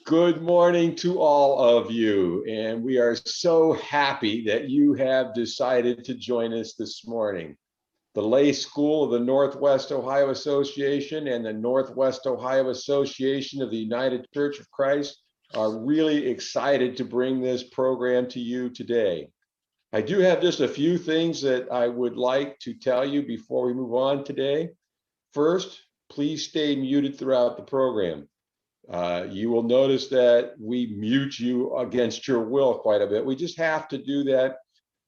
Good morning to all of you, and we are so happy that you have decided to join us this morning. The Lay School of the Northwest Ohio Association and the Northwest Ohio Association of the United Church of Christ are really excited to bring this program to you today. I do have just a few things that I would like to tell you before we move on today. First, please stay muted throughout the program. You will notice that we mute you against your will quite a bit. We just have to do that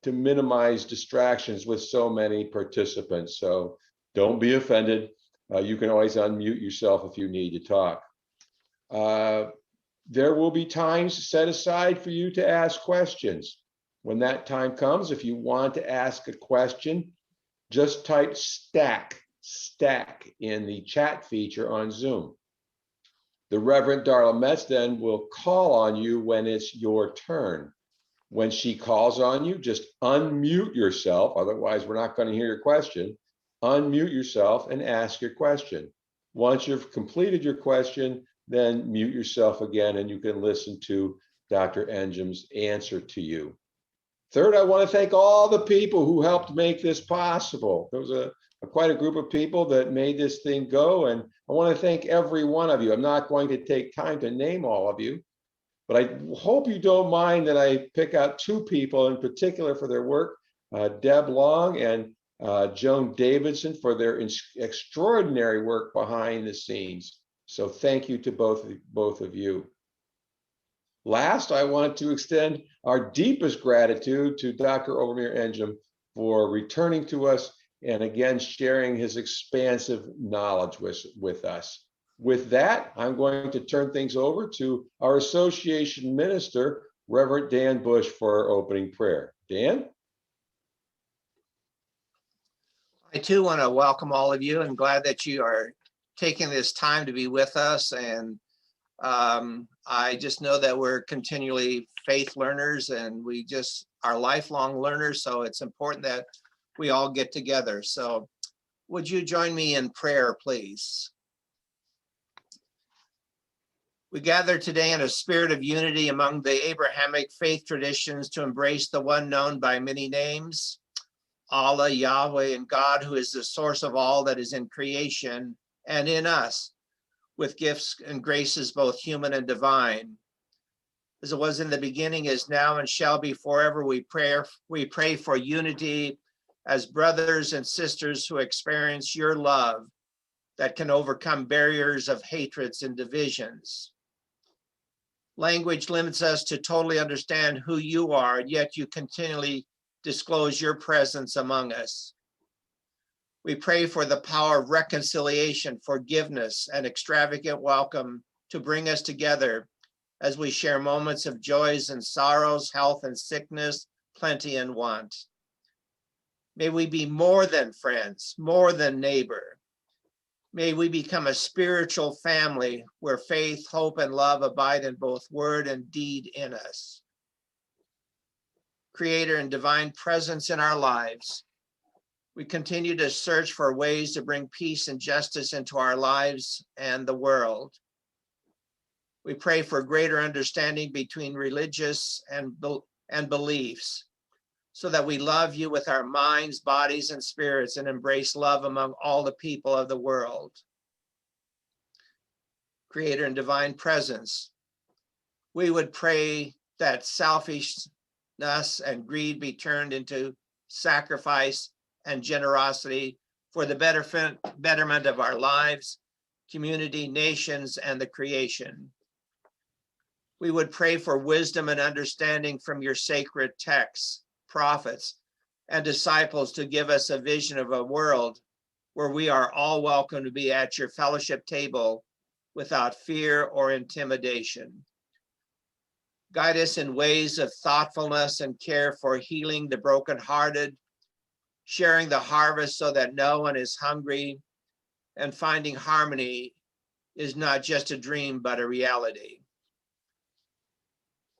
to minimize distractions with so many participants. So don't be offended. You can always unmute yourself if you need to talk. There will be times set aside for you to ask questions. When that time comes, if you want to ask a question, just type stack in the chat feature on Zoom. The Reverend Darla Metz then will call on you when it's your turn. When she calls on you, just unmute yourself. Otherwise, we're not going to hear your question. Unmute yourself and ask your question. Once you've completed your question, then mute yourself again and you can listen to Dr. Anjum's answer to you. Third, I want to thank all the people who helped make this possible. There was quite a group of people that made this thing go, and I want to thank every one of you. I'm not going to take time to name all of you, but I hope you don't mind that I pick out two people in particular for their work, Deb Long and Joan Davidson, for their extraordinary work behind the scenes. So thank you to both of you. Last, I want to extend our deepest gratitude to Dr. Ovamir Anjum for returning to us and again sharing his expansive knowledge with us. With that, I'm going to turn things over to our association minister, Reverend Dan Bush, for our opening prayer. Dan? I too want to welcome all of you and glad that you are taking this time to be with us. And I just know that we're continually faith learners and we just are lifelong learners. So it's important that we all get together. So would you join me in prayer, please? We gather today in a spirit of unity among the Abrahamic faith traditions to embrace the one known by many names, Allah, Yahweh, and God, who is the source of all that is in creation and in us, with gifts and graces both human and divine. As it was in the beginning, is now, and shall be forever, we pray for unity as brothers and sisters who experience your love that can overcome barriers of hatreds and divisions. Language limits us to totally understand who you are, and yet you continually disclose your presence among us. We pray for the power of reconciliation, forgiveness, and extravagant welcome to bring us together as we share moments of joys and sorrows, health and sickness, plenty and want. May we be more than friends, more than neighbor. May we become a spiritual family where faith, hope, and love abide in both word and deed in us. Creator and divine presence in our lives, we continue to search for ways to bring peace and justice into our lives and the world. We pray for greater understanding between religious and beliefs, so that we love you with our minds, bodies, and spirits and embrace love among all the people of the world. Creator and divine presence, we would pray that selfishness and greed be turned into sacrifice and generosity for the betterment of our lives, community, nations, and the creation. We would pray for wisdom and understanding from your sacred texts, prophets, and disciples to give us a vision of a world where we are all welcome to be at your fellowship table without fear or intimidation. Guide us in ways of thoughtfulness and care for healing the brokenhearted, sharing the harvest so that no one is hungry, and finding harmony is not just a dream, but a reality.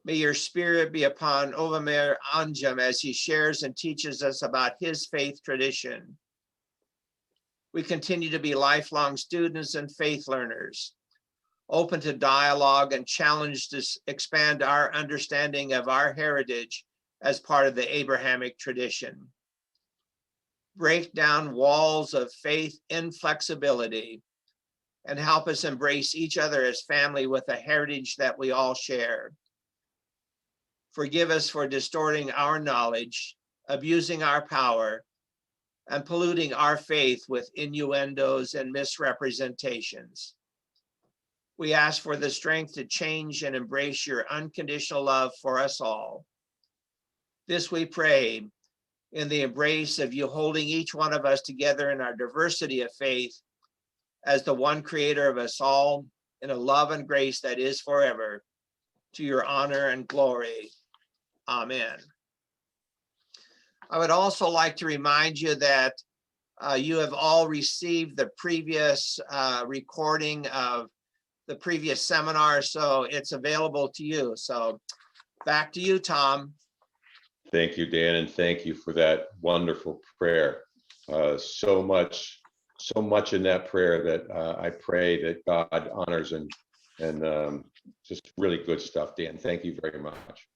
May your spirit be upon Ovamir Anjum as he shares and teaches us about his faith tradition. We continue to be lifelong students and faith learners. open to dialogue and challenged to expand our understanding of our heritage as part of the Abrahamic tradition. Break down walls of faith inflexibility and help us embrace each other as family with a heritage that we all share. Forgive us for distorting our knowledge, abusing our power, and polluting our faith with innuendos and misrepresentations. We ask for the strength to change and embrace your unconditional love for us all. This we pray in the embrace of you holding each one of us together in our diversity of faith as the one creator of us all in a love and grace that is forever, to your honor and glory. Amen. I would also like to remind you that you have all received the previous recording of the previous seminar, so it's available to you. So back to you, Tom. Thank you, Dan, and thank you for that wonderful prayer. So much in that prayer that I pray that God honors, and just really good stuff, Dan. Thank you very much.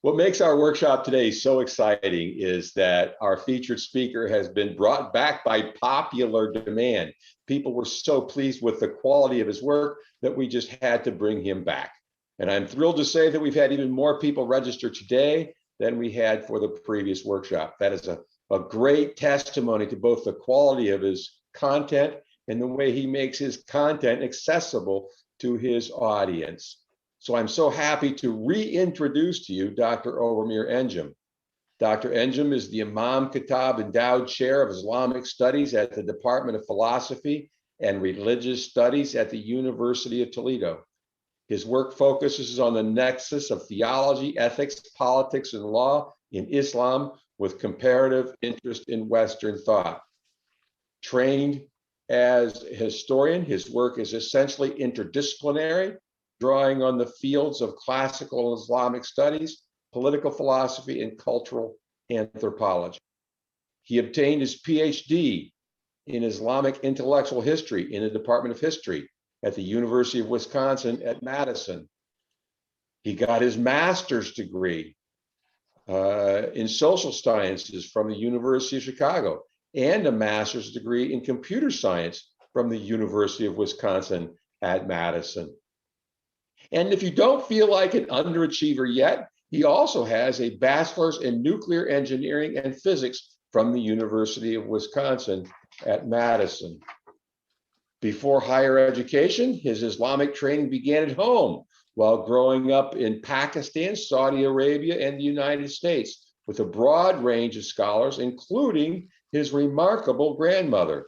What makes our workshop today so exciting is that our featured speaker has been brought back by popular demand. People were so pleased with the quality of his work that we just had to bring him back. And I'm thrilled to say that we've had even more people register today than we had for the previous workshop. That is a great testimony to both the quality of his content and the way he makes his content accessible to his audience. So I'm so happy to reintroduce to you Dr. Ovamir Anjum. Dr. Anjum is the Imam, Khattab Endowed Chair of Islamic Studies at the Department of Philosophy and Religious Studies at the University of Toledo. His work focuses on the nexus of theology, ethics, politics, and law in Islam with comparative interest in Western thought. Trained as a historian, his work is essentially interdisciplinary, drawing on the fields of classical Islamic studies, political philosophy, and cultural anthropology. He obtained his PhD in Islamic intellectual history in the Department of History at the University of Wisconsin at Madison. He got his master's degree in social sciences from the University of Chicago and a master's degree in computer science from the University of Wisconsin at Madison. And if you don't feel like an underachiever yet, he also has a bachelor's in nuclear engineering and physics from the University of Wisconsin at Madison. Before higher education, his Islamic training began at home while growing up in Pakistan, Saudi Arabia, and the United States with a broad range of scholars, including his remarkable grandmother.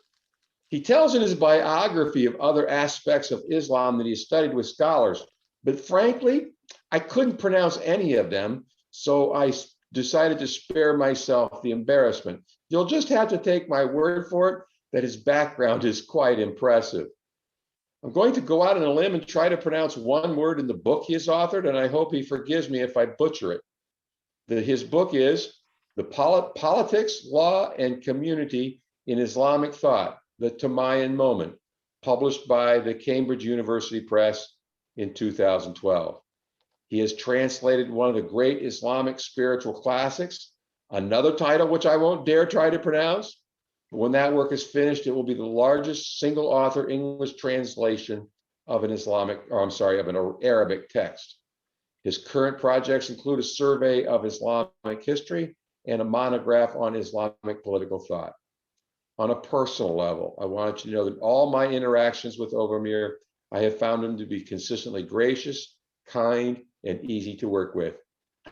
He tells in his biography of other aspects of Islam that he studied with scholars, but frankly, I couldn't pronounce any of them, so I decided to spare myself the embarrassment. You'll just have to take my word for it that his background is quite impressive. I'm going to go out on a limb and try to pronounce one word in the book he has authored, and I hope he forgives me if I butcher it. His book is The Politics, Law, and Community in Islamic Thought, the Tamayan Moment, published by the Cambridge University Press in 2012. He has translated one of the great Islamic spiritual classics, another title which I won't dare try to pronounce. But when that work is finished, it will be the largest single author English translation of an Arabic text. His current projects include a survey of Islamic history and a monograph on Islamic political thought. On a personal level, I want you to know that all my interactions with Ovamir, I have found him to be consistently gracious, kind, and easy to work with.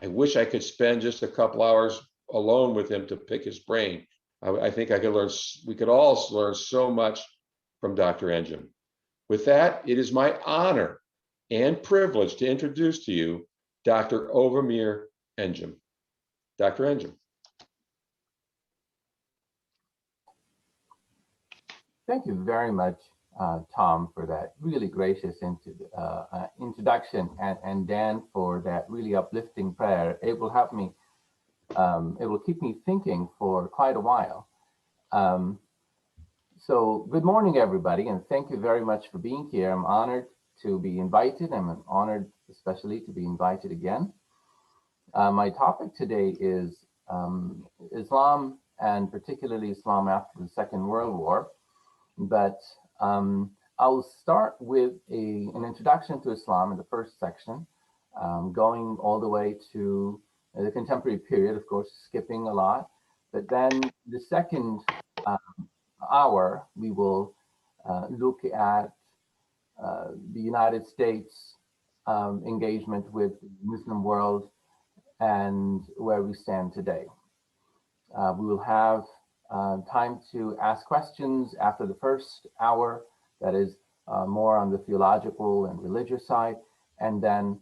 I wish I could spend just a couple hours alone with him to pick his brain. I think we could all learn so much from Dr. Anjum. With that, it is my honor and privilege to introduce to you Dr. Ovamir Anjum. Dr. Anjum. Thank you very much, Tom, for that really gracious introduction, and Dan for that really uplifting prayer. It will help me, it will keep me thinking for quite a while. So good morning, everybody, and thank you very much for being here. I'm honored to be invited. I'm honored especially to be invited again. My topic today is Islam, and particularly Islam after the Second World War. But I'll start with an introduction to Islam in the first section, going all the way to the contemporary period, of course, skipping a lot. But then the second hour, we will look at the United States engagement with the Muslim world and where we stand today. We will have time to ask questions after the first hour, that is more on the theological and religious side, and then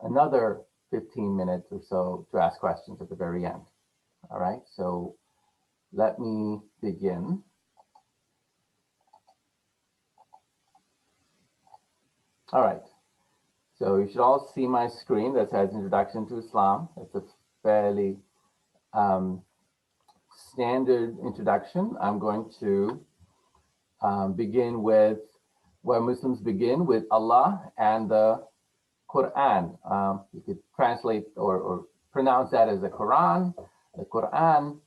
another 15 minutes or so to ask questions at the very end. All right, so let me begin. All right, so you should all see my screen that says Introduction to Islam. It's a fairly standard introduction. I'm going to begin with where Muslims begin, with Allah and the Quran. You could translate or pronounce that as the Quran, the Quran.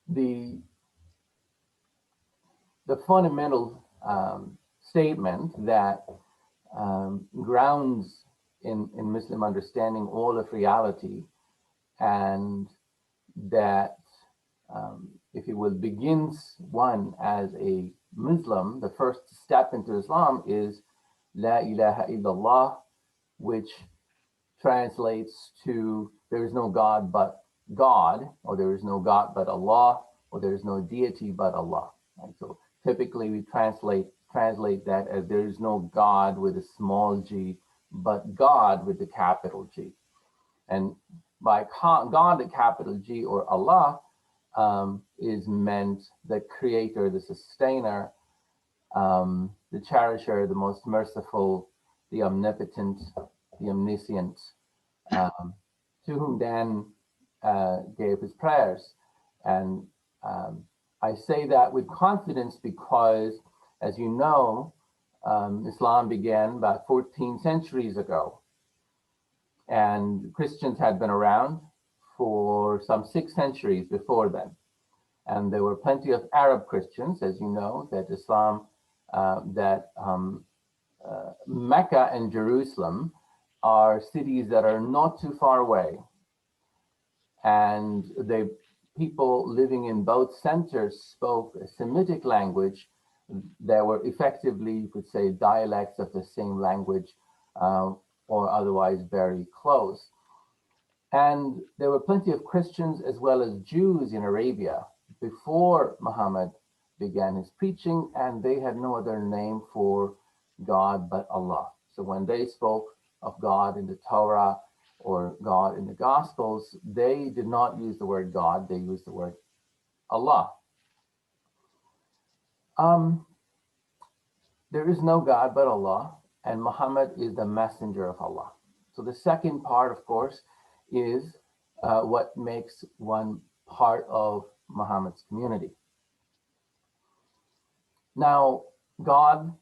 The fundamental statement that grounds in Muslim understanding all of reality, and that, if you will, begins one as a Muslim, the first step into Islam is La ilaha illallah, which translates to there is no God but God, or there is no God but Allah, or there is no deity but Allah. And so typically we translate that as there is no God with a small g, but God with the capital G. And by God, the capital G, or Allah, is meant the creator, the sustainer, the cherisher, the most merciful, the omnipotent, the omniscient, to whom Dan gave his prayers. And I say that with confidence because, as you know, Islam began about 14 centuries ago. And Christians had been around for some 6 centuries before then. And there were plenty of Arab Christians, as you know, that Islam, Mecca and Jerusalem are cities that are not too far away. And people living in both centers spoke a Semitic language that were effectively, you could say, dialects of the same language, or otherwise very close. And there were plenty of Christians as well as Jews in Arabia before Muhammad began his preaching, and they had no other name for God but Allah. So when they spoke of God in the Torah or God in the Gospels, they did not use the word God, they used the word Allah. There is no God but Allah, and Muhammad is the messenger of Allah. So the second part, of course, is what makes one part of Muhammad's community. Now, God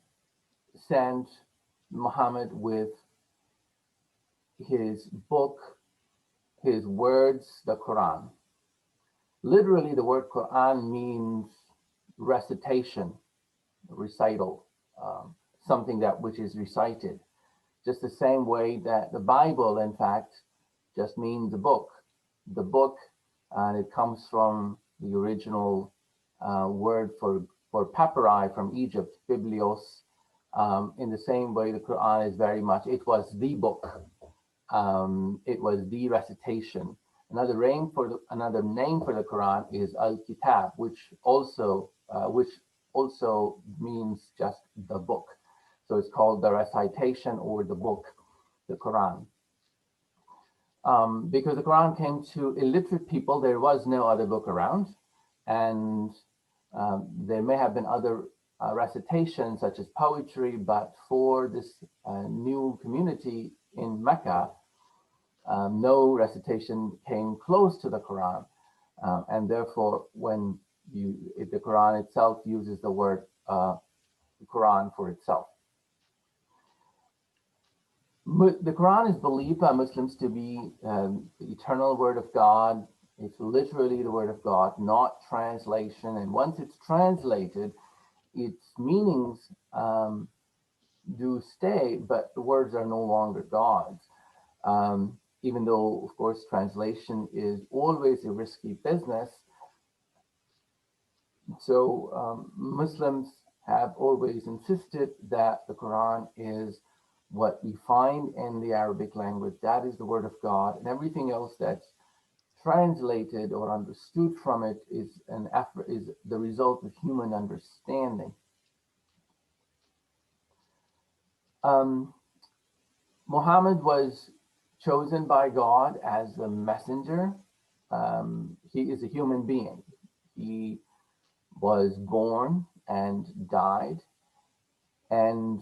sent Muhammad with his book, his words, the Quran. Literally, the word Quran means recitation, recital, something that which is recited. Just the same way that the Bible, in fact, just means a book. The book, and it comes from the original word for papyri from Egypt, biblios. In the same way, the Quran is very much, it was the book. It was the recitation. Another name for the Quran is Al-Kitab, which also means just the book. So it's called the recitation or the book, the Quran. Because the Quran came to illiterate people, there was no other book around, and there may have been other recitations such as poetry, but for this new community in Mecca, no recitation came close to the Quran, and therefore when the Quran itself uses the word the Quran for itself. The Quran is believed by Muslims to be the eternal word of God. It's literally the word of God, not translation. And once it's translated, its meanings do stay, but the words are no longer God's. Even though, of course, translation is always a risky business. So Muslims have always insisted that the Quran is what we find in the Arabic language. That is the word of God, and everything else that's translated or understood from it is the result of human understanding. Muhammad was chosen by God as a messenger. He is a human being. He was born and died and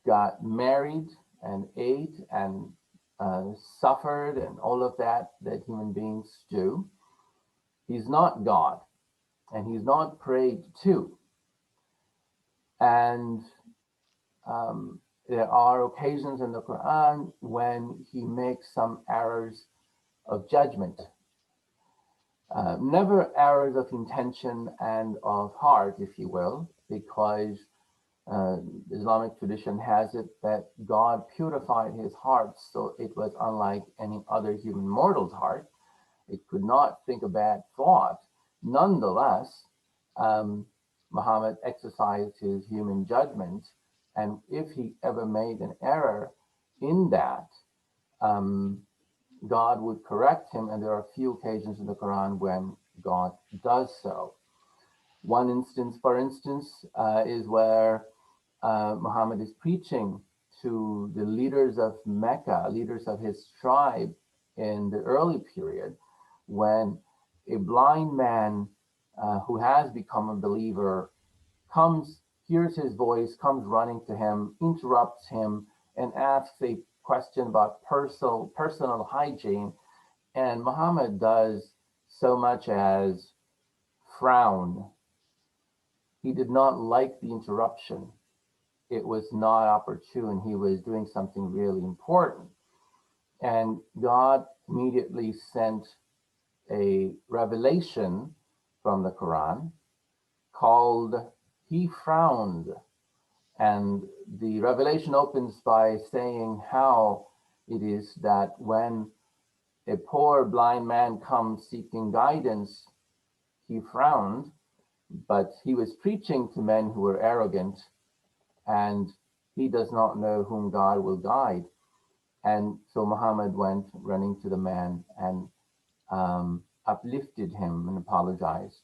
got married and ate and suffered and all of that human beings do. He's not God, and he's not prayed to. And there are occasions in the Quran when he makes some errors of judgment. Never errors of intention and of heart, if you will, because Islamic tradition has it that God purified his heart, so it was unlike any other human mortal's heart. It could not think a bad thought. Nonetheless, Muhammad exercised his human judgment, and if he ever made an error in that, God would correct him, and there are a few occasions in the Quran when God does so. One instance, for instance, is where Muhammad is preaching to the leaders of Mecca, leaders of his tribe in the early period, when a blind man who has become a believer comes, hears his voice, comes running to him, interrupts him, and asks a question about personal hygiene. And Muhammad does so much as frown. He did not like the interruption. It was not opportune. He was doing something really important. And God immediately sent a revelation from the Quran called "He Frowned." And the revelation opens by saying how it is that when a poor blind man comes seeking guidance, he frowned, but he was preaching to men who were arrogant, and he does not know whom God will guide. And so Muhammad went running to the man and uplifted him and apologized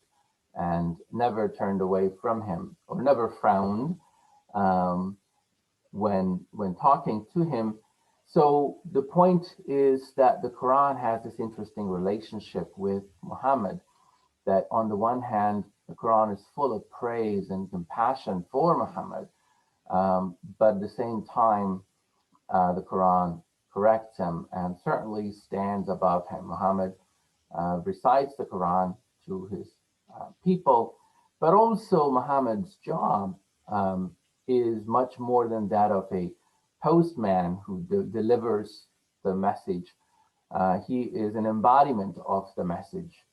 and never turned away from him or never frowned when talking to him. So the point is that the Quran has this interesting relationship with Muhammad, that on the one hand, the Quran is full of praise and compassion for Muhammad, but at the same time, the Quran corrects him and certainly stands above him. Muhammad recites the Quran to his people, but also Muhammad's job is much more than that of a postman who delivers the message. He is an embodiment of the message.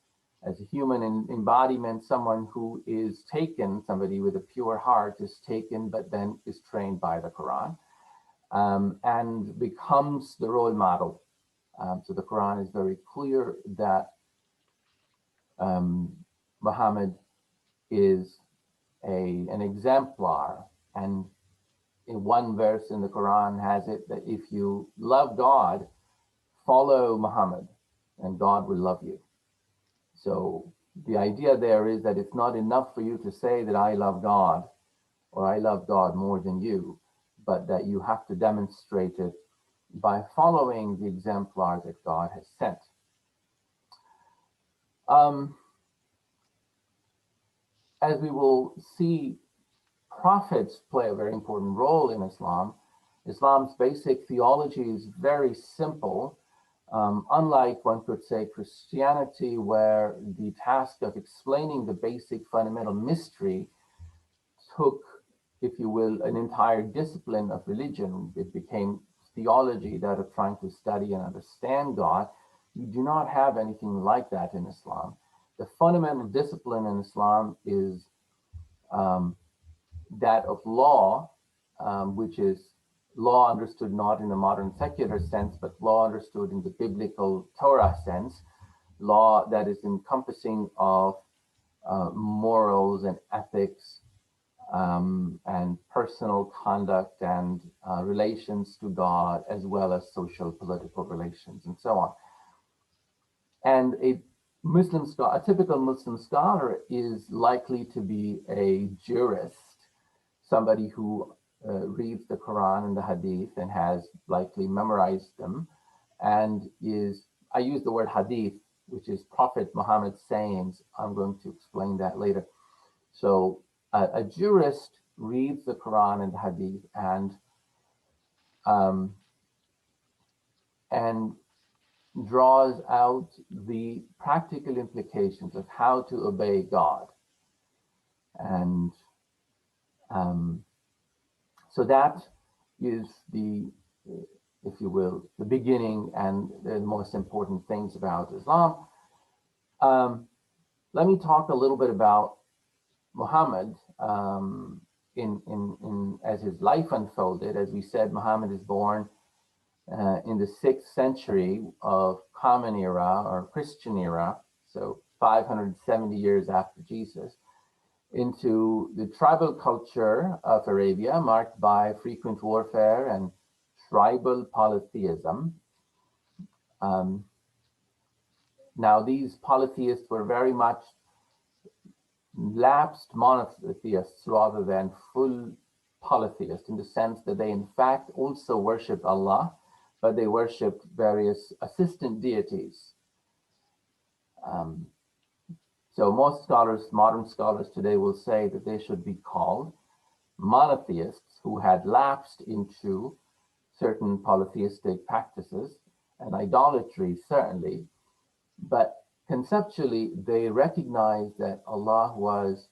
As a human embodiment, someone who is taken, somebody with a pure heart is taken, but then is trained by the Quran and becomes the role model. So the Quran is very clear that Muhammad is an exemplar, and in one verse in the Quran has it that if you love God, follow Muhammad and God will love you. So the idea there is that it's not enough for you to say that I love God or I love God more than you, but that you have to demonstrate it by following the exemplar that God has sent. As we will see, prophets play a very important role in Islam. Islam's basic theology is very simple, unlike, one could say, Christianity, where the task of explaining the basic fundamental mystery took, if you will, an entire discipline of religion. It became theology that are trying to study and understand God. You do not have anything like that in Islam. The fundamental discipline in Islam is that of law, which is law understood not in the modern secular sense, but law understood in the biblical Torah sense, law that is encompassing of morals and ethics, and personal conduct and relations to God, as well as social political relations and so on. And a typical Muslim scholar is likely to be a jurist, somebody who reads the Quran and the Hadith and has likely memorized them, and I use the word Hadith, which is Prophet Muhammad's sayings. I'm going to explain that later. So a jurist reads the Quran and the Hadith and draws out the practical implications of how to obey God. And so that is if you will, the beginning and the most important things about Islam. Let me talk a little bit about Muhammad as his life unfolded. As we said, Muhammad is born in the 6th century of Common Era or Christian era, so 570 years after Jesus, into the tribal culture of Arabia, marked by frequent warfare and tribal polytheism. Now, these polytheists were very much lapsed monotheists rather than full polytheists, in the sense that they in fact also worshiped Allah, but they worshipped various assistant deities. So most scholars, modern scholars today, will say that they should be called monotheists who had lapsed into certain polytheistic practices and idolatry, certainly, but conceptually they recognized that Allah was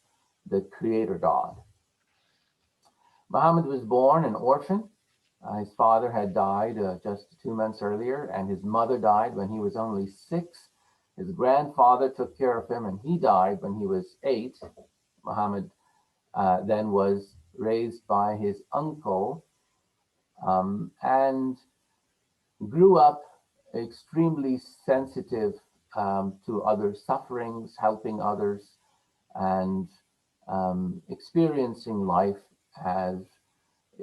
the creator God. Muhammad was born an orphan. His father had died just 2 months earlier, and his mother died when he was only 6. His grandfather took care of him, and he died when he was 8. Muhammad then was raised by his uncle and grew up extremely sensitive to others' sufferings, helping others, and experiencing life as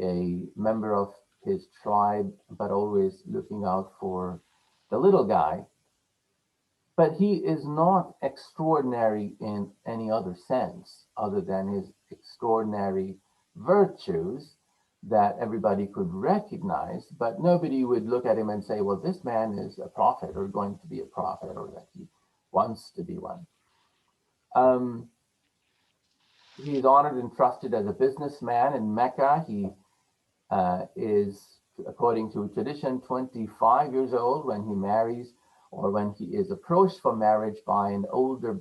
a member of his tribe, but always looking out for the little guy. But he is not extraordinary in any other sense, other than his extraordinary virtues that everybody could recognize, but nobody would look at him and say, well, this man is a prophet or going to be a prophet, or that he wants to be one. He's honored and trusted as a businessman in Mecca. He is, according to tradition, 25 years old when he marries, or when he is approached for marriage by an older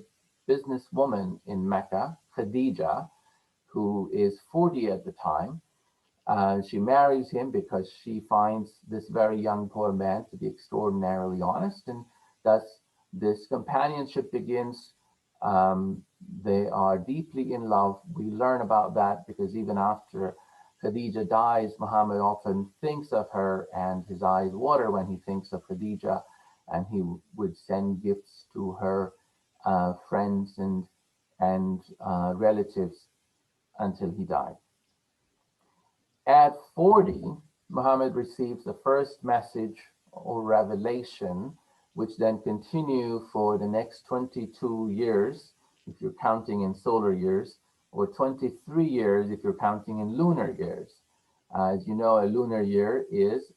businesswoman in Mecca, Khadija, who is 40 at the time. She marries him because she finds this very young poor man to be extraordinarily honest, and thus this companionship begins. They are deeply in love. We learn about that because even after Khadija dies, Muhammad often thinks of her, and his eyes water when he thinks of Khadija, and he would send gifts to her friends and relatives until he died. At 40, Muhammad receives the first message or revelation, which then continue for the next 22 years, if you're counting in solar years, or 23 years if you're counting in lunar years. As you know, a lunar year is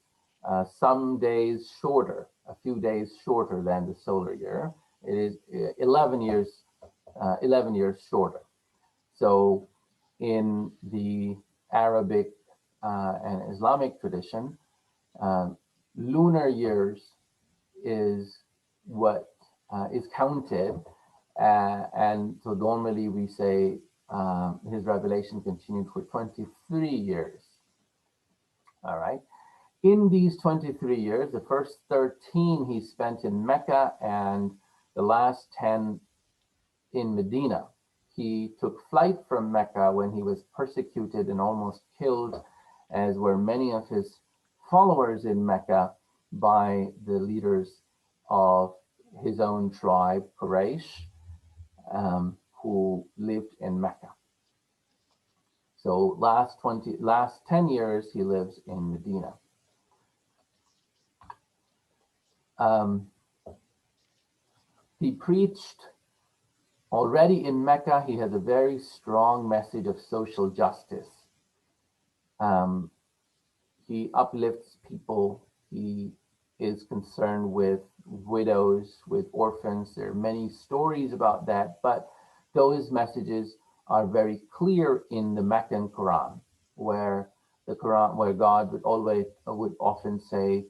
some days shorter, a few days shorter than the solar year. It is 11 years shorter. So in the Arabic and Islamic tradition, lunar years is what is counted, and so normally we say his revelation continued for 23 years. All right. In these 23 years, the first 13 he spent in Mecca and the last 10 in Medina. He took flight from Mecca when he was persecuted and almost killed, as were many of his followers in Mecca, by the leaders of his own tribe, Quraysh, who lived in Mecca. So last 10 years he lives in Medina. He preached already in Mecca. He has a very strong message of social justice. He uplifts people. He is concerned with widows, with orphans. There are many stories about that, but those messages are very clear in the Meccan Quran, where God would often say,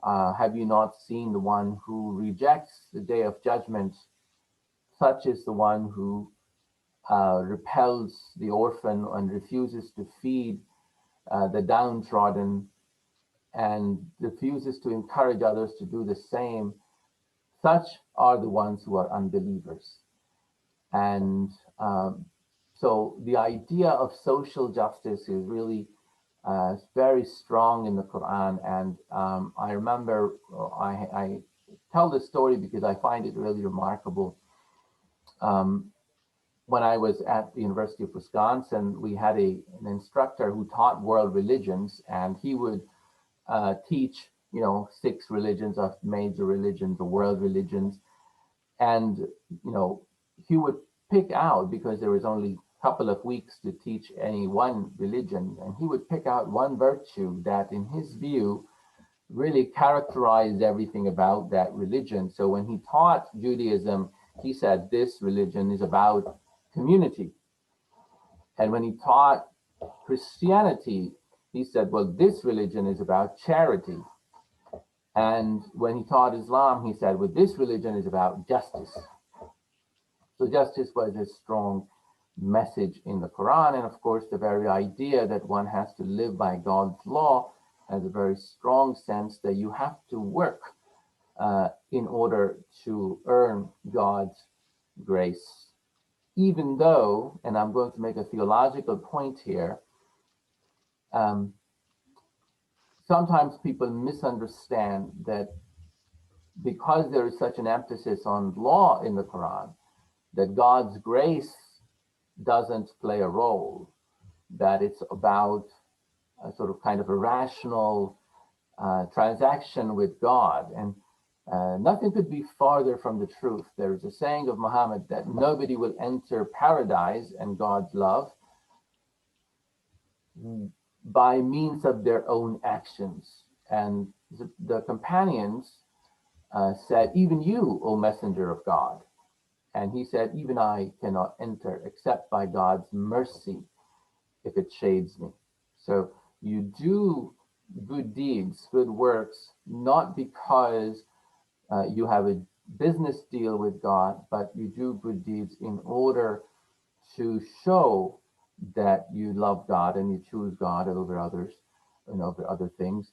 have you not seen the one who rejects the day of judgment? Such is the one who repels the orphan and refuses to feed the downtrodden and refuses to encourage others to do the same. Such are the ones who are unbelievers. And so the idea of social justice is really very strong in the Quran. And I remember I tell this story because I find it really remarkable. When I was at the University of Wisconsin, we had an instructor who taught world religions, and he would teach, 6 religions of major religions, the world religions. And, he would pick out, because there was only a couple of weeks to teach any one religion, and he would pick out one virtue that, in his view, really characterized everything about that religion. So when he taught Judaism, he said, this religion is about community. And when he taught Christianity, he said, well, this religion is about charity. And when he taught Islam, he said, well, this religion is about justice. So justice was a strong message in the Quran. And of course, the very idea that one has to live by God's law has a very strong sense that you have to work in order to earn God's grace. Even though, and I'm going to make a theological point here, sometimes people misunderstand that because there is such an emphasis on law in the Quran, that God's grace doesn't play a role, that it's about a sort of kind of a rational transaction with God. And nothing could be farther from the truth. There's a saying of Muhammad that nobody will enter paradise and God's love by means of their own actions. And the companions said, even you, O messenger of God. And he said, even I cannot enter except by God's mercy if it shades me. So you do good deeds, good works, not because you have a business deal with God, but you do good deeds in order to show that you love God and you choose God over others and over other things.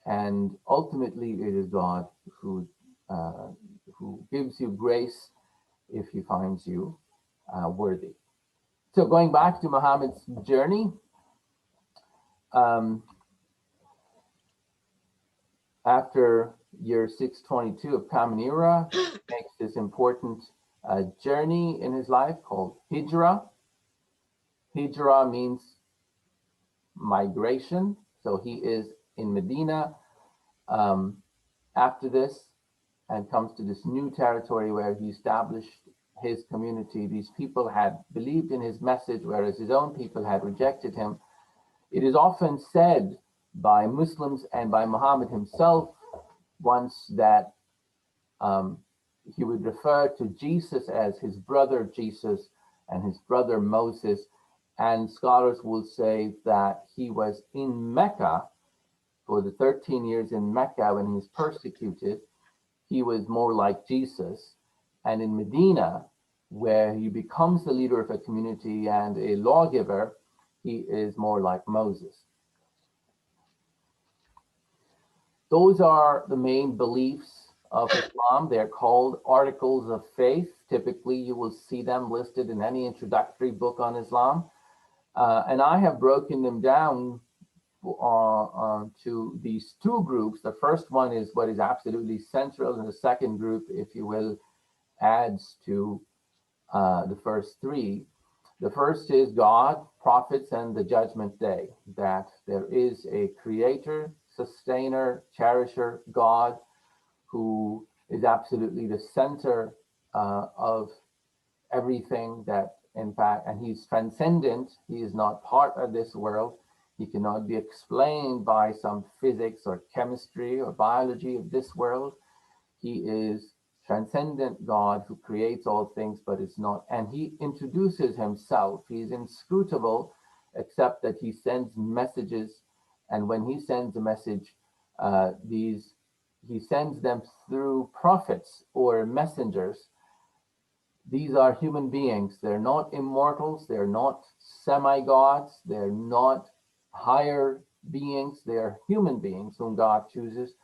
And ultimately, it is God who gives you grace if he finds you worthy. So going back to Muhammad's journey, after year 622 of Common Era, he makes this important journey in his life called Hijrah. Hijrah means migration. So he is in Medina after this and comes to this new territory where he established his community. These people had believed in his message, whereas his own people had rejected him. It is often said by Muslims and by Muhammad himself once that he would refer to Jesus as his brother Jesus and his brother Moses. And scholars will say that he was in Mecca for the 13 years in Mecca when he was persecuted. He was more like Jesus. And in Medina, where he becomes the leader of a community and a lawgiver, he is more like Moses. Those are the main beliefs of Islam. They're called articles of faith. Typically, you will see them listed in any introductory book on Islam. And I have broken them down to these two groups. The first one is what is absolutely central, and the second group, if you will, adds to the first three. The first is God, prophets, and the judgment day, that there is a creator, sustainer, cherisher, God, who is absolutely the center of everything, that in fact, and he's transcendent. He is not part of this world. He cannot be explained by some physics or chemistry or biology of this world. He is transcendent God who creates all things, but is not, and he introduces himself. He's inscrutable, except that he sends messages, and when he sends a message, he sends them through prophets or messengers. These are human beings. They're not immortals. They're not semi-gods. They're not higher beings. They're human beings whom God chooses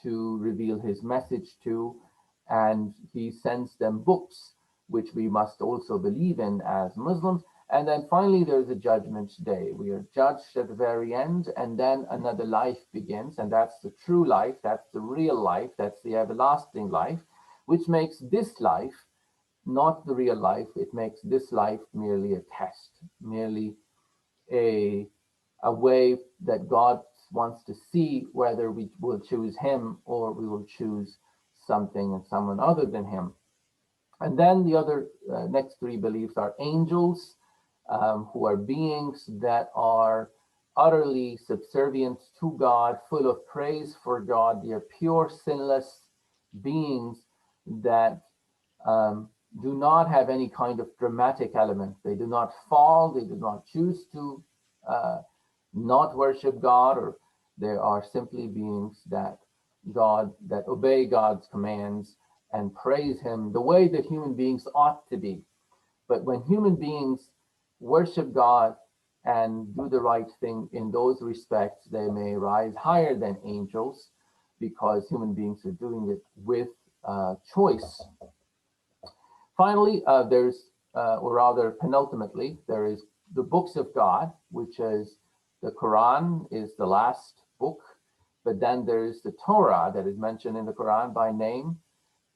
to reveal his message to, and he sends them books, which we must also believe in as Muslims. And then finally, there's a judgment day. We are judged at the very end, and then another life begins, and that's the true life, that's the real life, that's the everlasting life, which makes this life not the real life. It makes this life merely a test, merely a way that God wants to see whether we will choose him or we will choose something and someone other than him. And then the other next three beliefs are angels, who are beings that are utterly subservient to God, full of praise for God. They are pure, sinless beings that do not have any kind of dramatic element. They do not fall. They do not choose to not worship God, or they are simply beings that obey God's commands and praise him the way that human beings ought to be. But when human beings worship God and do the right thing in those respects, they may rise higher than angels, because human beings are doing it with choice. Finally, or rather penultimately, there is the books of God, which is the Quran is the last book, but then there is the Torah that is mentioned in the Quran by name,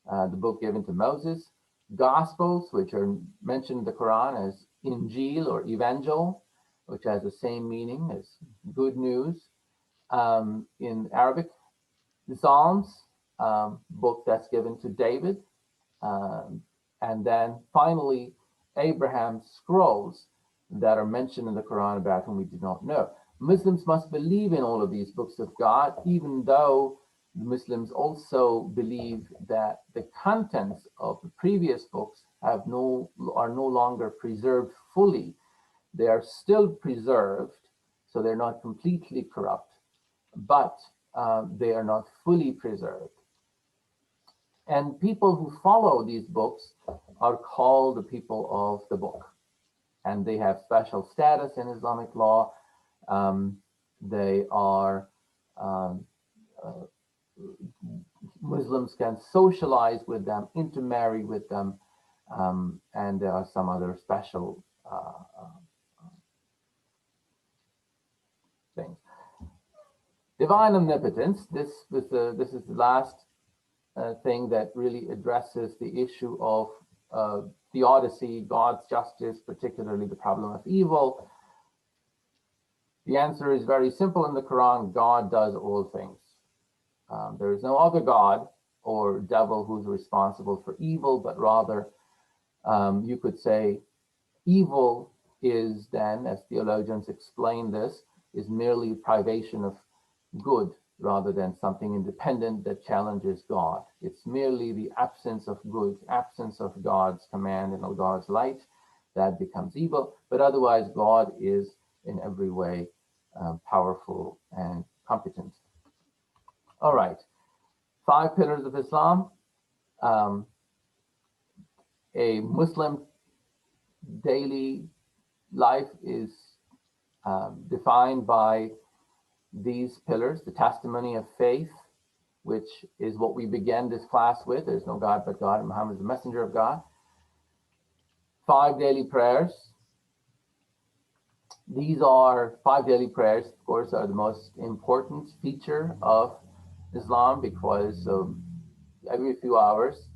the book given to Moses, Gospels, which are mentioned in the Quran as Injil or Evangel, which has the same meaning as good news in Arabic, the Psalms, book that's given to David, and then finally Abraham's scrolls that are mentioned in the Quran about whom we do not know. Muslims must believe in all of these books of God, even though Muslims also believe that the contents of the previous books are no longer preserved fully. They are still preserved, so they're not completely corrupt, but they are not fully preserved. And people who follow these books are called the people of the book, and they have special status in Islamic law. They are Muslims can socialize with them, intermarry with them, and there are some other special things. Divine omnipotence. This is the last thing that really addresses the issue of theodicy, God's justice, particularly the problem of evil. The answer is very simple in the Quran: God does all things. There is no other God or devil who's responsible for evil, but rather you could say evil is then, as theologians explain this, is merely privation of good rather than something independent that challenges God. It's merely the absence of good, absence of God's command and of God's light that becomes evil. But otherwise, God is in every way powerful and competent. All right, 5 pillars of Islam. a Muslim daily life is defined by these pillars: the testimony of faith, which is what we began this class with. There's no God but God, and Muhammad is the messenger of God. 5 daily prayers. These are 5 daily prayers, of course, are the most important feature of Islam, because every few hours,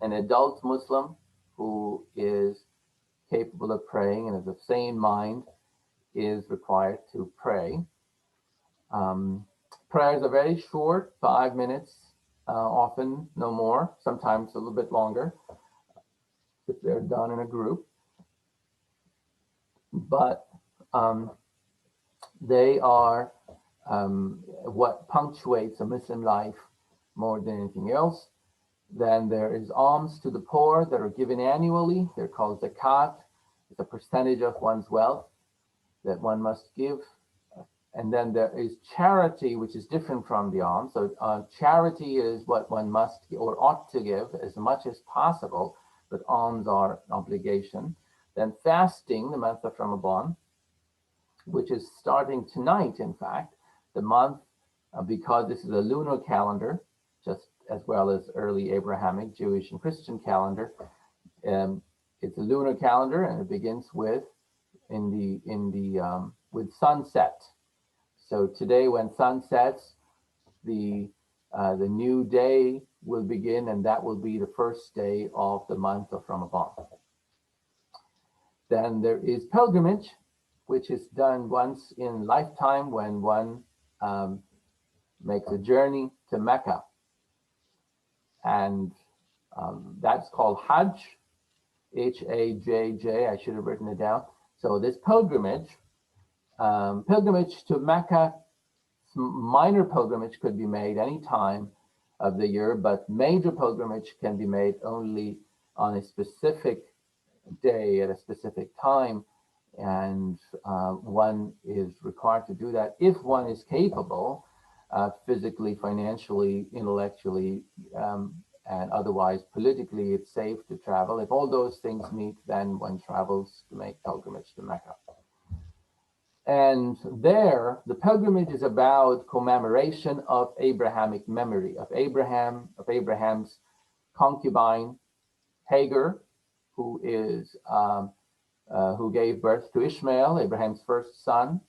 an adult Muslim who is capable of praying and is of sane mind is required to pray. Prayers are very short, 5 minutes, often no more, sometimes a little bit longer if they're done in a group. But they are what punctuates a Muslim life more than anything else. Then there is alms to the poor that are given annually. They're called zakat. It's a percentage of one's wealth that one must give. And then there is charity, which is different from the alms. So charity is what one must or ought to give as much as possible, but alms are an obligation. Then fasting, the month of Ramadan, which is starting tonight, in fact, the month, because this is a lunar calendar, just as well as early Abrahamic, Jewish, and Christian calendar. It's a lunar calendar, and it begins with with sunset. So today, when sun sets, the new day will begin, and that will be the first day of the month of Ramadan. Then there is pilgrimage, which is done once in lifetime when one makes a journey to Mecca. And that's called Hajj, H-A-J-J. I should have written it down. So this pilgrimage to Mecca, minor pilgrimage could be made any time of the year, but major pilgrimage can be made only on a specific day at a specific time. And one is required to do that if one is capable, physically, financially, intellectually, and otherwise politically, it's safe to travel. If all those things meet, then one travels to make pilgrimage to Mecca. And there, the pilgrimage is about commemoration of Abrahamic memory, of Abraham's concubine, Hagar, who gave birth to Ishmael, Abraham's first son.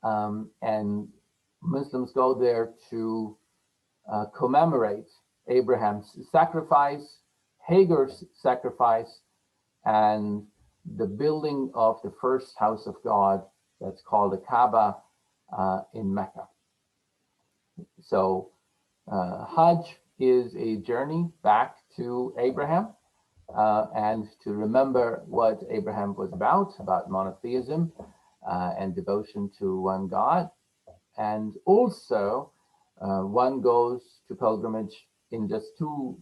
And Muslims go there to commemorate Abraham's sacrifice, Hagar's sacrifice, and the building of the first house of God that's called the Kaaba in Mecca. So Hajj is a journey back to Abraham and to remember what Abraham was about monotheism and devotion to one God. And also one goes to pilgrimage in just 2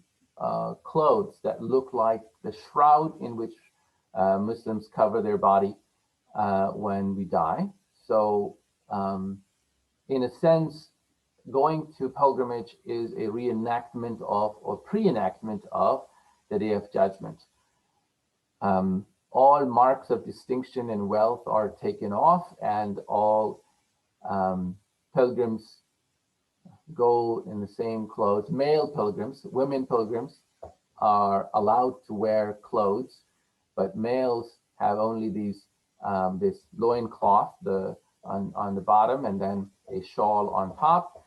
clothes that look like the shroud in which Muslims cover their body when we die. So in a sense, going to pilgrimage is a reenactment of or pre-enactment of the Day of Judgment. All marks of distinction and wealth are taken off, and all pilgrims go in the same clothes. Male pilgrims, women pilgrims are allowed to wear clothes, but males have only these this loincloth on the bottom, and then a shawl on top.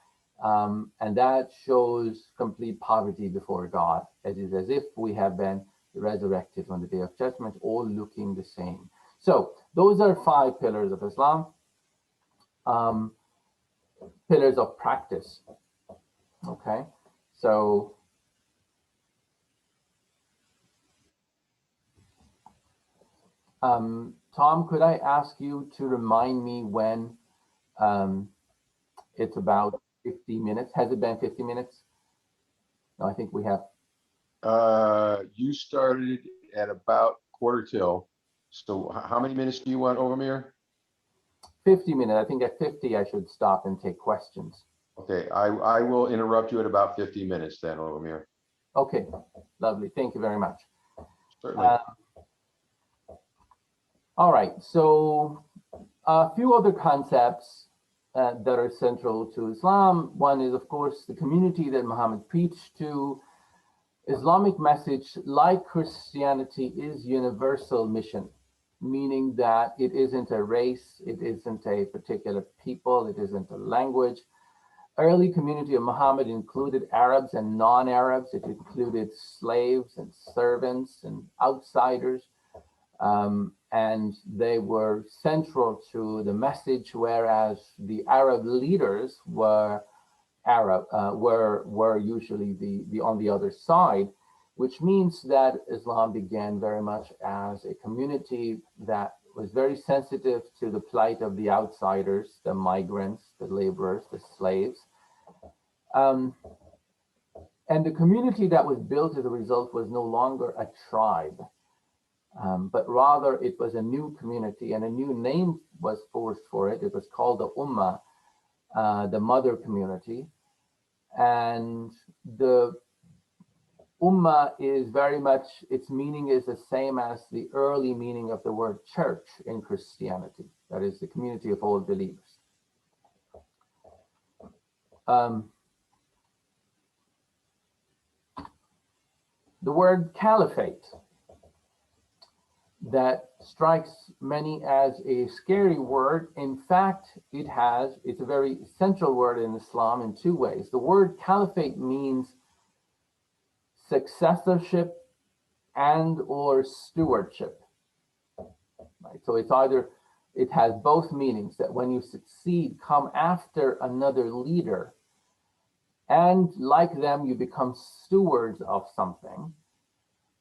And that shows complete poverty before God. It is as if we have been resurrected on the Day of Judgment, all looking the same. So those are 5 pillars of Islam, pillars of practice. Okay, so Tom, could I ask you to remind me when it's about 50 minutes? Has it been 50 minutes? No, I think we have. You started at about 1/4 till. So how many minutes do you want, Ovamir? 50 minutes. I think at 50, I should stop and take questions. Okay, I will interrupt you at about 50 minutes then, Ovamir. Okay, lovely. Thank you very much. certainly. All right, so a few other concepts that are central to Islam. One is, of course, the community that Muhammad preached to. Islamic message, like Christianity, is universal mission, meaning that it isn't a race, it isn't a particular people, it isn't a language. Early community of Muhammad included Arabs and non-Arabs. It included slaves and servants and outsiders. And they were central to the message, whereas the Arab leaders were usually the on the other side, which means that Islam began very much as a community that was very sensitive to the plight of the outsiders, the migrants, the laborers, the slaves. And the community that was built as a result was no longer a tribe, but rather it was a new community, and a new name was forced for it. It was called the Ummah, the mother community. And the Ummah is very much, its meaning is the same as the early meaning of the word church in Christianity. That is the community of all believers. The word caliphate, that strikes many as a scary word. In fact, it's a very central word in Islam in two ways. The word caliphate means successorship and or stewardship. Right? So it has both meanings, that when you succeed, come after another leader, and like them, you become stewards of something.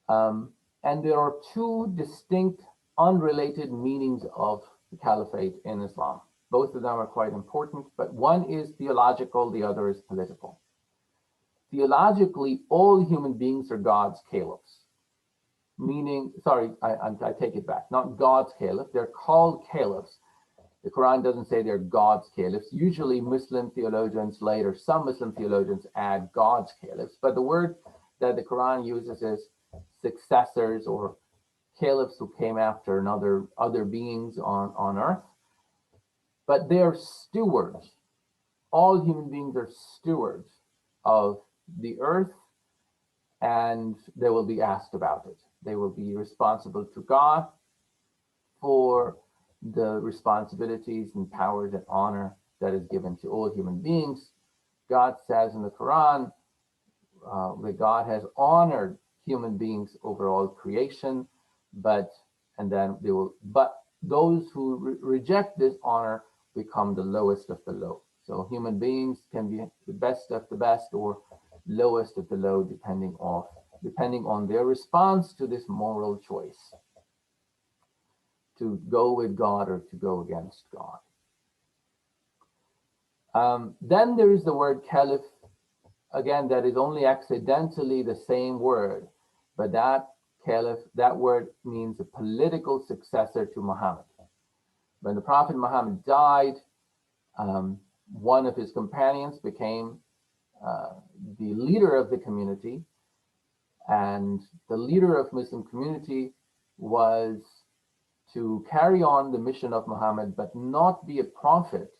And there are two distinct, unrelated meanings of the caliphate in Islam. Both of them are quite important, but one is theological, the other is political. Theologically, all human beings are God's caliphs. Meaning, sorry, I take it back, not God's caliph, they're called caliphs. The Quran doesn't say they're God's caliphs. Usually Muslim theologians later, some Muslim theologians add God's caliphs, but the word that the Quran uses is successors or caliphs who came after other beings on earth. But they're stewards. All human beings are stewards of the earth, and they will be asked about it. They will be responsible to God for the responsibilities and powers and honor that is given to all human beings. God says in the Quran that God has honored human beings over all creation, but those who reject this honor become the lowest of the low. So human beings can be the best of the best or lowest of the low, depending on their response to this moral choice, to go with God or to go against God. Then there is the word caliph. Again, that is only accidentally the same word, but that caliph, that word means a political successor to Muhammad. When the Prophet Muhammad died, one of his companions became the leader of the community, and the leader of Muslim community was to carry on the mission of Muhammad, but not be a prophet.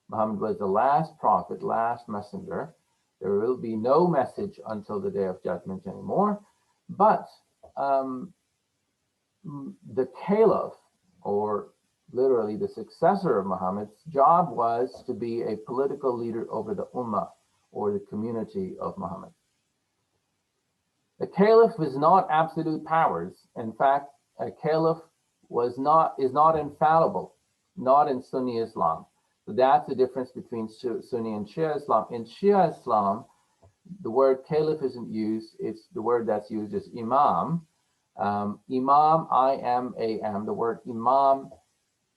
Muhammad was the last prophet, last messenger. There will be no message until the day of judgment anymore. But the caliph, or literally the successor of Muhammad's job, was to be a political leader over the ummah, or the community of Muhammad. The caliph was not absolute powers. In fact, a caliph is not infallible, not in Sunni Islam. So that's the difference between Sunni and Shia Islam. In Shia Islam, the word caliph isn't used. It's the word that's used is Imam. Imam, I-M-A-M. The word Imam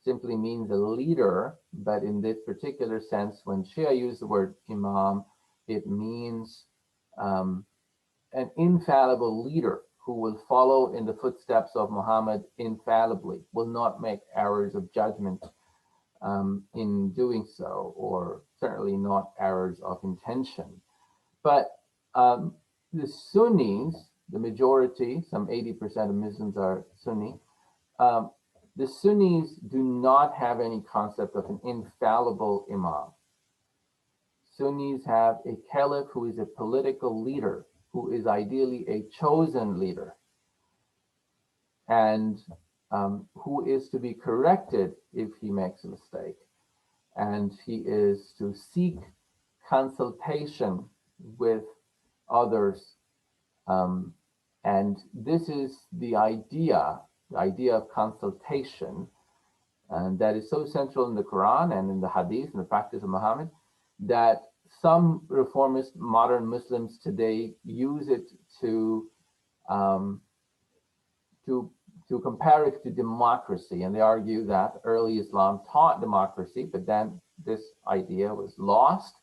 simply means a leader, but in this particular sense, when Shia use the word Imam, it means an infallible leader who will follow in the footsteps of Muhammad infallibly, will not make errors of judgment in doing so, or certainly not errors of intention. But the Sunnis the majority, some 80% of Muslims are Sunni. The Sunnis do not have any concept of an infallible Imam. Sunnis have a caliph who is a political leader, who is ideally a chosen leader, and who is to be corrected if he makes a mistake. And he is to seek consultation with others. And this is the idea of consultation, and that is so central in the Quran and in the Hadith and the practice of Muhammad, that some reformist modern Muslims today use it to compare it to democracy. And they argue that early Islam taught democracy, but then this idea was lost,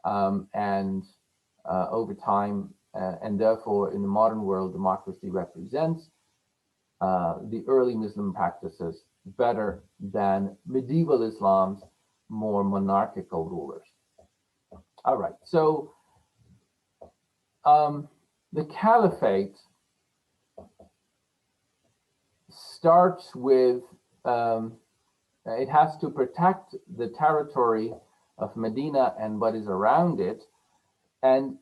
and over time, and therefore in the modern world, democracy represents the early Muslim practices better than medieval Islam's more monarchical rulers. All right, so the caliphate starts with, it has to protect the territory of Medina and what is around it. And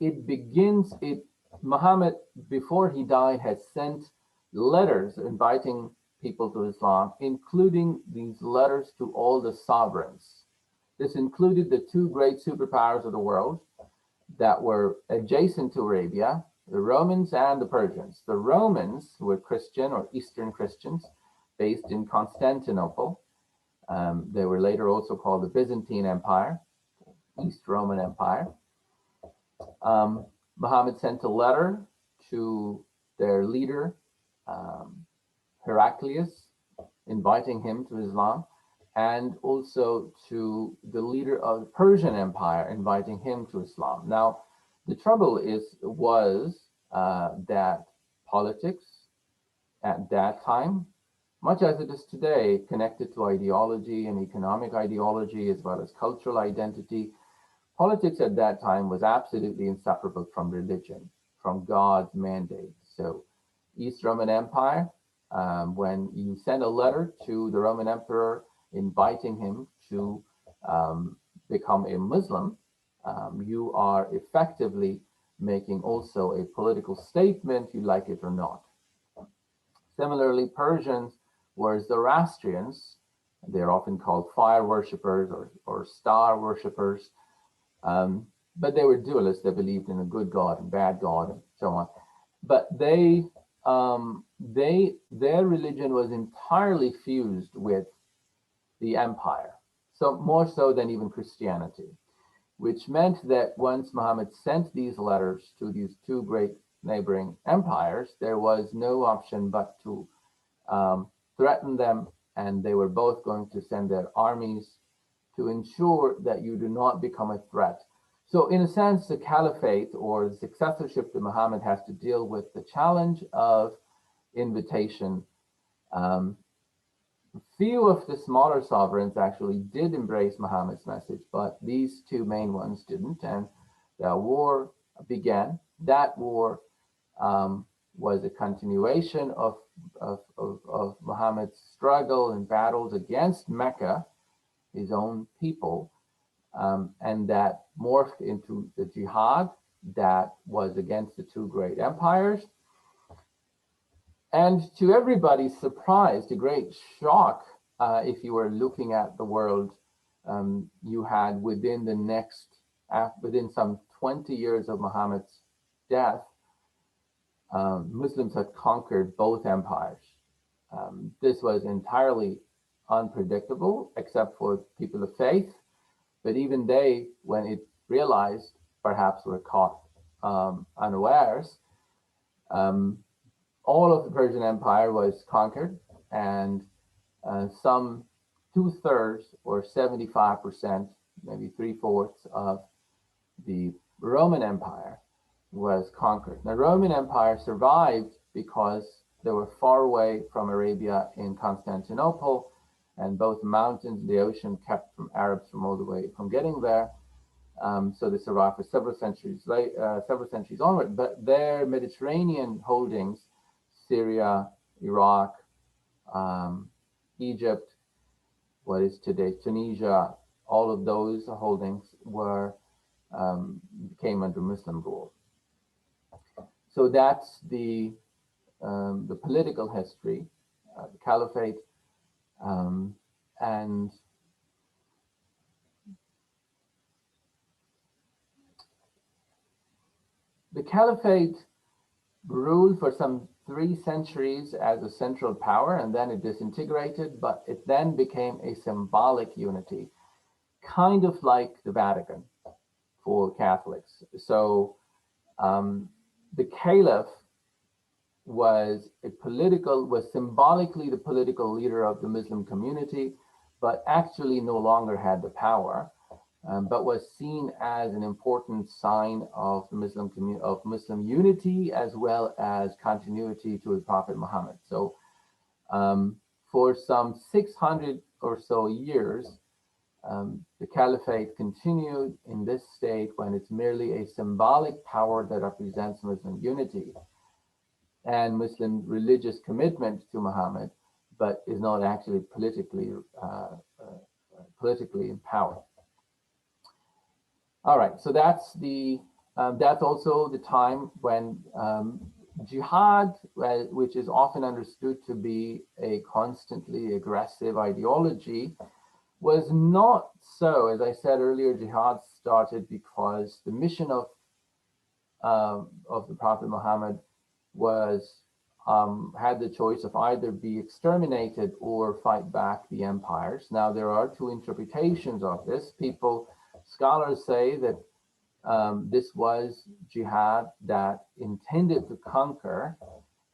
Muhammad, before he died, had sent letters inviting people to Islam, including these letters to all the sovereigns. This included the two great superpowers of the world that were adjacent to Arabia, the Romans and the Persians. The Romans were Christian or Eastern Christians based in Constantinople. They were later also called the Byzantine Empire, East Roman Empire. Muhammad sent a letter to their leader, Heraclius, inviting him to Islam, and also to the leader of the Persian Empire, inviting him to Islam. Now, the trouble was that politics at that time, much as it is today, connected to ideology and economic ideology as well as cultural identity, politics at that time was absolutely inseparable from religion, from God's mandate. So East Roman Empire, when you send a letter to the Roman emperor inviting him to become a Muslim, you are effectively making also a political statement, you like it or not. Similarly, Persians were Zoroastrians. They're often called fire worshippers or star worshippers. But they were dualists. They believed in a good God and bad God and so on. But their religion was entirely fused with the empire, so more so than even Christianity, which meant that once Muhammad sent these letters to these two great neighboring empires, there was no option but to threaten them, and they were both going to send their armies to ensure that you do not become a threat. So in a sense, the caliphate or the successorship to Muhammad has to deal with the challenge of invitation. Few of the smaller sovereigns actually did embrace Muhammad's message, but these two main ones didn't, and the war began. That war was a continuation of Muhammad's struggle and battles against Mecca, his own people, and that morphed into the jihad that was against the two great empires. And to everybody's surprise, a great shock, if you were looking at the world, you had within some 20 years of Muhammad's death, Muslims had conquered both empires. This was entirely unpredictable, except for people of faith. But even they, when it realized, perhaps were caught unawares. All of the Persian Empire was conquered, and some 2/3 or 75%, maybe 3/4 of the Roman Empire was conquered. The Roman Empire survived because they were far away from Arabia in Constantinople, and both mountains and the ocean kept Arabs from all the way from getting there. So they survived for several centuries onward. But their Mediterranean holdings, Syria, Iraq, Egypt, what is today Tunisia, all of those holdings came under Muslim rule. So that's the political history, the caliphate, and the caliphate ruled for some 3 centuries as a central power, and then it disintegrated, but it then became a symbolic unity, kind of like the Vatican for Catholics. So the caliph was symbolically the political leader of the Muslim community, but actually no longer had the power, but was seen as an important sign of the Muslim unity, as well as continuity to the Prophet Muhammad. So for some 600 or so years, the caliphate continued in this state when it's merely a symbolic power that represents Muslim unity and Muslim religious commitment to Muhammad, but is not actually politically empowered. All right, so that's also the time when jihad, which is often understood to be a constantly aggressive ideology, was not so. As I said earlier, jihad started because the mission of the Prophet Muhammad had the choice of either be exterminated or fight back the empires. Now, there are 2 interpretations of this. Scholars say that this was jihad that intended to conquer,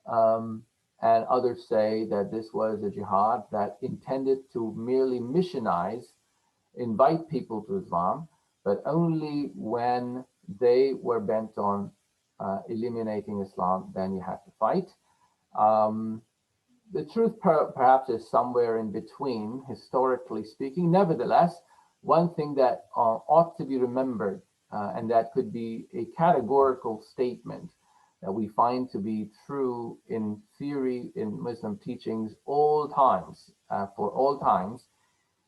and others say that this was a jihad that intended to merely missionize, invite people to Islam, but only when they were bent on eliminating Islam, then you had to fight. The truth perhaps is somewhere in between, historically speaking. Nevertheless, one thing that ought to be remembered, and that could be a categorical statement that we find to be true in theory in Muslim teachings for all times,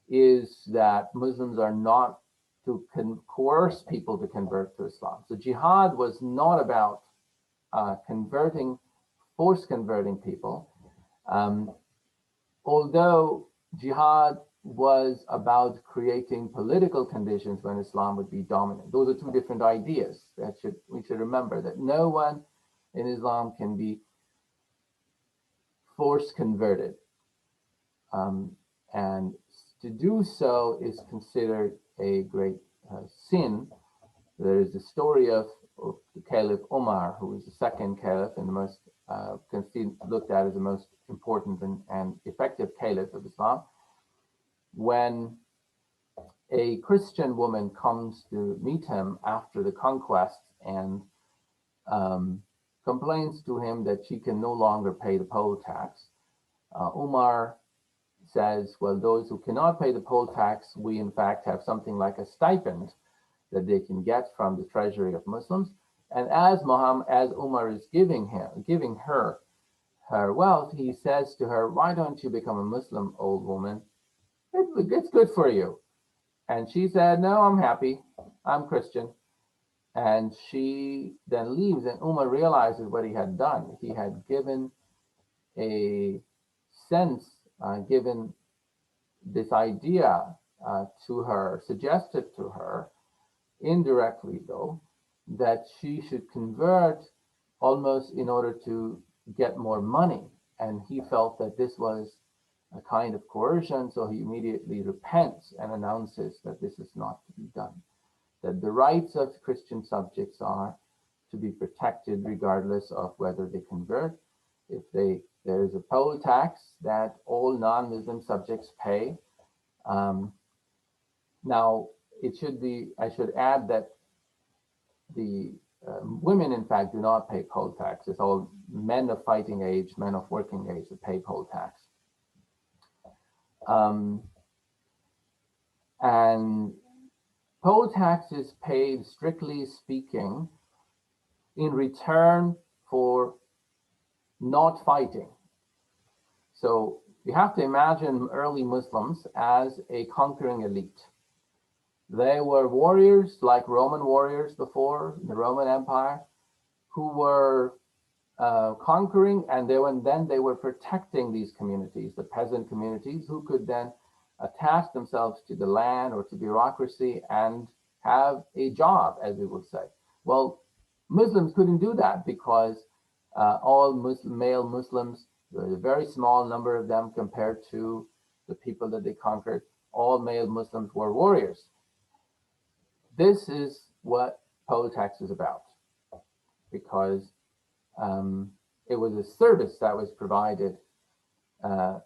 is that Muslims are not to coerce people to convert to Islam. So jihad was not about force converting people, although jihad was about creating political conditions when Islam would be dominant. Those are 2 different ideas that we should remember, that no one in Islam can be force converted. And to do so is considered a great sin. There is the story of the Caliph Umar, who was the second caliph and the most looked at as the most important and effective caliph of Islam, when a Christian woman comes to meet him after the conquest and complains to him that she can no longer pay the poll tax. Umar says, well, those who cannot pay the poll tax, we in fact have something like a stipend that they can get from the treasury of Muslims. And as Umar is giving her wealth, he says to her, why don't you become a Muslim, old woman? It's good for you. And she said, no, I'm happy. I'm Christian. And she then leaves, and Umar realizes what he had done. He had given given this idea to her, suggested to her, indirectly though, that she should convert almost in order to get more money. And he felt that this was a kind of coercion, so he immediately repents and announces that this is not to be done, that the rights of Christian subjects are to be protected regardless of whether they convert. If there is a poll tax that all non-Muslim subjects pay. Now, I should add that the women, in fact, do not pay poll tax. It's all men of fighting age, men of working age that pay poll tax. And poll tax is paid, strictly speaking, in return for not fighting. So you have to imagine early Muslims as a conquering elite. They were warriors like Roman warriors before the Roman Empire, who were conquering, and then they were protecting these communities, the peasant communities, who could then attach themselves to the land or to bureaucracy and have a job, as we would say. Well, Muslims couldn't do that because all male Muslims, there was a very small number of them compared to the people that they conquered. All male Muslims were warriors. This is what poll tax is about, because it was a service that was provided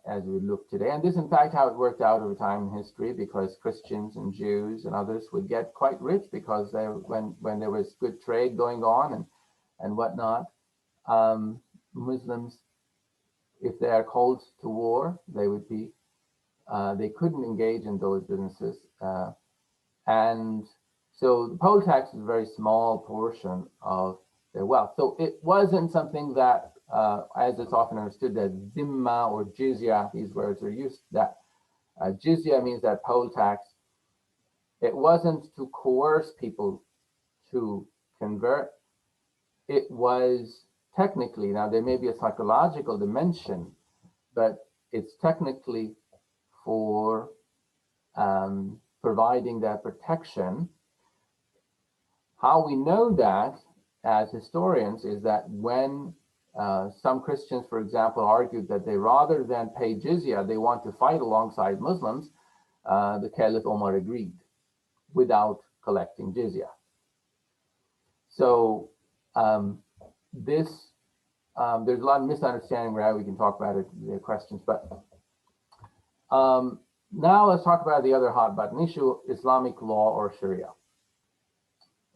as we look today. And this, in fact, how it worked out over time in history, because Christians and Jews and others would get quite rich because when there was good trade going on and whatnot, Muslims, if they are called to war, they couldn't engage in those businesses. And so the poll tax is a very small portion of their wealth. So it wasn't something that, as it's often understood, that zimma or jizya, these words are used, that jizya means that poll tax. It wasn't to coerce people to convert. It was technically, now there may be a psychological dimension, but it's technically for providing that protection. How we know that as historians is that when some Christians, for example, argued that they, rather than pay jizya, they want to fight alongside Muslims, the Caliph Omar agreed without collecting jizya. So there's a lot of misunderstanding where we can talk about it, the questions, but now let's talk about the other hot button issue, Islamic law or Sharia.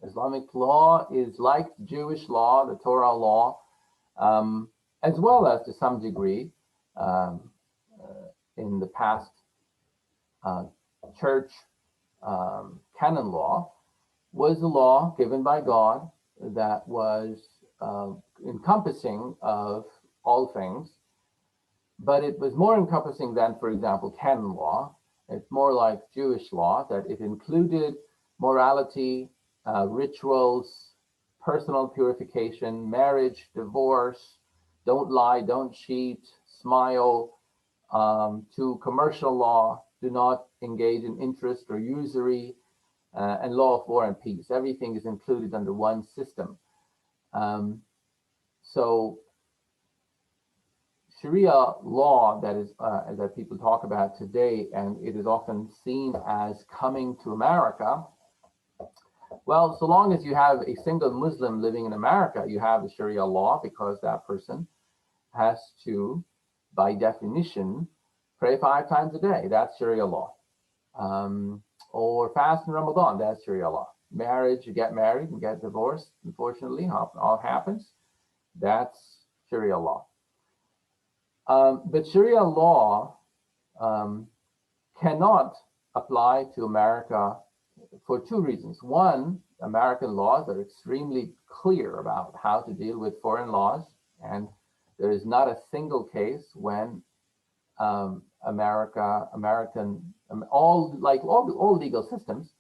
Islamic law is like Jewish law, the Torah law, as well as to some degree in the past church canon law, was a law given by God that was encompassing of all things, but it was more encompassing than, for example, canon law. It's more like Jewish law, that it included morality, rituals, personal purification, marriage, divorce, don't lie, don't cheat, smile, to commercial law, do not engage in interest or usury, and law of war and peace. Everything is included under one system. So Sharia law that people talk about today, and it is often seen as coming to America. Well, so long as you have a single Muslim living in America, you have the Sharia law, because that person has to, by definition, pray 5 times a day. That's Sharia law. Or fast in Ramadan, that's Sharia law. Marriage, you get married and get divorced, unfortunately, all happens. That's Sharia law. But Sharia law cannot apply to America for 2 reasons. One, American laws are extremely clear about how to deal with foreign laws, and there is not a single case when all legal systems,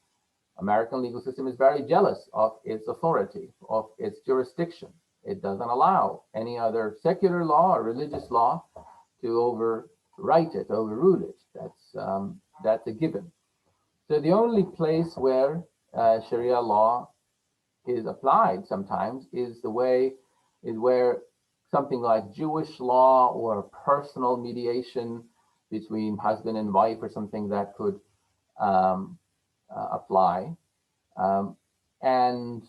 American legal system is very jealous of its authority, of its jurisdiction. It doesn't allow any other secular law or religious law to overwrite it, overrule it. That's a given. So the only place where Sharia law is applied sometimes is where something like Jewish law or personal mediation between husband and wife or something that could apply. And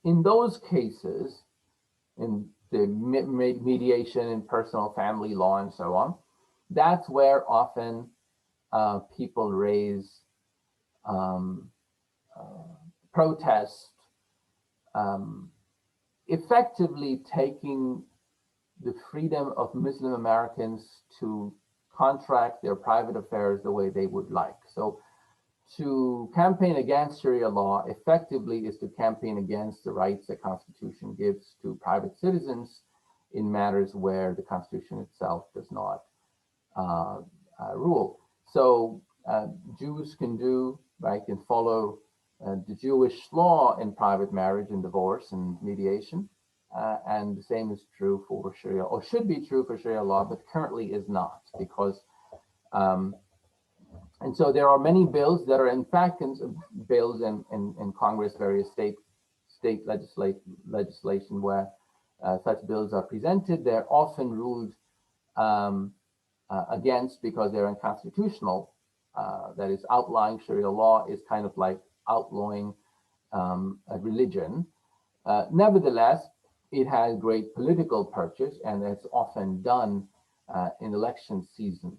in those cases, in the mediation in personal family law and so on, that's where often people raise protest, effectively taking the freedom of Muslim Americans to contract their private affairs the way they would like. So to campaign against Sharia law effectively is to campaign against the rights the Constitution gives to private citizens in matters where the Constitution itself does not rule. So Jews can follow the Jewish law in private marriage and divorce and mediation. And the same is true for Sharia, or should be true for Sharia law, but currently is not, because and so there are many bills that are in fact bills in Congress, various state legislation where such bills are presented. They're often ruled against because they're unconstitutional. That is, outlawing Sharia law is kind of like outlawing a religion. Nevertheless, it has great political purchase, and it's often done in election season.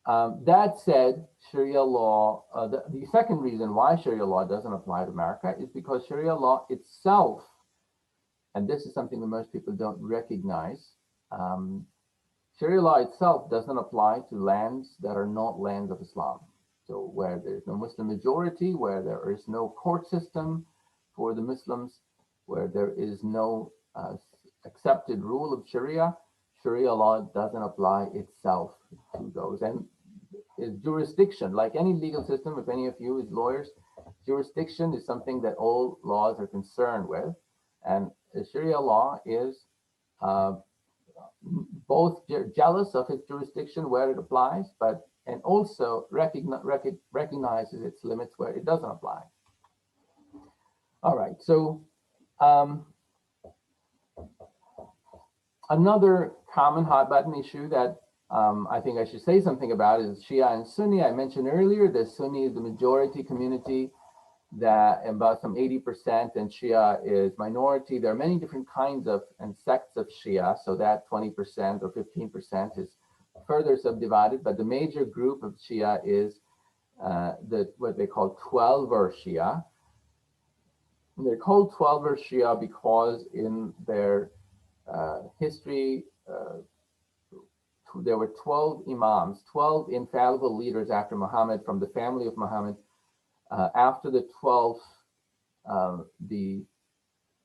That said, Sharia law, the second reason why Sharia law doesn't apply to America is because Sharia law itself, and this is something that most people don't recognize, Sharia law itself doesn't apply to lands that are not lands of Islam. So where there's no Muslim majority, where there is no court system for the Muslims, where there is no accepted rule of Sharia, Sharia law doesn't apply itself to those. And jurisdiction, like any legal system, if any of you is lawyers, jurisdiction is something that all laws are concerned with. And Sharia law is both jealous of its jurisdiction where it applies, and also recognizes its limits where it doesn't apply. All right, so another common hot button issue that I think I should say something about is Shia and Sunni. I mentioned earlier that Sunni is the majority community, that about some 80%, and Shia is minority. There are many different kinds of and sects of Shia, so that 20% or 15% is further subdivided, but the major group of Shia is what they call 12er Shia. They're called 12er Shia because in their history, there were 12 Imams, 12 infallible leaders after Muhammad from the family of Muhammad. After the 12th, the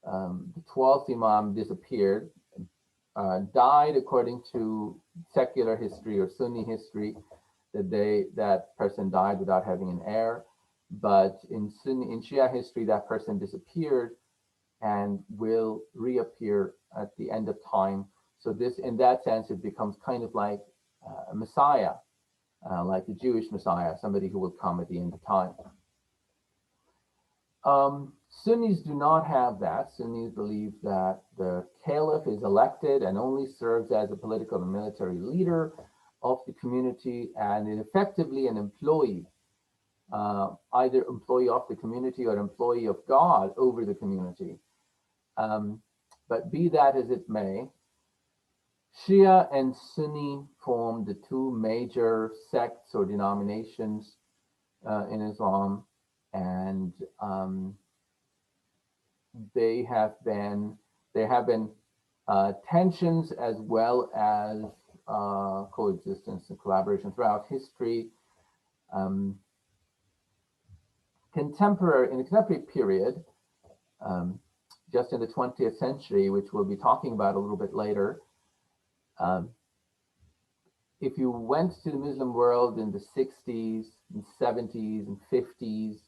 12th Imam disappeared, died according to secular history or Sunni history, that person died without having an heir. But in Shia history, that person disappeared and will reappear at the end of time. So this, in that sense, it becomes kind of like a Messiah, like the Jewish Messiah, somebody who will come at the end of time. Sunnis do not have that. Sunnis believe that the caliph is elected and only serves as a political and military leader of the community, and is effectively an employee, either employee of the community or employee of God over the community. But be that as it may, Shia and Sunni form the two major sects or denominations in Islam, and there have been tensions as well as coexistence and collaboration throughout history. In the contemporary period, just in the 20th century, which we'll be talking about a little bit later, if you went to the Muslim world in the 60s and 70s and 50s,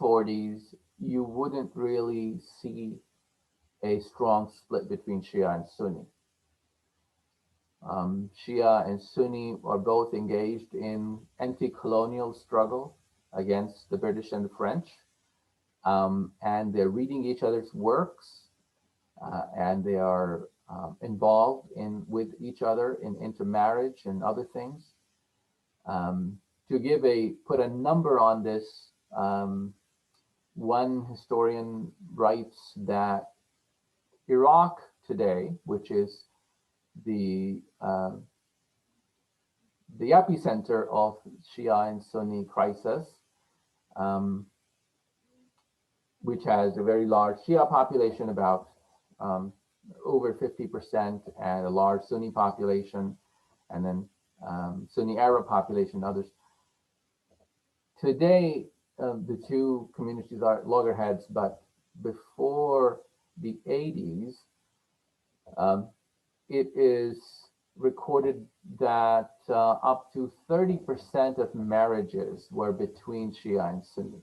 40s, you wouldn't really see a strong split between Shia and Sunni. Shia and Sunni are both engaged in anti-colonial struggle against the British and the French, and they're reading each other's works, and they are involved with each other in intermarriage and other things. To put a number on this, one historian writes that Iraq today, which is the epicenter of Shia and Sunni crisis, which has a very large Shia population, about over 50%, and a large Sunni population, and then Sunni Arab population, others. Today, the two communities are loggerheads, but before the 80s, um, it is recorded that up to 30% of marriages were between Shia and Sunni,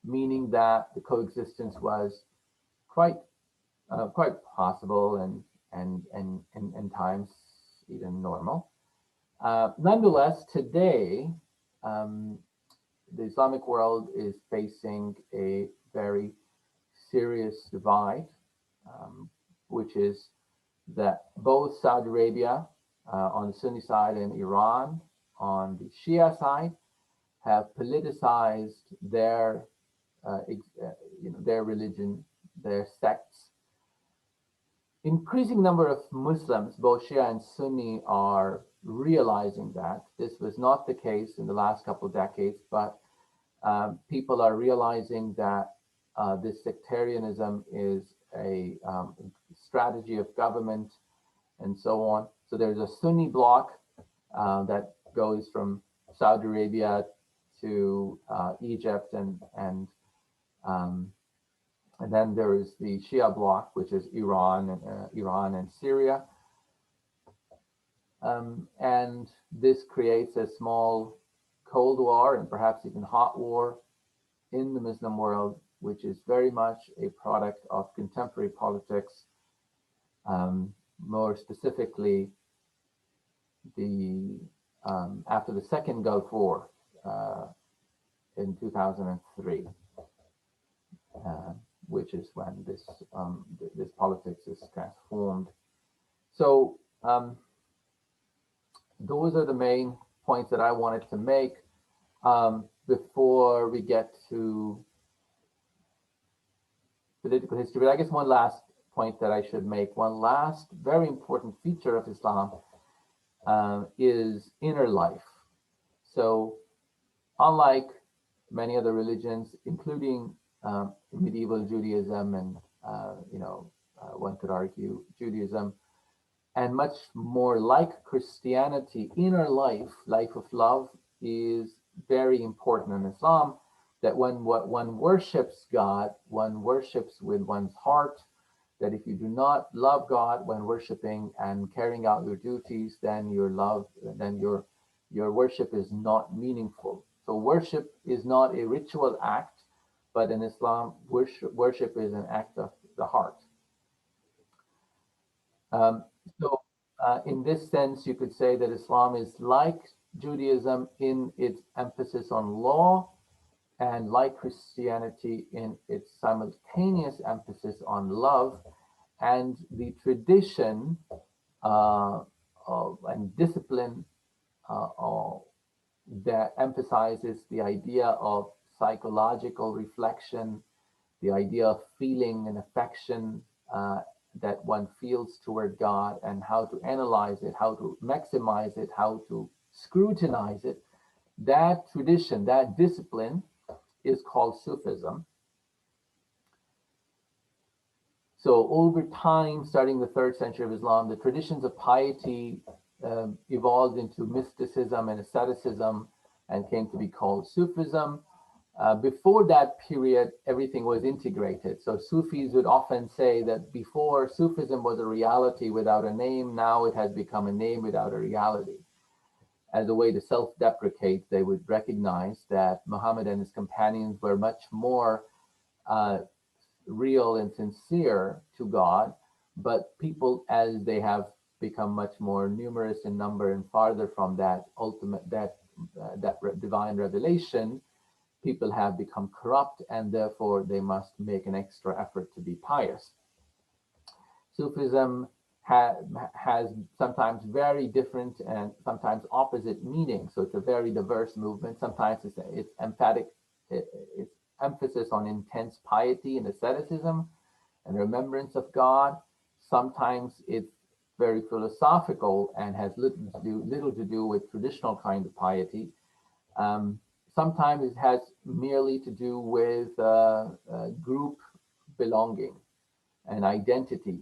meaning that the coexistence was quite quite possible and times even normal. Nonetheless, today, um, the Islamic world is facing a very serious divide, um, which is that both Saudi Arabia on the Sunni side and Iran on the Shia side have politicized their, their religion, their sects. Increasing number of Muslims, both Shia and Sunni, are realizing that this was not the case in the last couple of decades, but people are realizing that this sectarianism is a strategy of government and so on. So there's a Sunni bloc that goes from Saudi Arabia to Egypt, and then there is the Shia bloc, which is Iran and Syria. And this creates a small Cold War and perhaps even hot war in the Muslim world, which is very much a product of contemporary politics, more specifically the after the second Gulf War in 2003, which is when this politics is transformed. So those are the main points that I wanted to make before we get to political history. But I guess one last point that I should make, one last very important feature of Islam is inner life. So unlike many other religions, including medieval Judaism and, one could argue Judaism, and much more like Christianity, inner life, life of love, is very important in Islam. That when one worships God, one worships with one's heart. That if you do not love God when worshiping and carrying out your duties, then your worship is not meaningful. So worship is not a ritual act, but in Islam, worship is an act of the heart. So in this sense, you could say that Islam is like Judaism in its emphasis on law, and like Christianity in its simultaneous emphasis on love, and the tradition and discipline that emphasizes the idea of psychological reflection, the idea of feeling and affection that one feels toward God, and how to analyze it, how to maximize it, how to scrutinize it. That tradition, that discipline is called Sufism. So over time, starting the 3rd century of Islam, the traditions of piety evolved into mysticism and asceticism and came to be called Sufism. Before that period, everything was integrated. So Sufis would often say that before, Sufism was a reality without a name. Now it has become a name without a reality. As a way to self-deprecate, they would recognize that Muhammad and his companions were much more real and sincere to God, but people, as they have become much more numerous in number and farther from that divine revelation, people have become corrupt, and therefore they must make an extra effort to be pious. Sufism has sometimes very different and sometimes opposite meanings. So it's a very diverse movement. Sometimes it's emphatic, it's emphasis on intense piety and asceticism and remembrance of God. Sometimes it's very philosophical and has little to do with traditional kind of piety. Sometimes it has merely to do with group belonging and identity.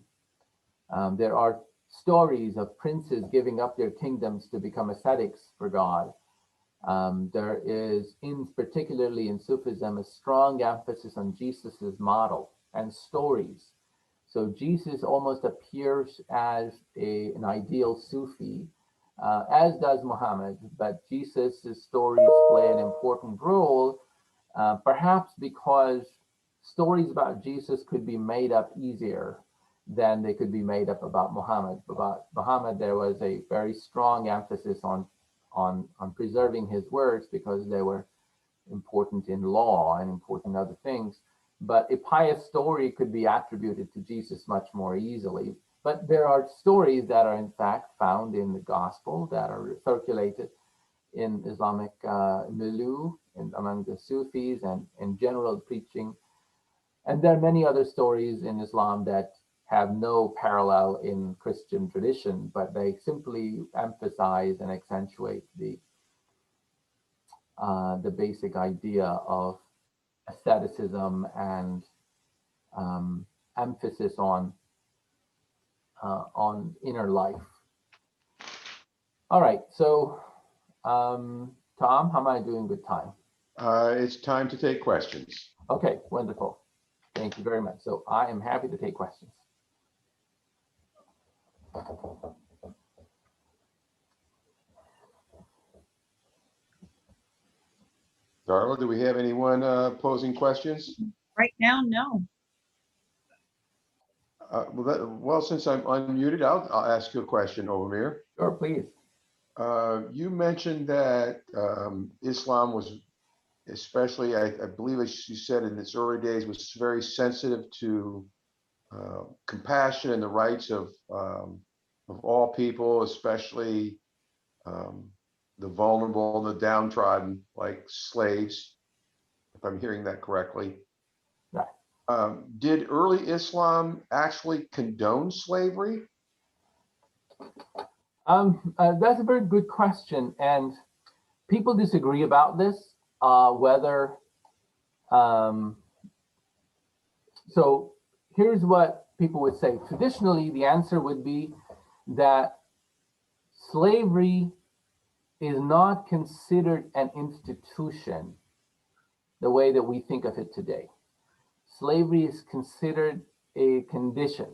There are stories of princes giving up their kingdoms to become ascetics for God. There is, particularly in Sufism, a strong emphasis on Jesus's model and stories. So Jesus almost appears as an ideal Sufi, as does Muhammad, but Jesus' stories play an important role, perhaps because stories about Jesus could be made up easier than they could be made up about Muhammad. About Muhammad, there was a very strong emphasis on preserving his words because they were important in law and important in other things. But a pious story could be attributed to Jesus much more easily. But there are stories that are in fact found in the gospel that are circulated in Islamic milieu and among the Sufis and in general preaching. And there are many other stories in Islam that have no parallel in Christian tradition, but they simply emphasize and accentuate the basic idea of asceticism and emphasis on inner life. All right, so Tom, how am I doing with time? It's time to take questions. Okay, wonderful. Thank you very much. So I am happy to take questions. Darla, do we have anyone posing questions? Right now, no. Well, since I'm unmuted, I'll ask you a question, Ovamir. Sure, please. You mentioned that Islam was, especially, I believe, as you said, in its early days, was very sensitive to compassion and the rights of all people, especially the vulnerable and the downtrodden, like slaves, if I'm hearing that correctly. Right. Did early Islam actually condone slavery? That's a very good question, and people disagree about this. Whether so, here's what people would say. Traditionally, the answer would be that slavery is not considered an institution the way that we think of it today. Slavery is considered a condition.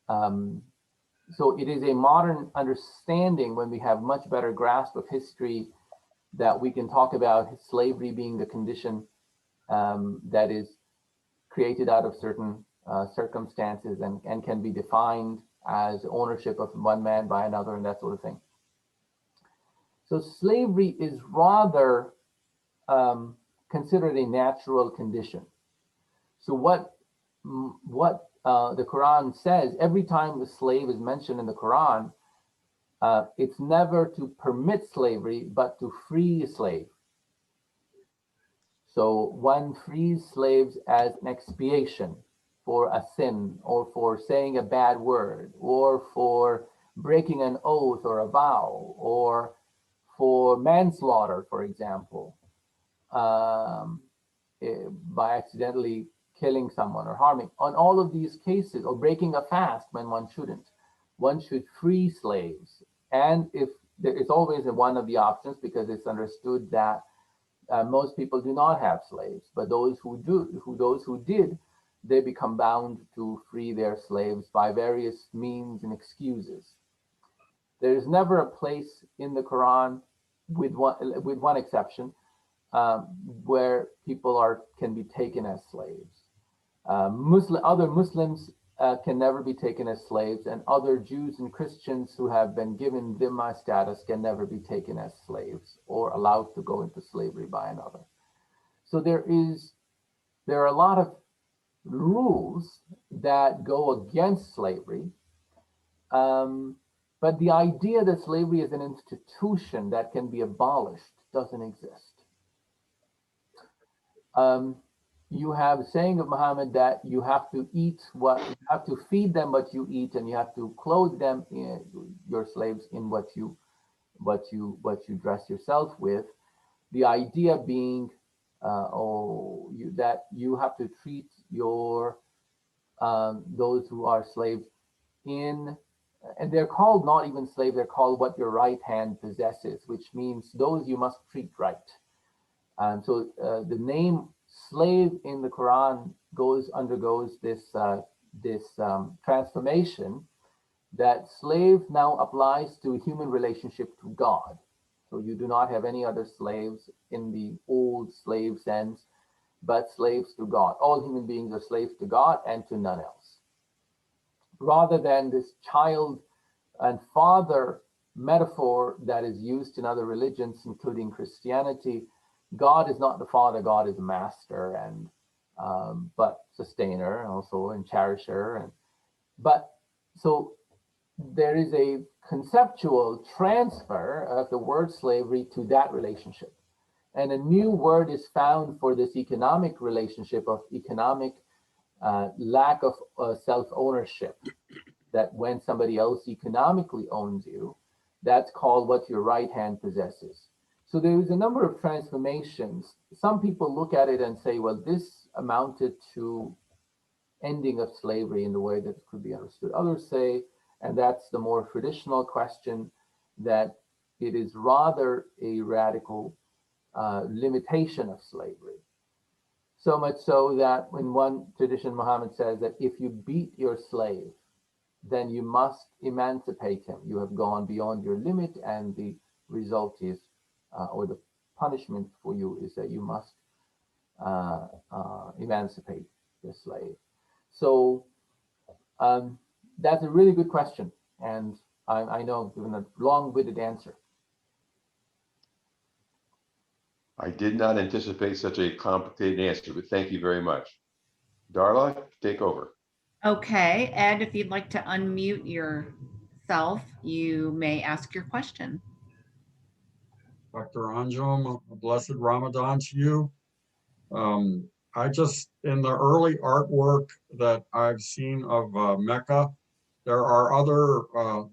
So it is a modern understanding, when we have much better grasp of history, that we can talk about slavery being the condition that is created out of certain circumstances and can be defined as ownership of one man by another and that sort of thing. So slavery is rather considered a natural condition. So what the Quran says, every time the slave is mentioned in the Quran, it's never to permit slavery, but to free a slave. So one frees slaves as an expiation for a sin, or for saying a bad word, or for breaking an oath or a vow, or for manslaughter, for example, by accidentally killing someone or harming. On all of these cases, or breaking a fast when one shouldn't, one should free slaves. And if it's always one of the options, because it's understood that most people do not have slaves, but those who did, they become bound to free their slaves by various means and excuses. There is never a place in the Quran, with one exception, where people can be taken as slaves. Other Muslims can never be taken as slaves, and other Jews and Christians who have been given dhimma status can never be taken as slaves or allowed to go into slavery by another. So there are a lot of rules that go against slavery, but the idea that slavery is an institution that can be abolished doesn't exist. You have a saying of Muhammad that you have to feed them what you eat, and you have to clothe them, your slaves, in what you dress yourself with. The idea being, that you have to treat your those who are slaves in and they're called not even slave, they're called what your right hand possesses, which means those you must treat right. And so the name slave in the Quran undergoes this transformation, that slave now applies to human relationship to God. So you do not have any other slaves in the old slave sense, but slaves to God. All human beings are slaves to God and to none else. Rather than this child and father metaphor that is used in other religions, including Christianity, God is not the father, God is a master and but sustainer also and cherisher. But so there is a conceptual transfer of the word slavery to that relationship. And a new word is found for this economic relationship of economic lack of self-ownership, that when somebody else economically owns you, that's called what your right hand possesses. So there is a number of transformations. Some people look at it and say, well, this amounted to ending of slavery in the way that it could be understood. Others say, and that's the more traditional question, that it is rather a radical limitation of slavery. So much so that in one tradition, Muhammad says that if you beat your slave, then you must emancipate him. You have gone beyond your limit, and the result is, or the punishment for you is that you must emancipate the slave. So that's a really good question, and I know given a long-winded answer. I did not anticipate such a complicated answer, but thank you very much. Darla, take over. Okay, Ed, if you'd like to unmute yourself, you may ask your question. Dr. Anjum, a blessed Ramadan to you. I just, in the early artwork that I've seen of Mecca, there are other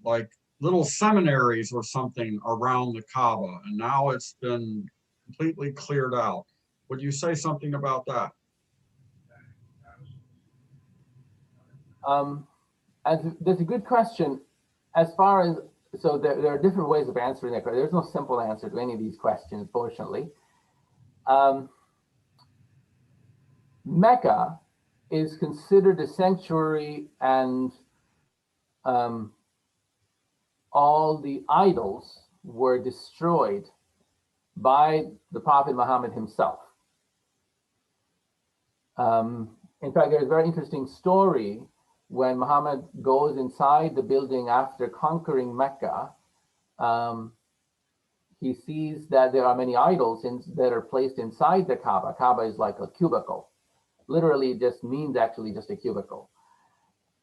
like little seminaries or something around the Kaaba, and now it's been completely cleared out. Would you say something about that? That's a good question. As far as, so there are different ways of answering that. There's no simple answer to any of these questions, fortunately. Mecca is considered a sanctuary, and all the idols were destroyed by the Prophet Muhammad himself. In fact, there's a very interesting story when Muhammad goes inside the building after conquering Mecca. He sees that there are many idols that are placed inside the Kaaba. Kaaba is like a cubicle. Literally, it just means actually just a cubicle.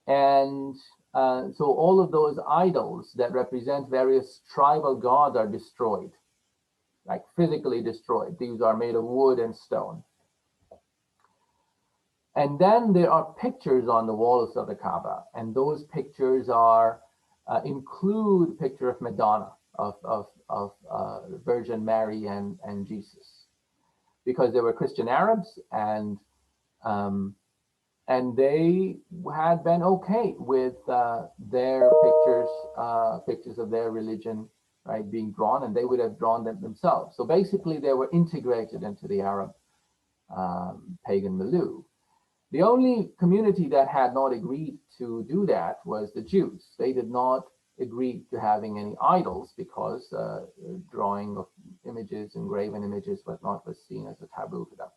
And so all of those idols that represent various tribal gods are destroyed, like physically destroyed. These are made of wood and stone. And then there are pictures on the walls of the Kaaba, and those pictures are include a picture of Madonna, of Virgin Mary and Jesus, because they were Christian Arabs, and they had been okay with their pictures of their religion, right, being drawn, and they would have drawn them themselves. So basically, they were integrated into the Arab pagan milieu. The only community that had not agreed to do that was the Jews. They did not agree to having any idols because drawing of images, engraven images, whatnot, was seen as a taboo for them.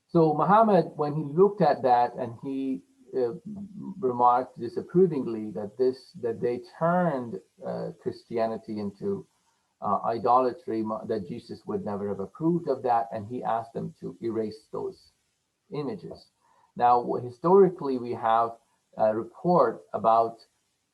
So Muhammad, when he looked at that, and he remarked disapprovingly that they turned Christianity into idolatry, that Jesus would never have approved of that, and he asked them to erase those images. Now, historically, we have a report about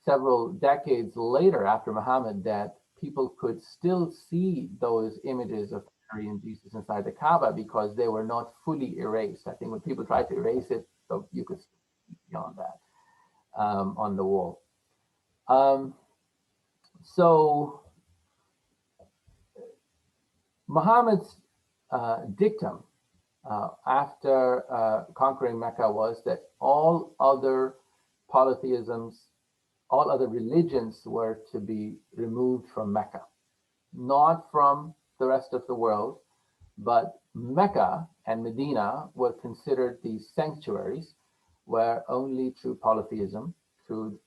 several decades later after Muhammad that people could still see those images of Mary and Jesus inside the Kaaba because they were not fully erased. I think when people tried to erase it, so you could see beyond that on the wall. So Muhammad's dictum after conquering Mecca was that all other polytheisms, all other religions were to be removed from Mecca, not from the rest of the world, but Mecca and Medina were considered these sanctuaries where only true polytheism could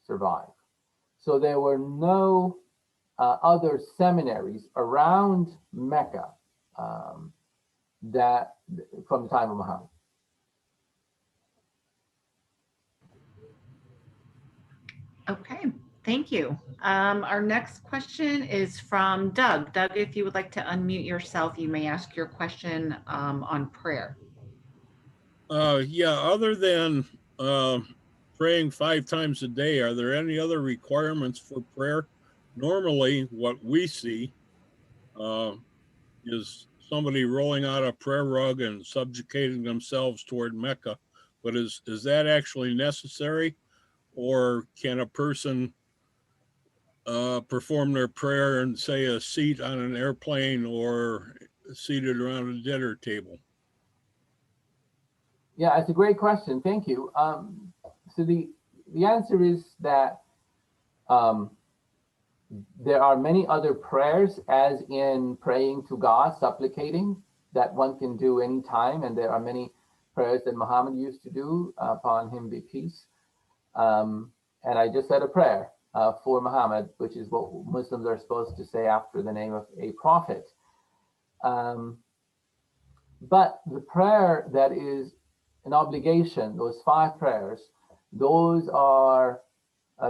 survive. So there were no other seminaries around Mecca that from the time of Muhammad. Okay, thank you. Our next question is from Doug. Doug, if you would like to unmute yourself, you may ask your question on prayer. Yeah, other than praying 5 times a day, are there any other requirements for prayer? Normally, what we see is somebody rolling out a prayer rug and subjugating themselves toward Mecca. But is that actually necessary? Or can a person perform their prayer in, say, a seat on an airplane or seated around a dinner table? Yeah, it's a great question. Thank you. So the answer is that there are many other prayers, as in praying to God, supplicating, that one can do anytime. And there are many prayers that Muhammad used to do, upon him be peace. And I just said a prayer for Muhammad, which is what Muslims are supposed to say after the name of a prophet. But the prayer that is an obligation, those 5 prayers, those are,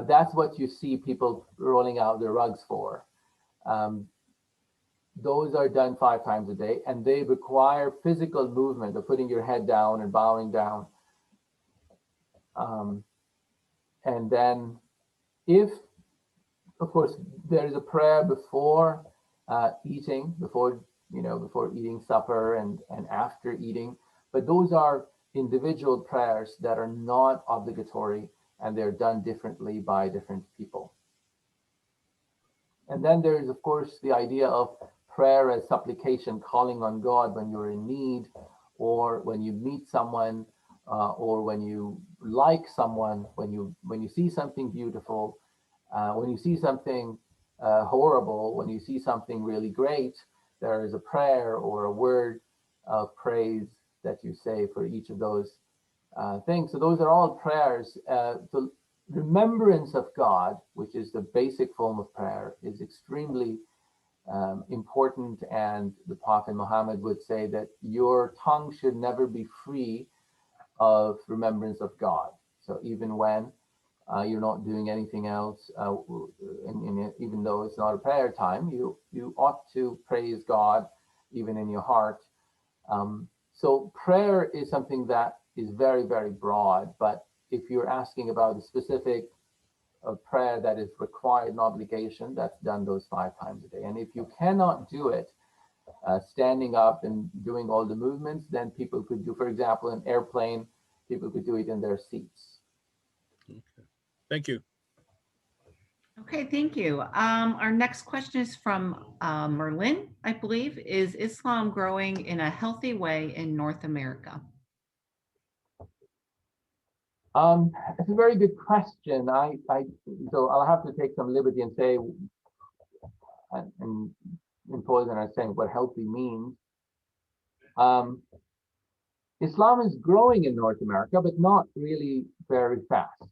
that's what you see people rolling out their rugs for. Those are done 5 times a day, and they require physical movement of putting your head down and bowing down. And then if, of course, there is a prayer before eating, before eating supper and after eating, but those are individual prayers that are not obligatory, and they're done differently by different people. And then there is, of course, the idea of prayer as supplication, calling on God when you're in need, or when you meet someone, or when you like someone, when you see something beautiful, when you see something horrible, when you see something really great, there is a prayer or a word of praise that you say for each of those things. So those are all prayers. The remembrance of God, which is the basic form of prayer, is extremely important. And the Prophet Muhammad would say that your tongue should never be free of remembrance of God. So even when you're not doing anything else, even though it's not a prayer time, you ought to praise God even in your heart. So prayer is something that is very, very broad. But if you're asking about a specific prayer that is required, an obligation, that's done those 5 times a day. And if you cannot do it standing up and doing all the movements, then people could do, for example, an airplane, people could do it in their seats. Okay. Thank you. Okay, thank you. Our next question is from Merlin, I believe. Is Islam growing in a healthy way in North America? It's a very good question. So I'll have to take some liberty and say, and impose on our saying what healthy means. Islam is growing in North America, but not really very fast.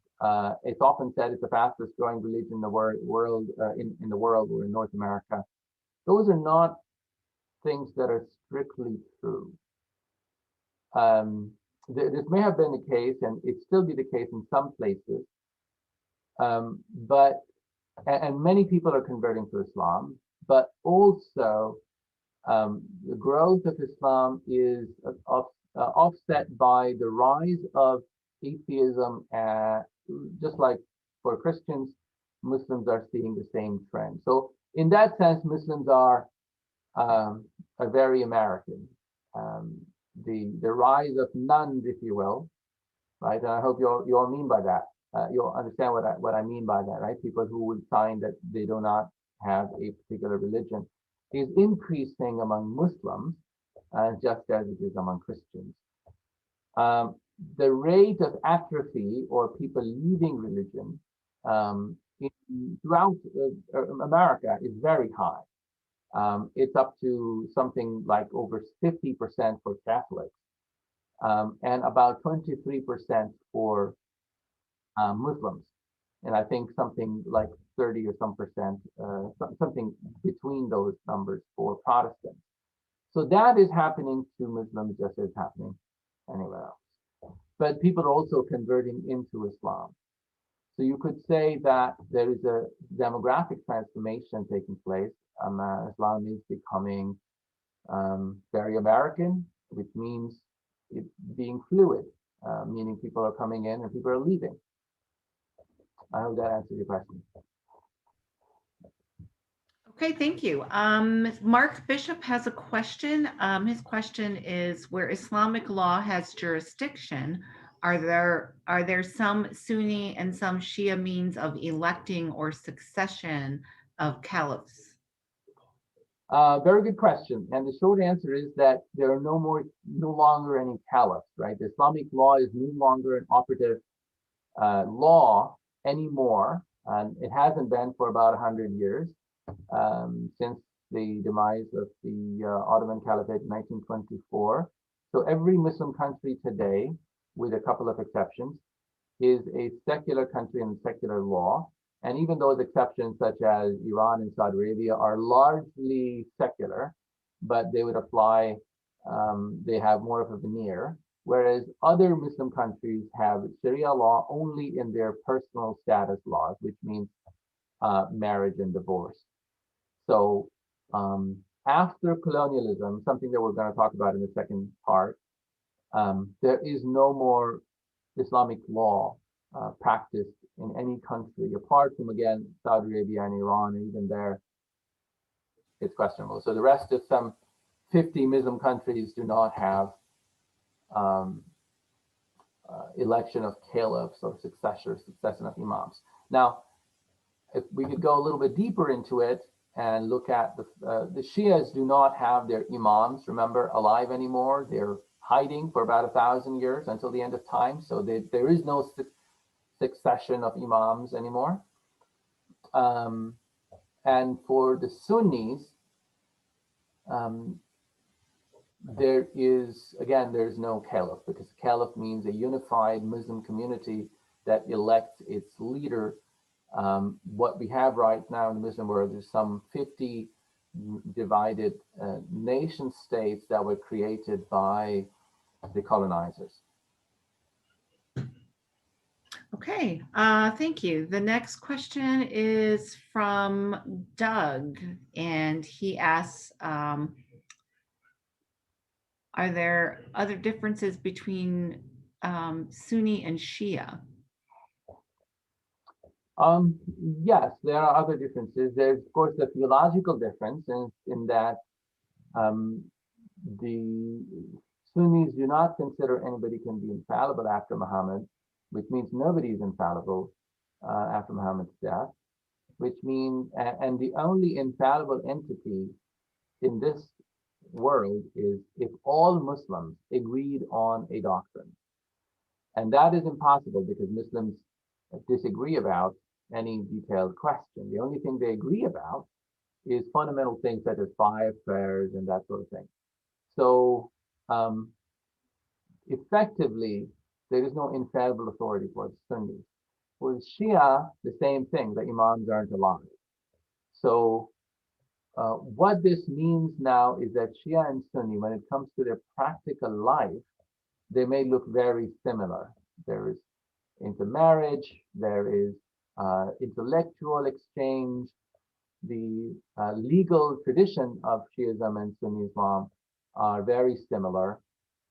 It's often said it's the fastest growing religion in the world, in the world, or in North America. Those are not things that are strictly true. This may have been the case, and it still be the case in some places. But many people are converting to Islam, but also the growth of Islam is offset by the rise of atheism. Just like for Christians, Muslims are seeing the same trend. So in that sense, Muslims are very American. The rise of nuns, if you will, right? And I hope you all mean by that. You'll understand what I mean by that, right? People who would sign that they do not have a particular religion is increasing among Muslims, just as it is among Christians. The rate of atrophy or people leaving religion throughout America is very high. It's up to something like over 50% for Catholics, and about 23% for Muslims, and I think something like 30 or some percent, something between those numbers for Protestants. So that is happening to Muslims just as happening anywhere else. But people are also converting into Islam. So you could say that there is a demographic transformation taking place. Islam is becoming very American, which means it being fluid, meaning people are coming in and people are leaving. I hope that answers your question. Okay, thank you. Mark Bishop has a question. His question is, where Islamic law has jurisdiction, are there some Sunni and some Shia means of electing or succession of caliphs? Very good question. And the short answer is that there are no longer any caliphs, right? The Islamic law is no longer an operative law anymore. And it hasn't been for about 100 years, since the demise of the Ottoman Caliphate in 1924. So every Muslim country today, with a couple of exceptions, is a secular country and secular law. And even those exceptions, such as Iran and Saudi Arabia, are largely secular, but they would apply, they have more of a veneer, whereas other Muslim countries have Sharia law only in their personal status laws, which means marriage and divorce. So after colonialism, something that we're going to talk about in the second part, there is no more Islamic law practiced in any country, apart from, again, Saudi Arabia and Iran, and even there, it's questionable. So the rest of some 50 Muslim countries do not have election of caliphs or succession of imams. Now, if we could go a little bit deeper into it and look at the Shias do not have their imams, remember, alive anymore. They're hiding for about 1,000 years until the end of time. So there is no succession of imams anymore. And for the Sunnis, there's no caliph, because caliph means a unified Muslim community that elects its leader. What we have right now in the Muslim world is some 50 divided nation states that were created by the colonizers. Okay, thank you. The next question is from Doug, and he asks, are there other differences between Sunni and Shia? Yes, there are other differences. There's, of course, the theological difference in that the Sunnis do not consider anybody can be infallible after Muhammad, which means nobody is infallible after Muhammad's death, which means, and the only infallible entity in this world is if all Muslims agreed on a doctrine. And that is impossible because Muslims disagree about any detailed question. The only thing they agree about is fundamental things such as 5 prayers and that sort of thing. So effectively, there is no infallible authority for the Sunnis. For the Shia, the same thing, the imams aren't alive. So what this means now is that Shia and Sunni, when it comes to their practical life, they may look very similar. There is intermarriage, there is intellectual exchange. The legal tradition of Shiism and Sunni Islam are very similar,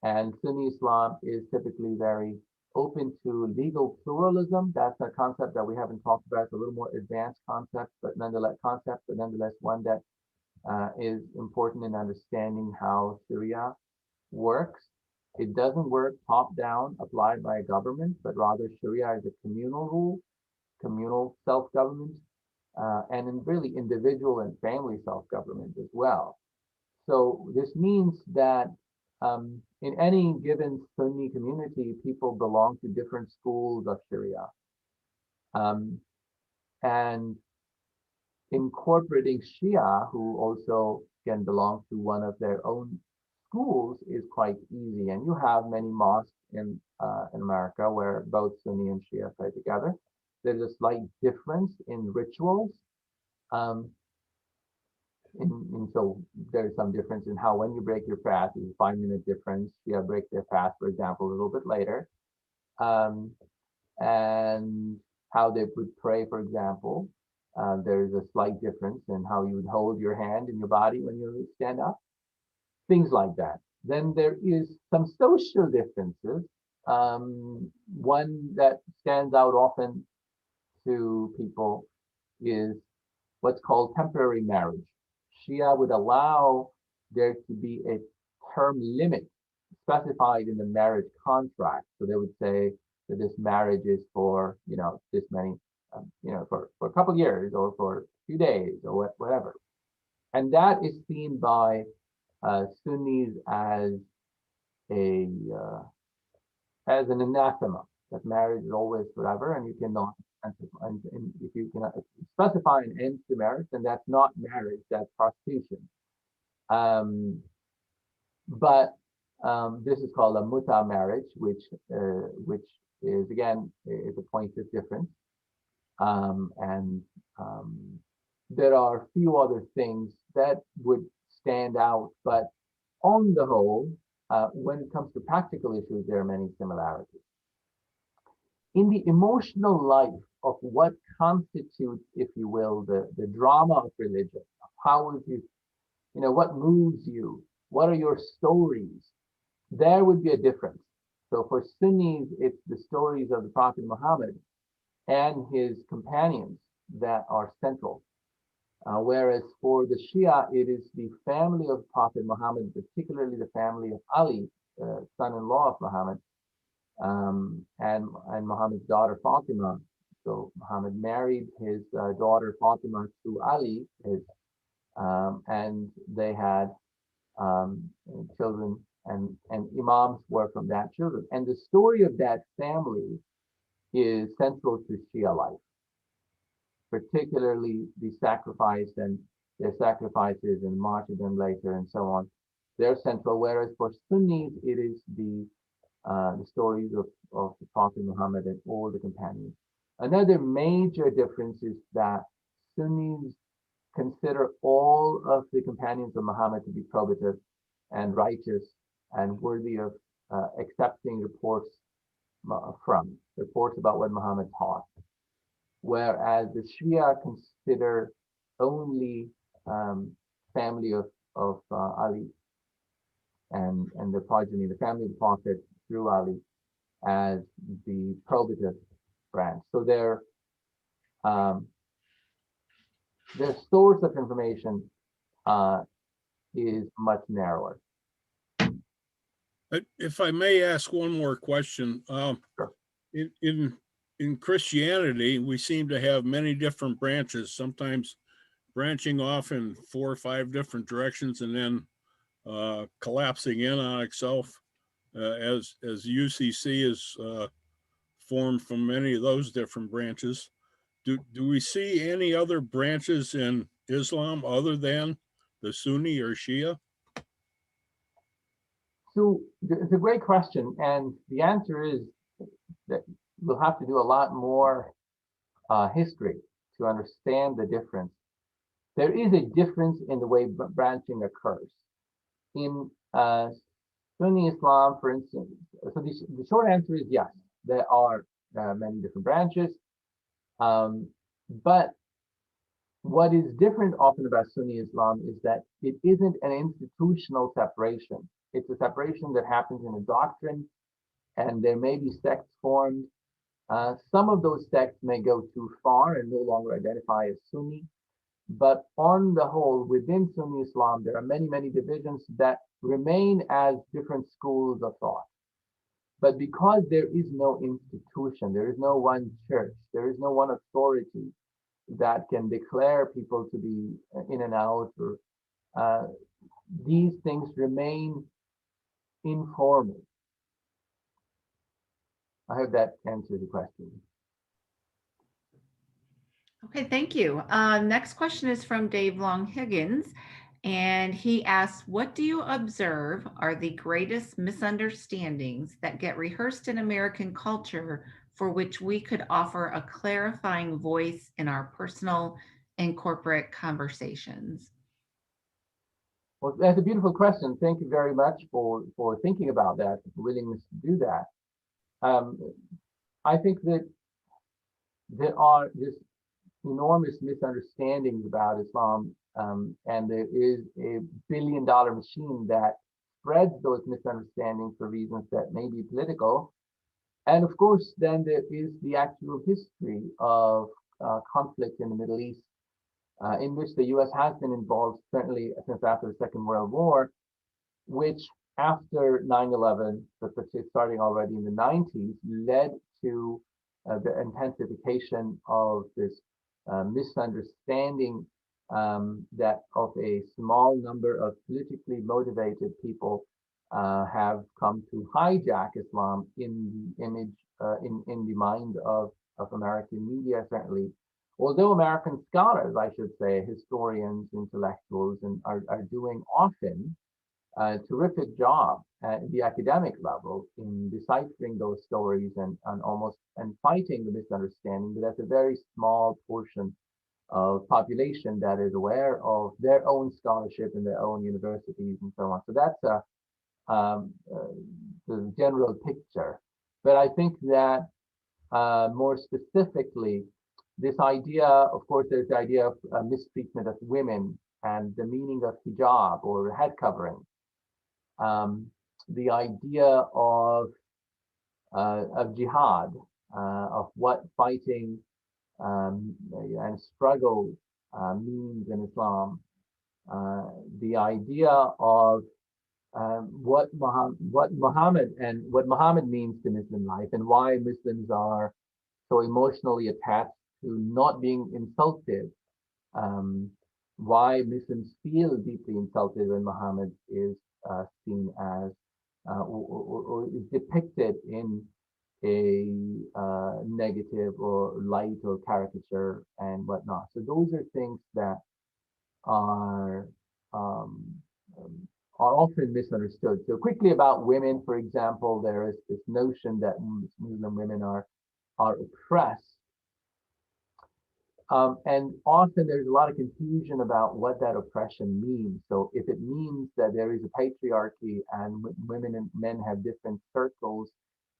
and Sunni Islam is typically very open to legal pluralism. That's a concept that we haven't talked about. It's a little more advanced concept, but nonetheless one that is important in understanding how Sharia works. It doesn't work top-down, applied by a government, but rather Sharia is a communal rule, communal self-government, and in really individual and family self-government as well. So this means that in any given Sunni community, people belong to different schools of Sharia. And incorporating Shia, who also can belong to one of their own schools, is quite easy. And you have many mosques in America where both Sunni and Shia pray together. There's a slight difference in rituals. Um, so there's some difference in how when you break your fast, there's a 5-minute difference. Shia break their fast, for example, a little bit later. And how they would pray, for example. There's a slight difference in how you would hold your hand in your body when you stand up, things like that. Then there is some social differences. One that stands out often to people is what's called temporary marriage. Shia would allow there to be a term limit specified in the marriage contract. So they would say that this marriage is for, this many, for a couple of years or for a few days or whatever. And that is seen by Sunnis as an anathema, that marriage is always forever and you cannot, and if you cannot specify an end to marriage, then that's not marriage, that's prostitution. But this is called a muta marriage, which is again is a point of difference. And there are a few other things that would stand out, but on the whole, when it comes to practical issues, there are many similarities. In the emotional life of what constitutes, if you will, the drama of religion, how would you, what moves you, what are your stories, there would be a difference. So for Sunnis, it's the stories of the Prophet Muhammad and his companions that are central. Whereas for the Shia, it is the family of Prophet Muhammad, particularly the family of Ali, son-in-law of Muhammad, and Muhammad's daughter Fatima. So Muhammad married his daughter Fatima to Ali, and they had children, and Imams were from that children. And the story of that family is central to Shia life, particularly the sacrifice and their sacrifices and martyrdom later and so on. They're central, whereas for Sunnis, it is the stories of the Prophet Muhammad and all the companions. Another major difference is that Sunnis consider all of the companions of Muhammad to be probative and righteous and worthy of accepting reports about what Muhammad taught. Whereas the Shia consider only family of Ali and the progeny, the family of the Prophet through Ali, as the probative branch. So their source of information is much narrower. If I may ask one more question, Sure. in Christianity, we seem to have many different branches, sometimes branching off in 4 or 5 different directions and then collapsing in on itself, as UCC is formed from many of those different branches. Do we see any other branches in Islam other than the Sunni or Shia? So it's a great question, and the answer is that we'll have to do a lot more history to understand the difference. There is a difference in the way branching occurs. In Sunni Islam, for instance, so the short answer is yes, there are many different branches, but what is different often about Sunni Islam is that it isn't an institutional separation. It's a separation that happens in a doctrine, and there may be sects formed. Some of those sects may go too far and no longer identify as Sunni. But on the whole, within Sunni Islam, there are many, many divisions that remain as different schools of thought. But because there is no institution, there is no one church, there is no one authority that can declare people to be in and out, or these things remain informal. I hope that answers the question. Okay, thank you. Next question is from Dave Long Higgins, and he asks, what do you observe are the greatest misunderstandings that get rehearsed in American culture for which we could offer a clarifying voice in our personal and corporate conversations? Well, that's a beautiful question. Thank you very much for thinking about that, willingness to do that. I think that there are this enormous misunderstandings about Islam, and there is a billion-dollar machine that spreads those misunderstandings for reasons that may be political. And of course, then there is the actual history of conflict in the Middle East, in which the US has been involved, certainly since after the Second World War, which after 9/11, but starting already in the 90s, led to the intensification of this misunderstanding that of a small number of politically motivated people have come to hijack Islam in the image, in the mind of American media, certainly. Although American scholars, I should say, historians, intellectuals, and are doing often a terrific job at the academic level in deciphering those stories and almost fighting the misunderstanding, but that's a very small portion of population that is aware of their own scholarship in their own universities and so on. So that's the general picture. But I think that more specifically, this idea, of course, there's the idea of mistreatment of women and the meaning of hijab or head covering. The idea of jihad, of what fighting and struggle means in Islam, the idea of what Muhammad means to Muslim life, and why Muslims are so emotionally attached to not being insulted, why Muslims feel deeply insulted when Muhammad is seen as or is depicted in a negative or light or caricature and whatnot. So those are things that are often misunderstood. So quickly about women, for example, there is this notion that Muslim women are oppressed. And often there's a lot of confusion about what that oppression means. So if it means that there is a patriarchy and women and men have different circles,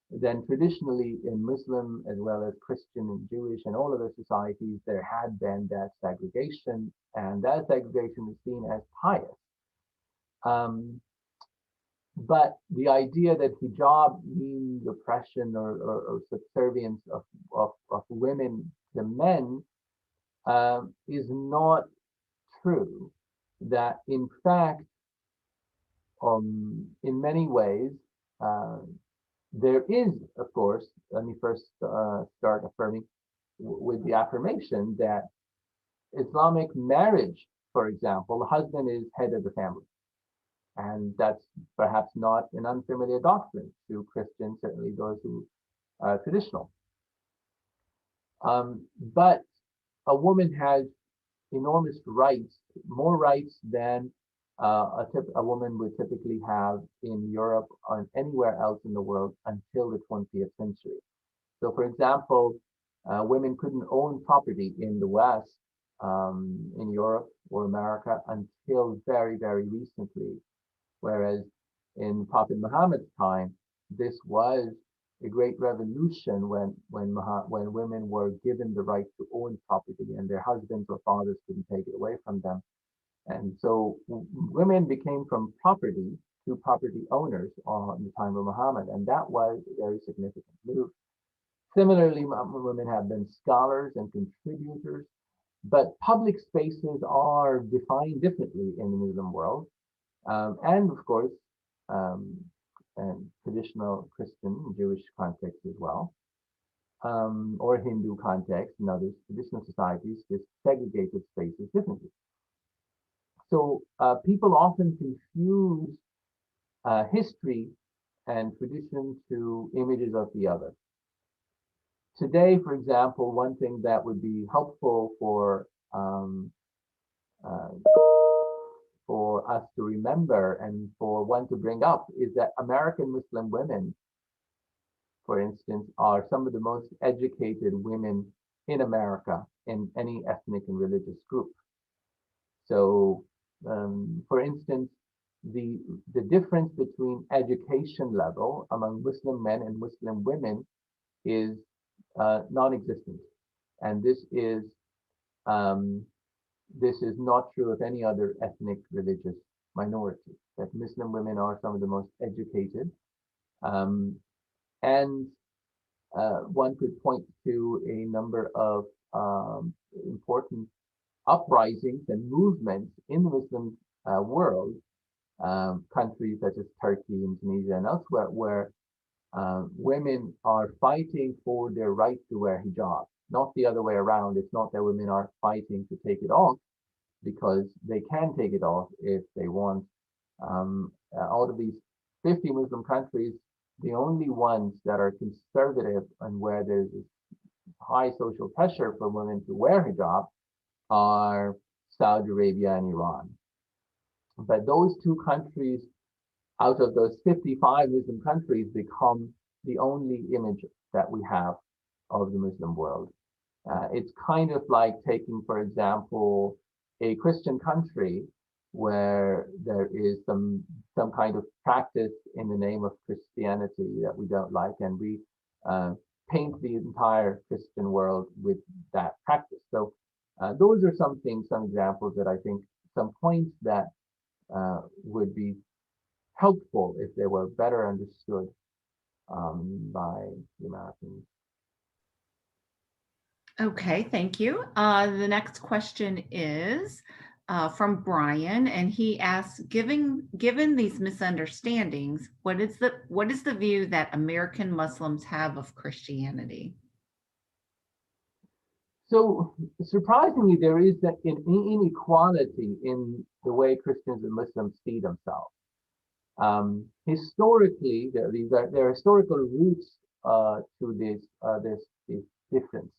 then traditionally in Muslim as well as Christian and Jewish and all other societies, there had been that segregation, and that segregation is seen as pious. But the idea that hijab means oppression or subservience of women to men is not true. That in fact, in many ways, there is, of course, let me first start affirming with the affirmation that Islamic marriage, for example, the husband is head of the family. And that's perhaps not an unfamiliar doctrine to Christians, certainly those who are traditional. But a woman has enormous rights, more rights than a woman would typically have in Europe or anywhere else in the world until the 20th century. So for example, women couldn't own property in the West, in Europe or America until very, very recently. Whereas in Prophet Muhammad's time, this was a great revolution when women were given the right to own property and their husbands or fathers couldn't take it away from them. And so women became from property to property owners in the time of Muhammad, and that was a very significant move. Similarly, women have been scholars and contributors, but public spaces are defined differently in the Muslim world. And of course, and traditional Christian and Jewish context as well, or Hindu context in other traditional societies, just segregated spaces differently. So people often confuse history and tradition to images of the other. today, for example, one thing that would be helpful uh, for us to remember and for one to bring up is that American Muslim women, for instance, are some of the most educated women in America in any ethnic and religious group. So, for instance, the difference between education level among Muslim men and Muslim women is non-existent, and um, this is not true of any other ethnic religious minority. That Muslim women are some of the most educated, and one could point to a number of important uprisings and movements in the Muslim world, countries such as Turkey, Indonesia, and elsewhere, where women are fighting for their right to wear hijab, not the other way around. It's not that women are fighting to take it off, because they can take it off if they want. Out of these 50 Muslim countries, the only ones that are conservative and where there's high social pressure for women to wear hijab are Saudi Arabia and Iran. But those two countries, out of those 55 Muslim countries, become the only image that we have of the Muslim world. It's kind of like taking, for example, a Christian country where there is some kind of practice in the name of Christianity that we don't like, and we paint the entire Christian world with that practice. So those are some things, some examples that I think, some points that would be helpful if they were better understood by the Americans. Okay, thank you. The next question is from Brian, and he asks, given these misunderstandings, what is the view that American Muslims have of Christianity? So surprisingly, there is an inequality in the way Christians and Muslims see themselves. Historically, there are historical roots to this difference.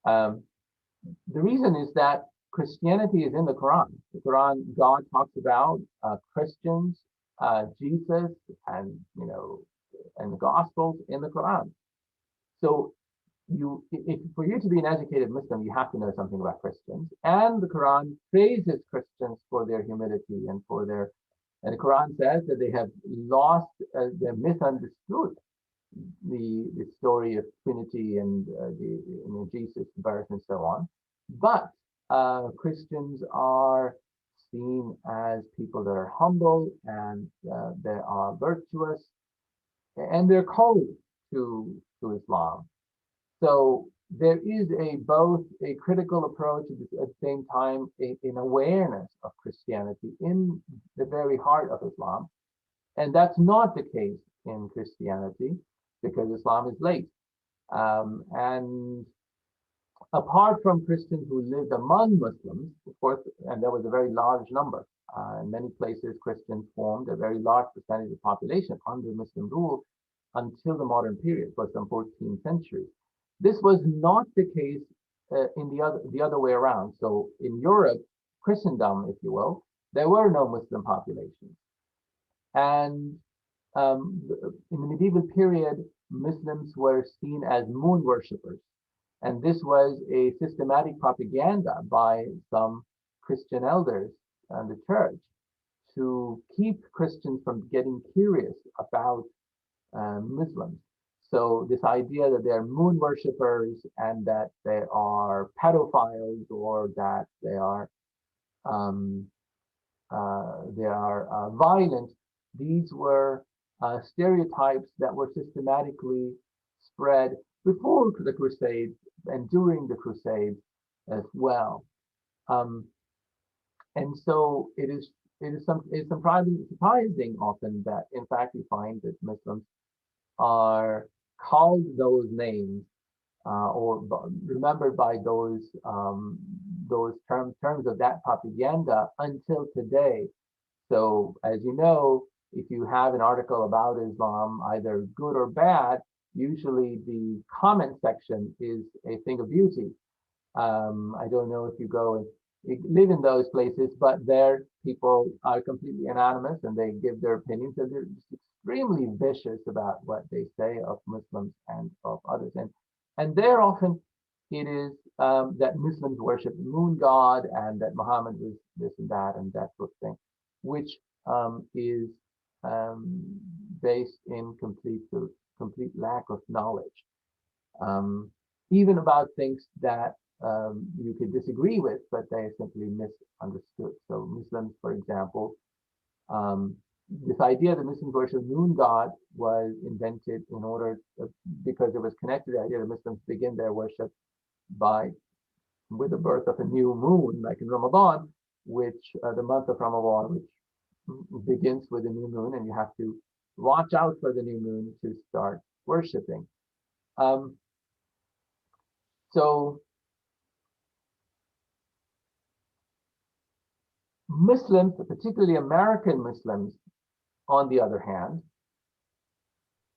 The reason is that Christianity is in the Quran. The Quran, God talks about Christians, Jesus, and and the Gospels in the Quran. So for you to be an educated Muslim, you have to know something about Christians. And the Quran praises Christians for their humility and and the Quran says that they have lost, they're misunderstood the story of Trinity and Jesus' birth and so on. But Christians are seen as people that are humble, and they are virtuous, and they're called to Islam. So there is both a critical approach at the same time an awareness of Christianity in the very heart of Islam. And that's not the case in Christianity, because Islam is late. And apart from Christians who lived among Muslims, of course, and there was a very large number. In many places, Christians formed a very large percentage of the population under Muslim rule until the modern period, for some 14th century. This was not the case in the other way around. So in Europe, Christendom, if you will, there were no Muslim populations. And in the medieval period, Muslims were seen as moon worshippers. And this was a systematic propaganda by some Christian elders and the church to keep Christians from getting curious about Muslims. So this idea that they're moon worshippers and that they are pedophiles, or that they are violent, these were stereotypes that were systematically spread before the Crusades and during the Crusades as well. And so it is surprising often that, in fact, we find that Muslims are called those names or remembered by those terms of that propaganda until today. So, as you know, if you have an article about Islam, either good or bad, usually the comment section is a thing of beauty. I don't know if you go and you live in those places, but there people are completely anonymous and they give their opinions, and they're just extremely vicious about what they say of Muslims and of others. And there often it is that Muslims worship the moon god and that Muhammad was this and that sort of thing, which is based in complete lack of knowledge, even about things that you could disagree with, but they simply misunderstood. So Muslims, for example, this idea that Muslims worship moon god was invented in order because it was connected to the idea that Muslims begin their worship with the birth of a new moon, like in Ramadan, which the month of Ramadan, which begins with a new moon, and you have to watch out for the new moon to start worshiping. So Muslims, particularly American Muslims, on the other hand,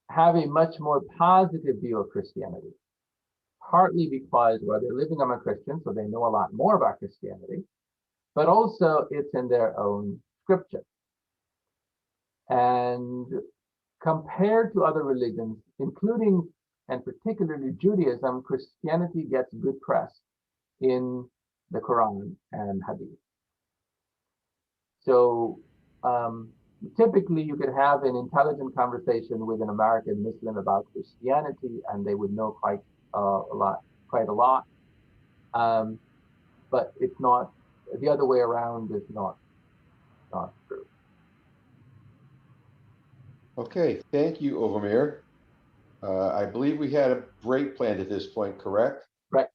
have a much more positive view of Christianity, partly because, well, they're living among Christians, so they know a lot more about Christianity, but also it's in their own scripture. And compared to other religions, including and particularly Judaism, Christianity gets good press in the Quran and Hadith. So typically you could have an intelligent conversation with an American Muslim about Christianity, and they would know quite a lot. But it's not, the other way around is not true. Okay, thank you, Ovamir. I believe we had a break planned at this point, correct? Right.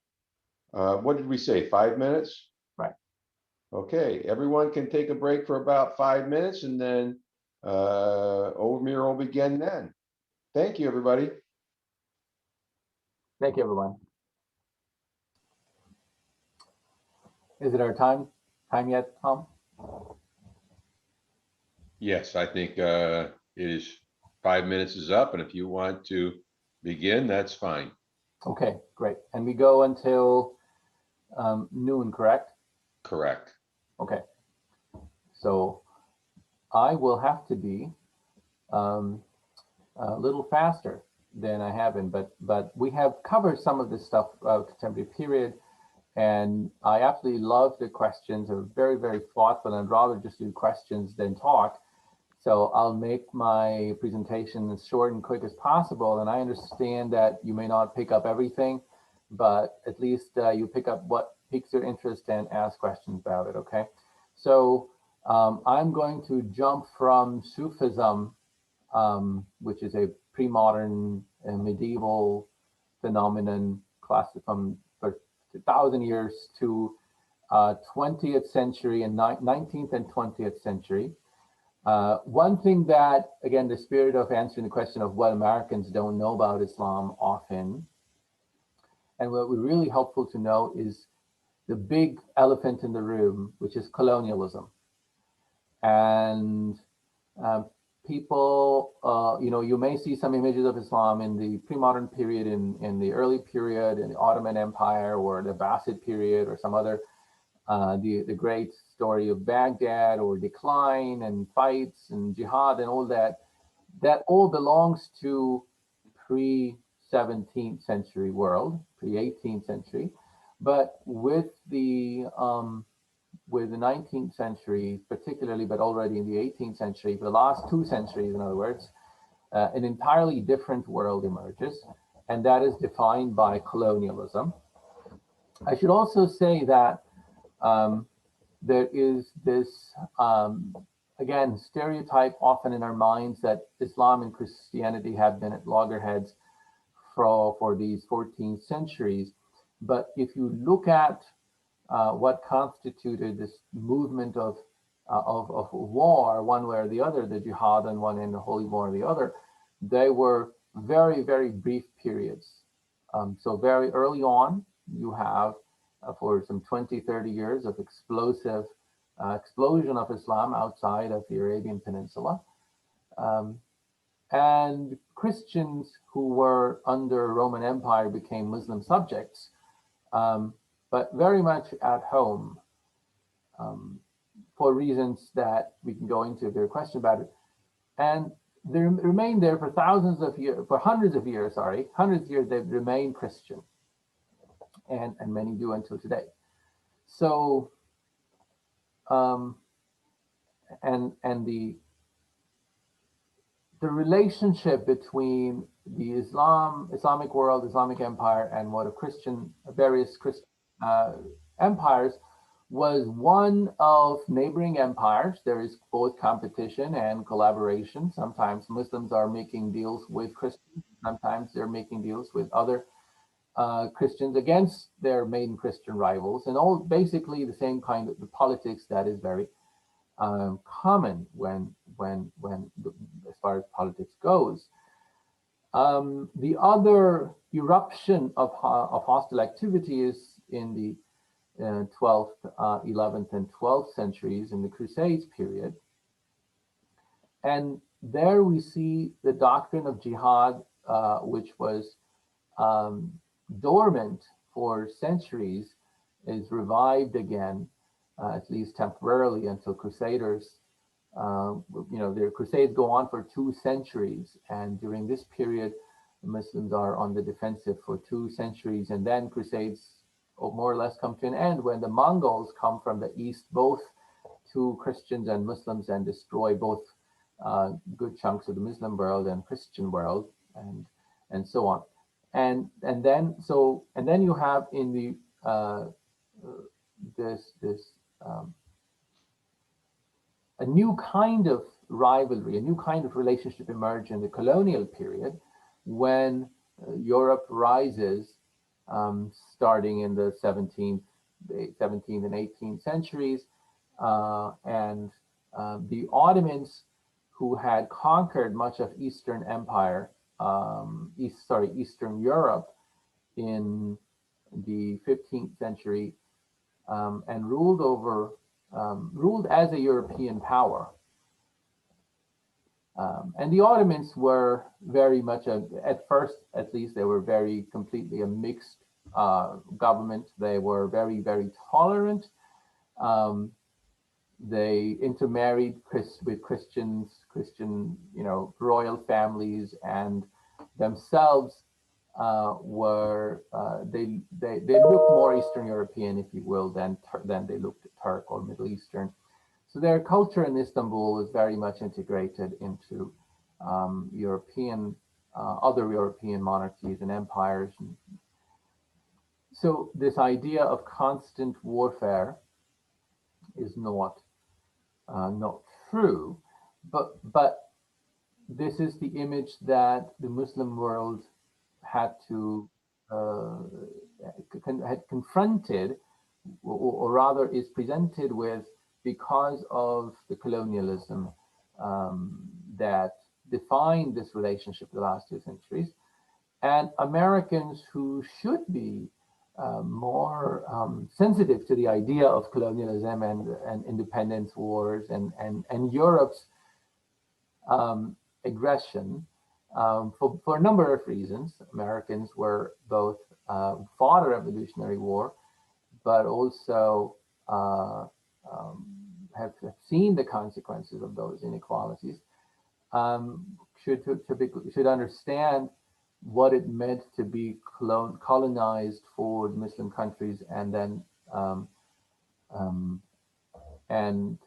What did we say, 5 minutes? Right. Okay, everyone can take a break for about 5 minutes, and then Ovamir will begin then. Thank you, everybody. Thank you, everyone. Is it our time yet, Tom? Yes, I think it is 5 minutes is up, and if you want to begin, that's fine. Okay, great. And we go until noon, correct? Correct. Okay. So I will have to be a little faster than I have been, but we have covered some of this stuff contemporary period, and I absolutely love the questions. They're very, very thoughtful, and I'd rather just do questions than talk. So I'll make my presentation as short and quick as possible. And I understand that you may not pick up everything, but at least you pick up what piques your interest and ask questions about it, okay? So I'm going to jump from Sufism, which is a pre-modern medieval phenomenon classic from for 2,000 years, to 20th century and 19th and 20th century. One thing that, again, the spirit of answering the question of what Americans don't know about Islam often, and what would be really helpful to know, is the big elephant in the room, which is colonialism. And people, you may see some images of Islam in the pre-modern period, in the early period, in the Ottoman Empire, or the Abbasid period, or some other, the great story of Baghdad, or decline and fights and jihad and all that. That all belongs to pre-17th century world, pre-18th century. But with the 19th century particularly, but already in the 18th century, for the last 2 centuries, in other words, an entirely different world emerges, and that is defined by colonialism. I should also say that there is this, again, stereotype often in our minds that Islam and Christianity have been at loggerheads for these 14 centuries. But if you look at what constituted this movement of war, one way or the other, the jihad on one end, the holy war on the other, they were very, very brief periods. So very early on, you have for some 20, 30 years of explosion of Islam outside of the Arabian Peninsula. and Christians who were under Roman Empire became Muslim subjects, but very much at home, for reasons that we can go into if there's a question about it. And they remained there for thousands of years, for hundreds of years, they've remained Christian, and many do until today. So, and the relationship between the Islamic world, Islamic empire, and what of various Christian empires was one of neighboring empires. There is both competition and collaboration. Sometimes Muslims are making deals with Christians. Sometimes they're making deals with other Christians against their main Christian rivals, and all basically the same kind of the politics that is very common when as far as politics goes. The other eruption of hostile activity is in the 12th, 11th, and 12th centuries in the Crusades period. And there we see the doctrine of jihad, which was dormant for centuries, is revived again, at least temporarily, until Crusaders, their Crusades go on for 2 centuries. And during this period, the Muslims are on the defensive for 2 centuries. And then Crusades more or less come to an end when the Mongols come from the east, both to Christians and Muslims, and destroy both good chunks of the Muslim world and Christian world, and so on. And then you have in the a new kind of rivalry, a new kind of relationship emerge in the colonial period when Europe rises, starting in the 17th and 18th centuries, and the Ottomans, who had conquered much of Eastern Empire, Eastern Europe in the 15th century, and ruled as a European power. And the Ottomans were very much, at first at least, they were very completely a mixed government. They were very, very tolerant. They intermarried with Christian, royal families, and themselves they looked more Eastern European, if you will, than they looked Turk or Middle Eastern. So their culture in Istanbul is very much integrated into other European monarchies and empires. So this idea of constant warfare is not true, but this is the image that the Muslim world had confronted, or rather is presented with, because of the colonialism that defined this relationship the last 2 centuries. And Americans, who should be more sensitive to the idea of colonialism and independence wars and Europe's aggression, for a number of reasons. Americans were both fought a Revolutionary War, but also have seen the consequences of those inequalities, should understand what it meant to be colonized for Muslim countries, and then and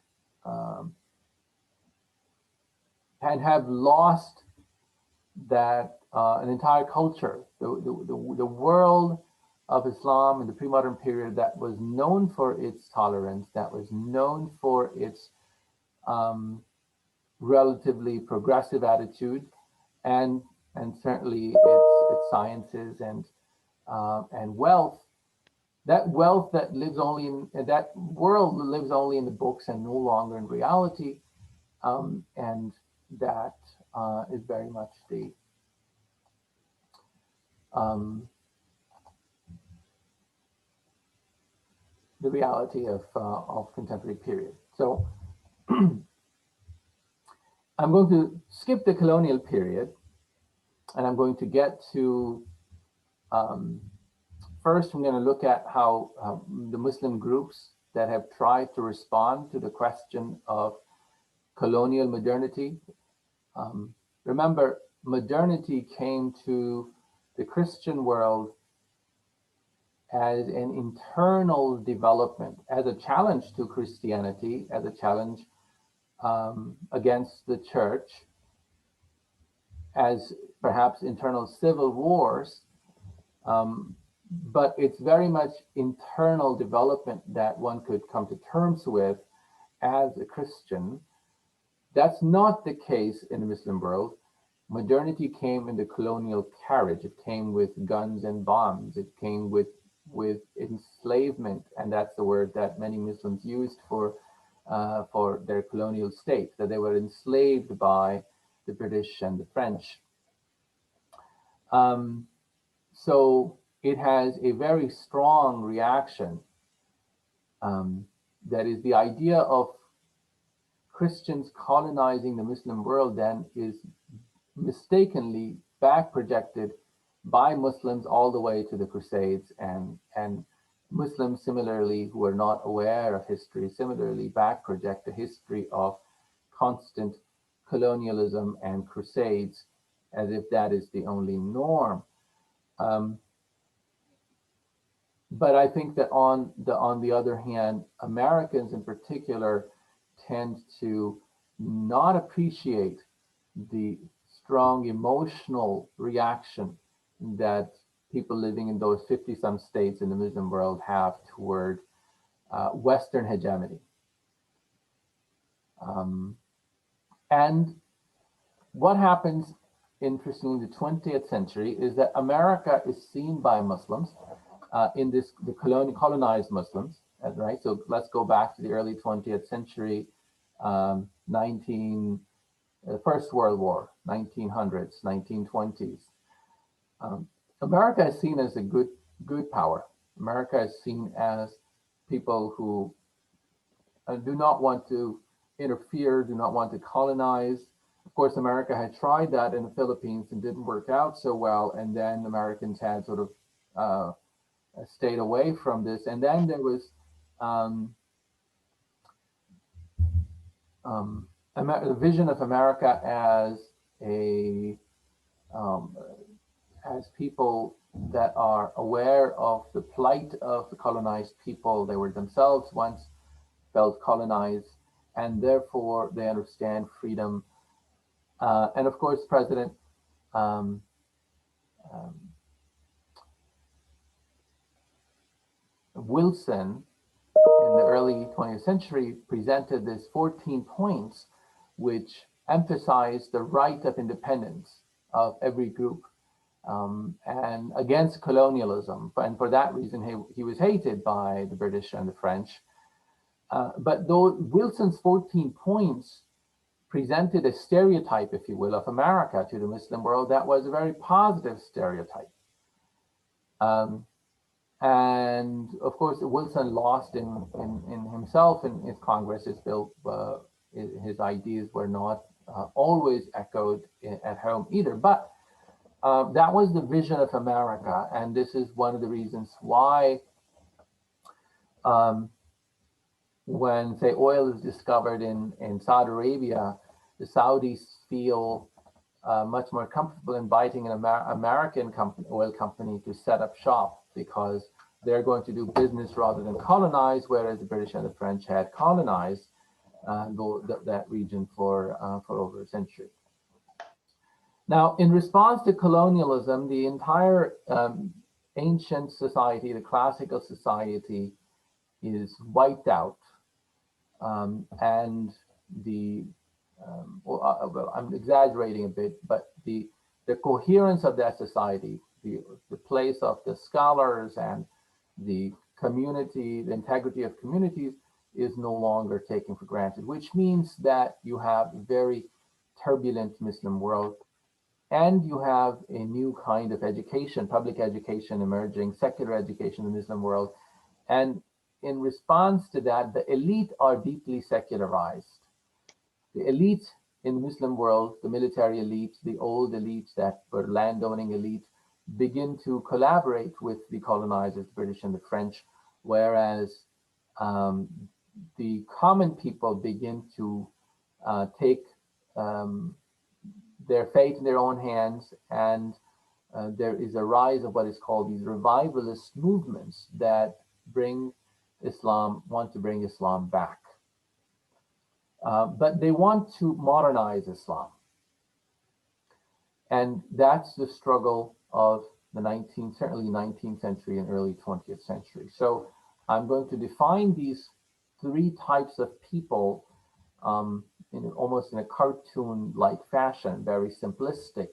have lost that an entire culture, the world of Islam in the pre-modern period, that was known for its tolerance, that was known for its relatively progressive attitude, and certainly its sciences and wealth. That wealth that lives only in that world lives only in the books and no longer in reality, and that is very much the reality of contemporary period. So I'm going to skip the colonial period, and I'm going to get to, first I'm going to look at how the Muslim groups that have tried to respond to the question of colonial modernity. Remember, modernity came to the Christian world as an internal development, as a challenge to Christianity, as a challenge against the church, as perhaps internal civil wars, but it's very much internal development that one could come to terms with as a Christian. That's not the case in the Muslim world. Modernity came in the colonial carriage. It came with guns and bombs. It came with enslavement, and that's the word that many Muslims used for their colonial state, that they were enslaved by the British and the French. So it has a very strong reaction. That is, the idea of Christians colonizing the Muslim world then is mistakenly back projected by Muslims all the way to the Crusades, and Muslims similarly, who are not aware of history, similarly back project the history of constant colonialism and crusades as if that is the only norm. But I think that on the other hand, Americans in particular tend to not appreciate the strong emotional reaction that people living in those 50-some states in the Muslim world have toward Western hegemony. And what happens, interestingly, in the 20th century is that America is seen by Muslims in the colonized Muslims, right? So let's go back to the early 20th century, First World War, 1900s, 1920s. America is seen as a good power. America is seen as people who do not want to interfere, do not want to colonize. Of course, America had tried that in the Philippines and didn't work out so well, and then Americans had sort of stayed away from this. And then there was the vision of America as as people that are aware of the plight of the colonized people. They were themselves once felt colonized, and therefore they understand freedom. And of course, President Wilson in the early 20th century presented this 14 points which emphasized the right of independence of every group and against colonialism. And for that reason, he was hated by the British and the French. But though Wilson's 14 points presented a stereotype, if you will, of America to the Muslim world, that was a very positive stereotype. And of course, Wilson lost in himself in his Congress. His bill, his ideas were not always echoed at home either. But that was the vision of America, and this is one of the reasons why when, say, oil is discovered in Saudi Arabia, the Saudis feel much more comfortable inviting an American oil company to set up shop because they're going to do business rather than colonize, whereas the British and the French had colonized that region for over a century. Now, in response to colonialism, the entire ancient society, the classical society, is wiped out, and well, I'm exaggerating a bit, but the coherence of that society, the place of the scholars and the community, the integrity of communities is no longer taken for granted, which means that you have a very turbulent Muslim world, and you have a new kind of education, public education emerging, secular education in the Muslim world. And in response to that, the elite are deeply secularized. The elite in the Muslim world, the military elites, the old elites that were landowning elites, begin to collaborate with the colonizers, the British and the French, whereas the common people begin to take their fate in their own hands, and there is a rise of what is called these revivalist movements that want to bring Islam back. But they want to modernize Islam. And that's the struggle of the certainly 19th century and early 20th century. So I'm going to define these three types of people almost in a cartoon-like fashion, very simplistic.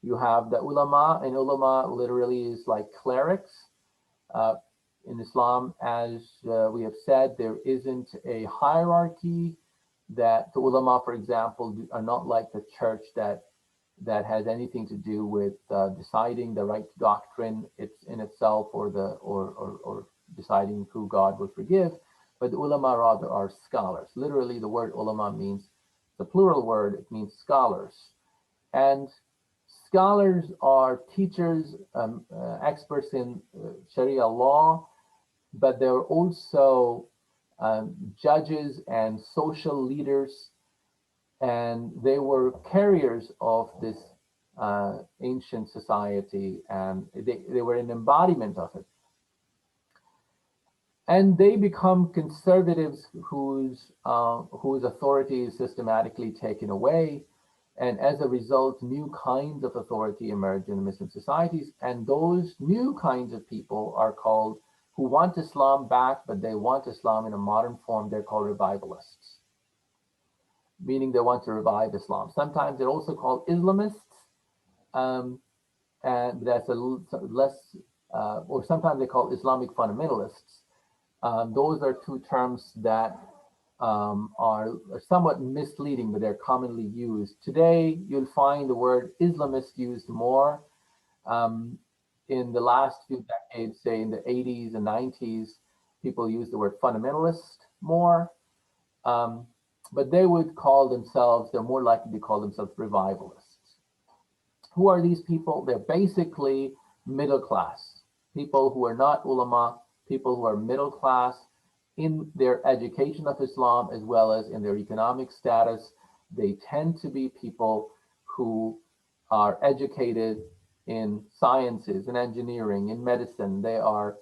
You have the ulama, and ulama literally is like clerics. In Islam, as we have said, there isn't a hierarchy. That the ulama, for example, are not like the church that has anything to do with deciding the right doctrine in itself, or deciding who God will forgive. But the ulama rather are scholars. Literally, the word ulama means, the plural word, it means scholars. And scholars are teachers, experts in Sharia law, but they're also judges and social leaders, and they were carriers of this ancient society, and they were an embodiment of it. And they become conservatives whose authority is systematically taken away. And as a result, new kinds of authority emerge in Muslim societies. And those new kinds of people are called, who want Islam back, but they want Islam in a modern form, they're called revivalists, meaning they want to revive Islam. Sometimes they're also called Islamists, and that's a less, or sometimes they call Islamic fundamentalists. Those are two terms that are somewhat misleading, but they're commonly used. Today, you'll find the word Islamist used more. In the last few decades, say in the 80s and 90s, people use the word fundamentalist more. But they would call themselves, they're more likely to call themselves revivalists. Who are these people? They're basically middle class, people who are not ulama, people who are middle class in their education of Islam as well as in their economic status. They tend to be people who are educated in sciences, in engineering, in medicine. They are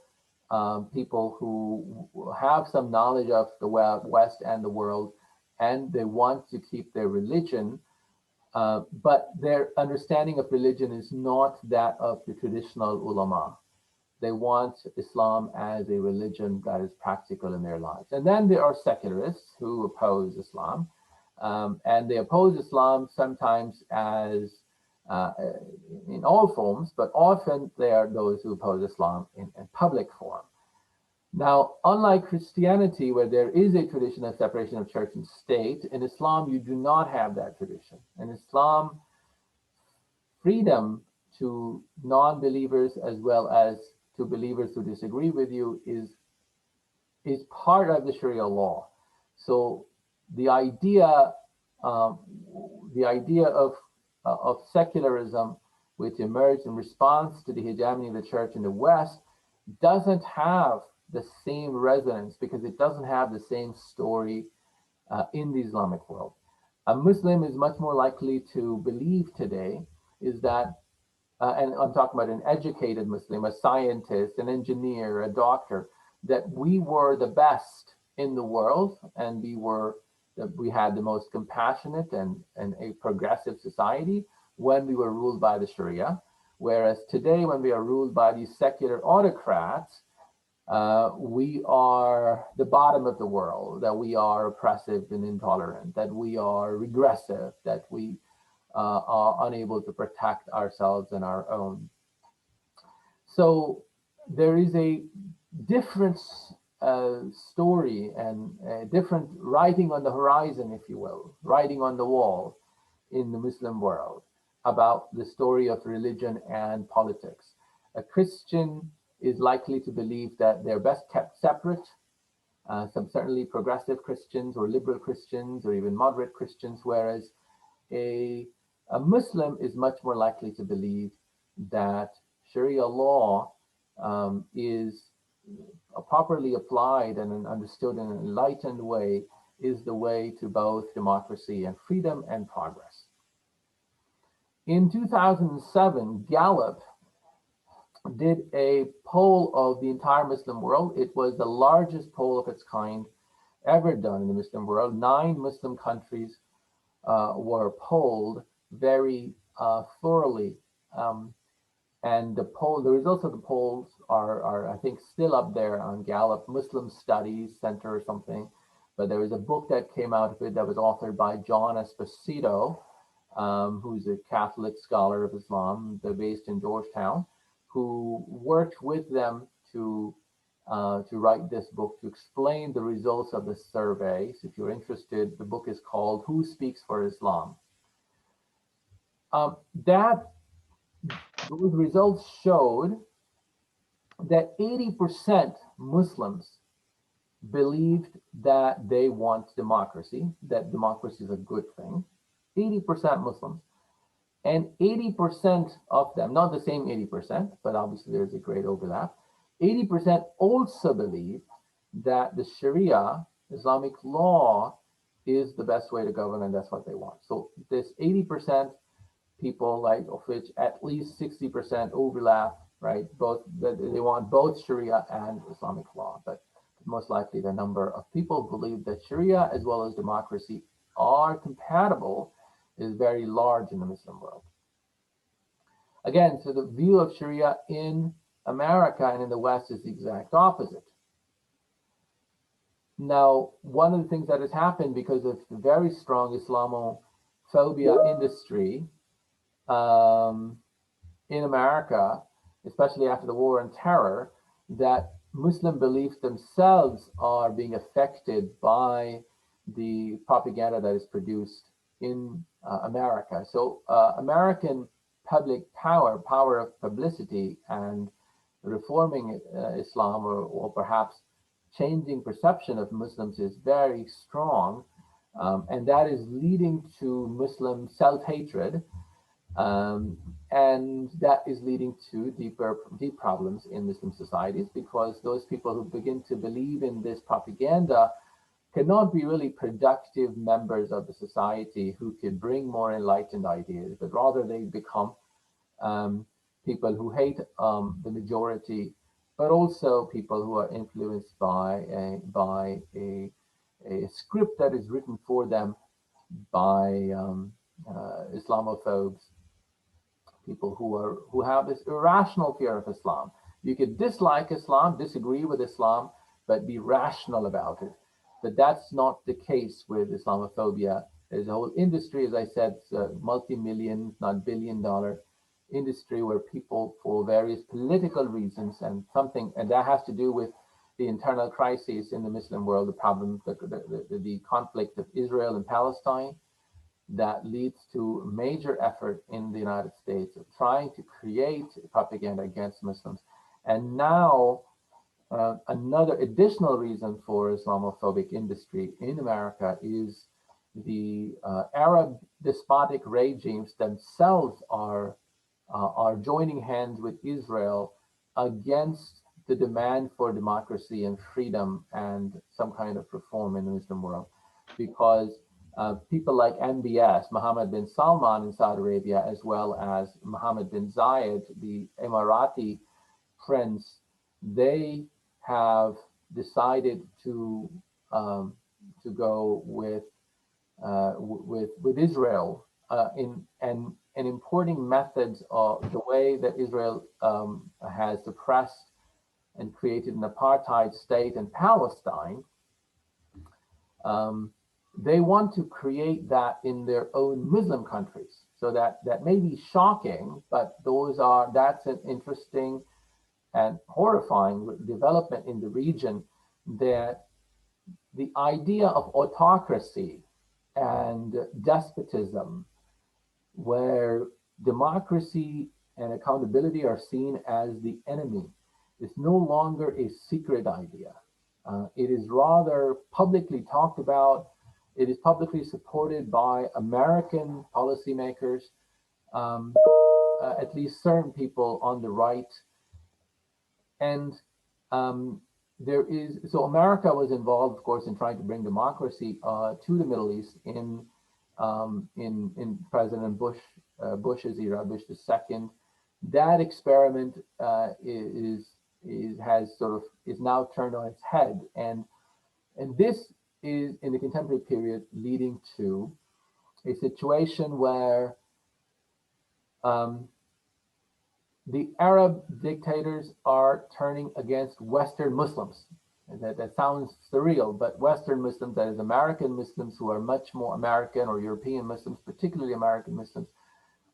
people who have some knowledge of the West and the world, and they want to keep their religion, but their understanding of religion is not that of the traditional ulama. They want Islam as a religion that is practical in their lives. And then there are secularists who oppose Islam, and they oppose Islam sometimes as in all forms, but often they are those who oppose Islam in public form. Now, unlike Christianity, where there is a tradition of separation of church and state, in Islam, you do not have that tradition. In Islam, freedom to non-believers as well as to believers who disagree with you is part of the Sharia law. So the idea of secularism, which emerged in response to the hegemony of the church in the West, doesn't have the same resonance because it doesn't have the same story in the Islamic world. A Muslim is much more likely to believe today is that, and I'm talking about an educated Muslim, a scientist, an engineer, a doctor, that we were the best in the world, and we had the most compassionate and a progressive society when we were ruled by the Sharia. Whereas today, when we are ruled by these secular autocrats, we are the bottom of the world, that we are oppressive and intolerant, that we are regressive, that we are unable to protect ourselves and our own. So there is a different story and a different writing on the horizon, if you will, writing on the wall in the Muslim world about the story of religion and politics. A Christian is likely to believe that they're best kept separate. Some certainly progressive Christians or liberal Christians or even moderate Christians, whereas a Muslim is much more likely to believe that Sharia law is properly applied and understood in an enlightened way is the way to both democracy and freedom and progress. In 2007, Gallup did a poll of the entire Muslim world. It was the largest poll of its kind ever done in the Muslim world. 9 Muslim countries were polled very thoroughly. And the results of the polls are, I think, still up there on Gallup Muslim Studies Center or something. But there was a book that came out of it that was authored by John Esposito, who's a Catholic scholar of Islam. They're based in Georgetown, who worked with them to write this book to explain the results of the surveys. If you're interested, the book is called "Who Speaks for Islam?" Those results showed that 80% Muslims believed that they want democracy, that democracy is a good thing. 80% Muslims. And 80% of them, not the same 80%, but obviously there's a great overlap, 80% also believe that the Sharia, Islamic law, is the best way to govern, and that's what they want. So this 80% people, like, of which at least 60% overlap, right? Both, they want both Sharia and Islamic law, but most likely the number of people who believe that Sharia as well as democracy are compatible is very large in the Muslim world. Again, so the view of Sharia in America and in the West is the exact opposite. Now, one of the things that has happened because of the very strong Islamophobia industry in America, especially after the war on terror, that Muslim beliefs themselves are being affected by the propaganda that is produced in America. So American public power of publicity and reforming Islam or perhaps changing perception of Muslims is very strong. And that is leading to Muslim self-hatred. And that is leading to deep problems in Muslim societies, because those people who begin to believe in this propaganda cannot be really productive members of the society who can bring more enlightened ideas, but rather they become people who hate the majority, but also people who are influenced by a script that is written for them by Islamophobes, people who have this irrational fear of Islam. You could dislike Islam, disagree with Islam, but be rational about it. But that's not the case with Islamophobia. There's a whole industry, as I said, multi-million, not billion-dollar industry where people, for various political reasons and that has to do with the internal crises in the Muslim world, the problem, the conflict of Israel and Palestine, that leads to major effort in the United States of trying to create propaganda against Muslims. And now another additional reason for Islamophobic industry in America is the Arab despotic regimes themselves are joining hands with Israel against the demand for democracy and freedom and some kind of reform in the Muslim world, because people like MBS, Mohammed bin Salman in Saudi Arabia, as well as Mohammed bin Zayed, the Emirati prince, they have decided to go with Israel and importing methods of the way that Israel has suppressed and created an apartheid state in Palestine. They want to create that in their own Muslim countries. So that may be shocking, but that's an interesting and horrifying development in the region, that the idea of autocracy and despotism, where democracy and accountability are seen as the enemy, is no longer a secret idea. It is rather publicly talked about. It is publicly supported by American policymakers, at least certain people on the right. And so America was involved, of course, in trying to bring democracy to the Middle East in President Bush's era, Bush II. That experiment is now turned on its head, and this is in the contemporary period leading to a situation where the Arab dictators are turning against Western Muslims. And that sounds surreal, but Western Muslims, that is American Muslims who are much more American, or European Muslims, particularly American Muslims,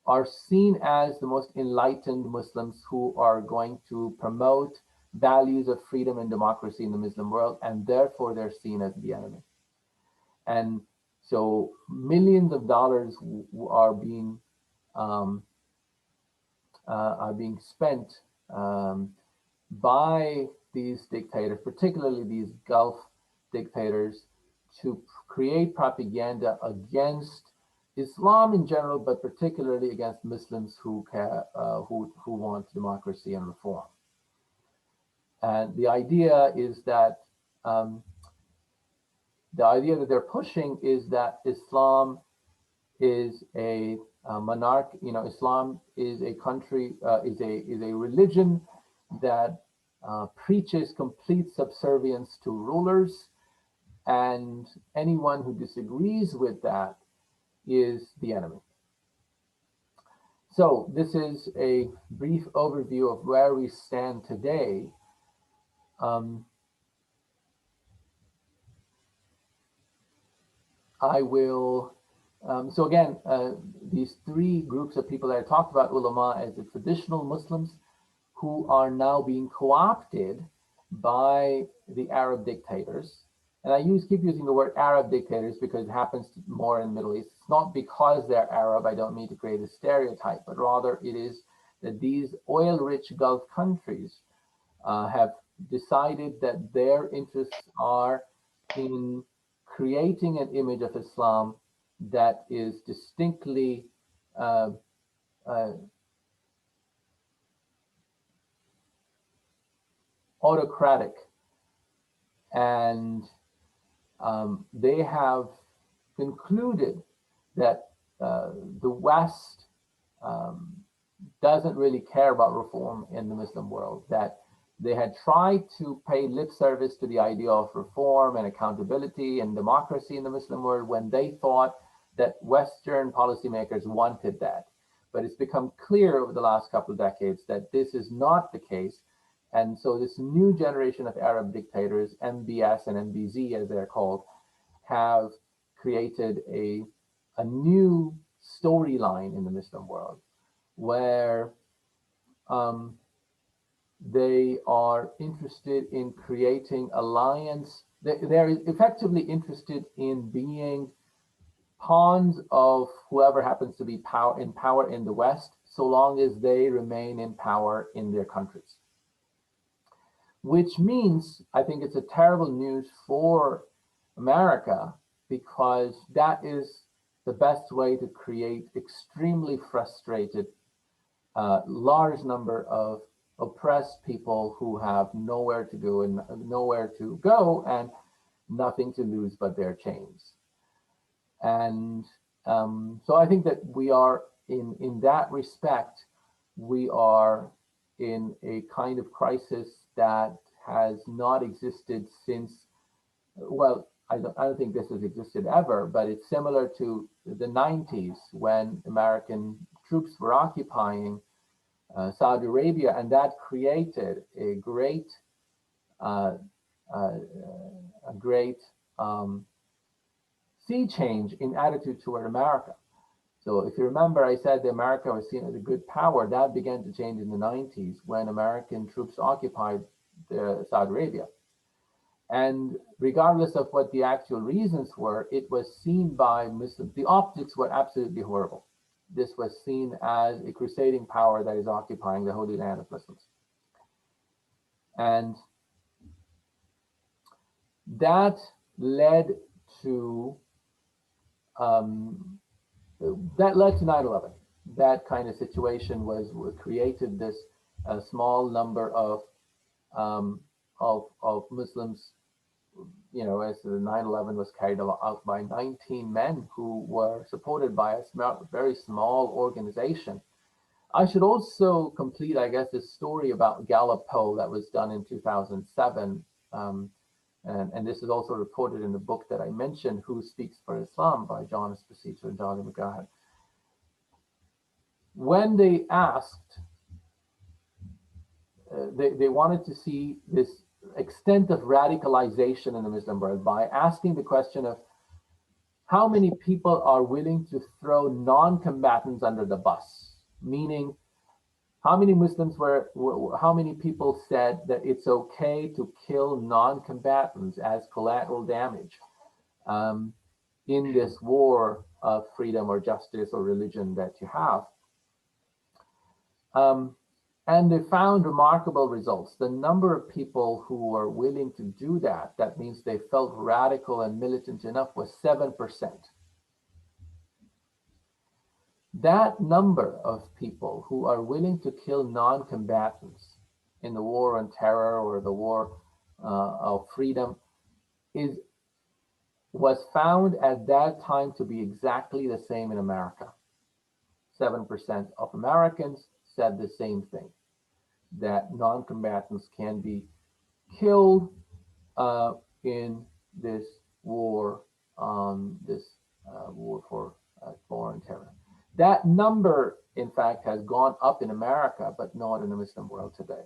are seen as the most enlightened Muslims who are going to promote values of freedom and democracy in the Muslim world, and therefore they're seen as the enemy. And so millions of dollars are being spent by these dictators, particularly these Gulf dictators, to create propaganda against Islam in general, but particularly against Muslims who want democracy and reform. And the idea that they're pushing is that Islam is a monarch. Islam is a country, is a religion that preaches complete subservience to rulers, and anyone who disagrees with that is the enemy. So this is a brief overview of where we stand today. I will, so again, these three groups of people that I talked about, ulama, as the traditional Muslims who are now being co-opted by the Arab dictators. And I keep using the word Arab dictators because it happens more in the Middle East. It's not because they're Arab, I don't mean to create a stereotype, but rather it is that these oil-rich Gulf countries have decided that their interests are in creating an image of Islam that is distinctly autocratic, and they have concluded that the West doesn't really care about reform in the Muslim world, that they had tried to pay lip service to the idea of reform and accountability and democracy in the Muslim world when they thought that Western policymakers wanted that. But it's become clear over the last couple of decades that this is not the case. And so this new generation of Arab dictators, MBS and MBZ as they're called, have created a new storyline in the Muslim world where they are interested in creating alliance. They're effectively interested in being pawns of whoever happens to be in power in the West, so long as they remain in power in their countries. Which means, I think it's a terrible news for America, because that is the best way to create extremely frustrated, large number of oppressed people who have nowhere to go and nothing to lose but their chains. And so I think that we are in that respect, we are in a kind of crisis that has not existed since, well, I don't think this has existed ever, but it's similar to the 90s when American troops were occupying Saudi Arabia, and that created a great sea change in attitude toward America. So if you remember, I said that America was seen as a good power. That began to change in the 90s when American troops occupied Saudi Arabia. And regardless of what the actual reasons were, it was seen by Muslims. The optics were absolutely horrible. This was seen as a crusading power that is occupying the Holy Land of Muslims. And that led to that led to 9/11. That kind of situation was created this small number um, of Muslims. You know, as the 9/11 was carried out by 19 men who were supported by a very small organization. I should also complete, I guess, this story about Gallup poll that was done in 2007. And this is also reported in the book that I mentioned, Who Speaks for Islam by John Esposito and Dolly McGrath. When they asked, they wanted to see this extent of radicalization in the Muslim world by asking the question of how many people are willing to throw non-combatants under the bus, meaning how many Muslims how many people said that it's okay to kill non-combatants as collateral damage in this war of freedom or justice or religion that you have. And they found remarkable results. The number of people who were willing to do that, that means they felt radical and militant enough, was 7%. That number of people who are willing to kill non-combatants in the war on terror or the war of freedom was found at that time to be exactly the same in America. 7% of Americans said the same thing, that non-combatants can be killed in this war on war for war and terror. That number, in fact, has gone up in America, but not in the Muslim world today.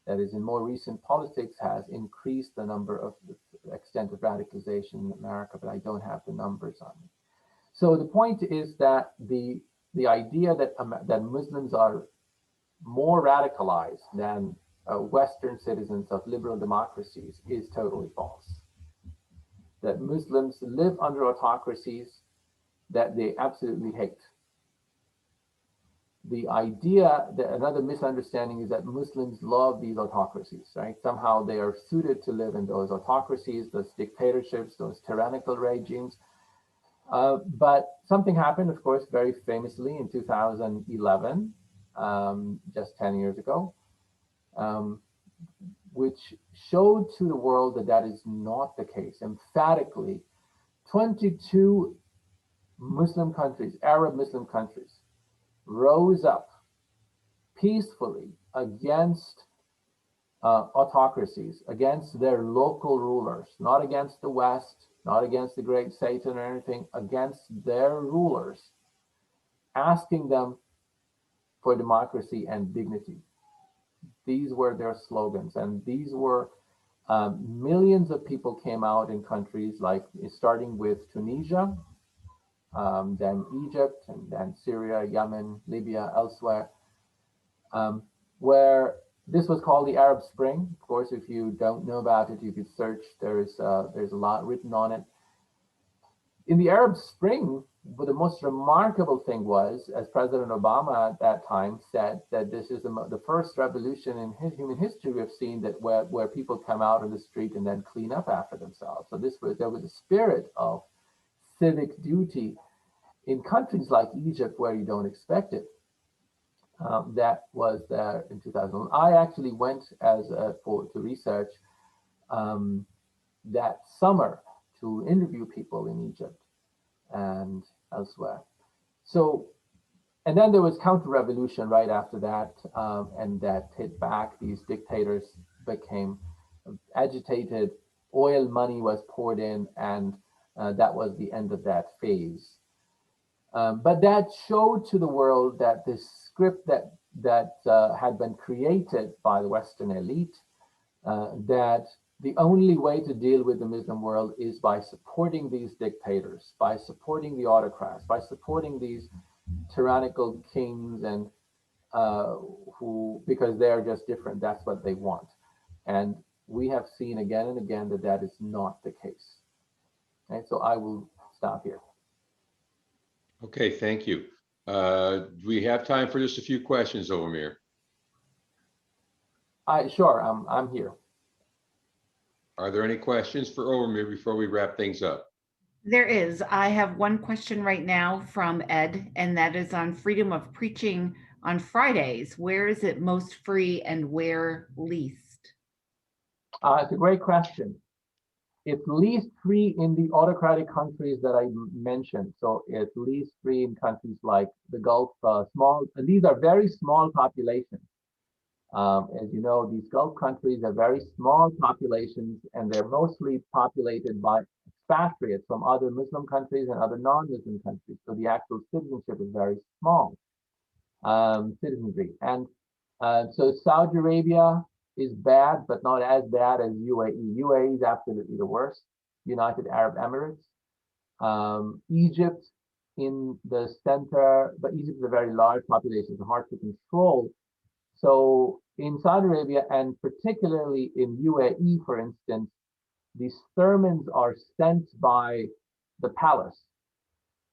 That is, in more recent politics, has increased the number of the extent of radicalization in America, but I don't have the numbers on me. So the point is that the idea that that Muslims are more radicalized than Western citizens of liberal democracies is totally false. That Muslims live under autocracies that they absolutely hate. The idea that another misunderstanding is that Muslims love these autocracies, right? Somehow they are suited to live in those autocracies, those dictatorships, those tyrannical regimes. But something happened, of course, very famously in 2011, just 10 years ago, which showed to the world that that is not the case. Emphatically, 22 Muslim countries, Arab Muslim countries, rose up peacefully against autocracies, against their local rulers, not against the West, not against the great Satan or anything, against their rulers, asking them for democracy and dignity. These were their slogans, and these were millions of people came out in countries like, starting with Tunisia, then Egypt, and then Syria, Yemen, Libya, elsewhere, where this was called the Arab Spring. Of course, if you don't know about it, you could search. There's a lot written on it. In the Arab Spring, but the most remarkable thing was, as President Obama at that time said, that this is the first revolution in human history we've seen that where people come out on the street and then clean up after themselves. So there was a spirit of civic duty in countries like Egypt where you don't expect it. That was there in 2000. I actually went to research that summer to interview people in Egypt and elsewhere. So, and then there was counter-revolution right after that, and that hit back. These dictators became agitated. Oil money was poured in, and that was the end of that phase. But that showed to the world that this script that had been created by the Western elite, that the only way to deal with the Muslim world is by supporting these dictators, by supporting the autocrats, by supporting these tyrannical kings, and because they're just different, that's what they want. And we have seen again and again that that is not the case. And so I will stop here. Okay, thank you. Do we have time for just a few questions, Ovamir? Sure, I'm here. Are there any questions for Ovamir before we wrap things up? There is. I have one question right now from Ed, and that is on freedom of preaching on Fridays. Where is it most free and where least? It's a great question. It's least free in the autocratic countries that I mentioned. So it's least free in countries like the Gulf, these are very small populations. As you know, these Gulf countries are very small populations, and they're mostly populated by expatriates from other Muslim countries and other non-Muslim countries. So the actual citizenship is very small, citizenry. And so Saudi Arabia is bad, but not as bad as UAE. UAE is absolutely the worst. United Arab Emirates, Egypt in the center, but Egypt is a very large population, it's hard to control. So in Saudi Arabia, and particularly in UAE, for instance, these sermons are sent by the palace.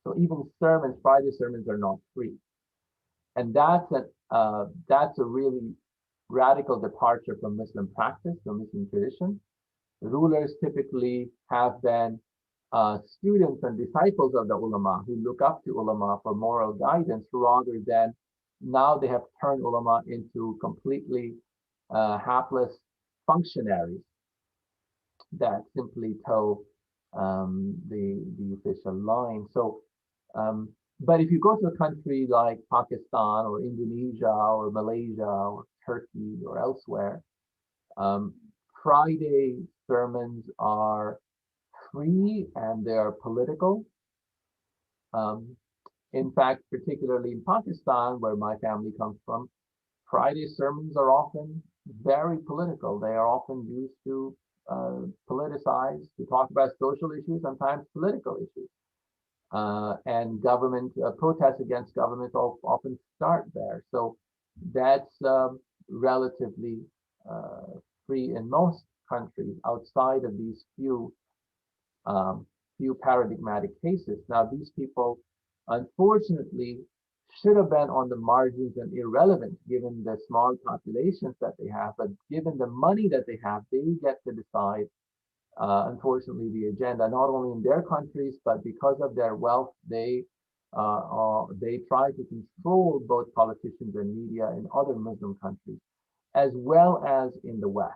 So even sermons, Friday sermons, are not free, and that's a really radical departure from Muslim practice, from Muslim tradition. The rulers typically have been students and disciples of the ulama who look up to ulama for moral guidance, rather than now they have turned ulama into completely hapless functionaries that simply toe the official line. So, but if you go to a country like Pakistan or Indonesia or Malaysia or Turkey or elsewhere, Friday sermons are free and they are political. In fact, particularly in Pakistan, where my family comes from, Friday sermons are often very political. They are often used to politicize, to talk about social issues, sometimes political issues. And government protests against government often start there. So that's relatively free in most countries outside of these few paradigmatic cases. Now, these people, unfortunately, should have been on the margins and irrelevant given the small populations that they have, but given the money that they have, they get to decide, unfortunately, the agenda, not only in their countries, but because of their wealth, they try to control both politicians and media in other Muslim countries, as well as in the West.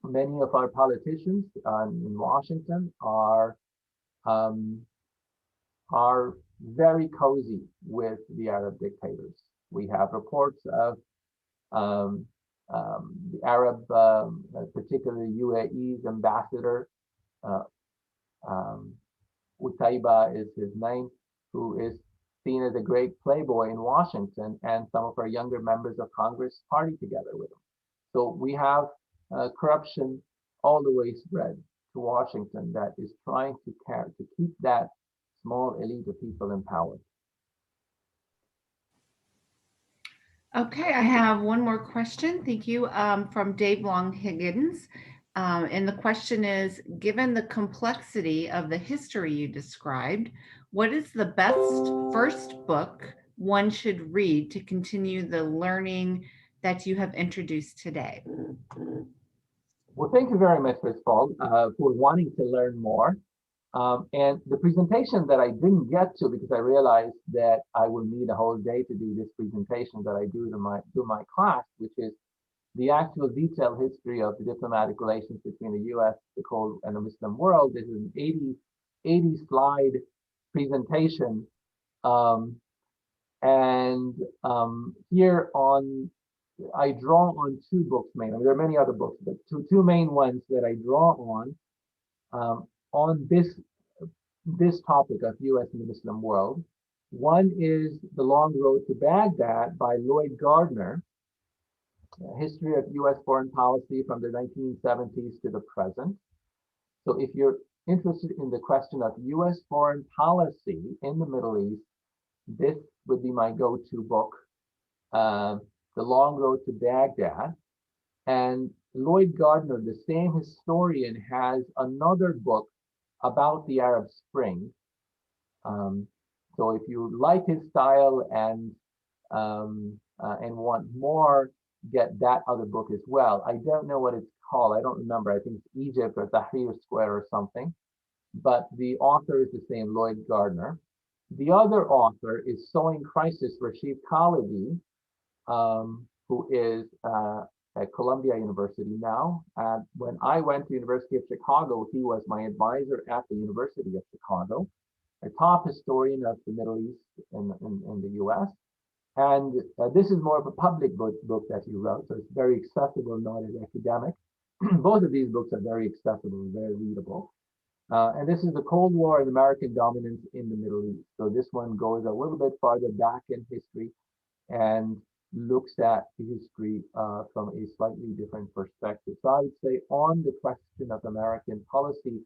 Many of our politicians in Washington um, are very cozy with the Arab dictators. We have reports of the Arab, particularly UAE's ambassador, uh, um, Utaiba is his name, who is seen as a great playboy in Washington, and some of our younger members of Congress party together with him. So we have corruption all the way spread to Washington that is trying to keep that small elite of people in power. Okay, I have one more question. Thank you, from Dave Long Higgins. And the question is, given the complexity of the history you described, what is the best first book one should read to continue the learning that you have introduced today? Well, thank you very much, first of all, for wanting to learn more. And the presentation that I didn't get to because I realized that I will need a whole day to do this presentation that I do my class, which is the actual detailed history of the diplomatic relations between the U.S., the Cold, and the Muslim world. This is an 80 slide presentation. Here I draw on two books mainly. There are many other books, but two main ones that I draw on this topic of U.S. and the Muslim world. One is The Long Road to Baghdad by Lloyd Gardner, history of U.S. foreign policy from the 1970s to the present. So if you're interested in the question of U.S. foreign policy in the Middle East, this would be my go-to book, The Long Road to Baghdad. And Lloyd Gardner, the same historian, has another book about the Arab Spring. So if you like his style and want more, get that other book as well. I don't know what it's called. I don't remember. I think it's Egypt or Tahrir Square or something. but the author is the same, Lloyd Gardner. The other author is Sowing Crisis, Rashid Khalidi, who is at Columbia University now. When I went to University of Chicago, he was my advisor at the University of Chicago, a top historian of the Middle East in the US. And this is more of a public book that he wrote, so it's very accessible, not as academic. Both of these books are very accessible, very readable. And this is the Cold War and American dominance in the Middle East. So this one goes a little bit farther back in history and looks at history from a slightly different perspective. So I would say on the question of American policy,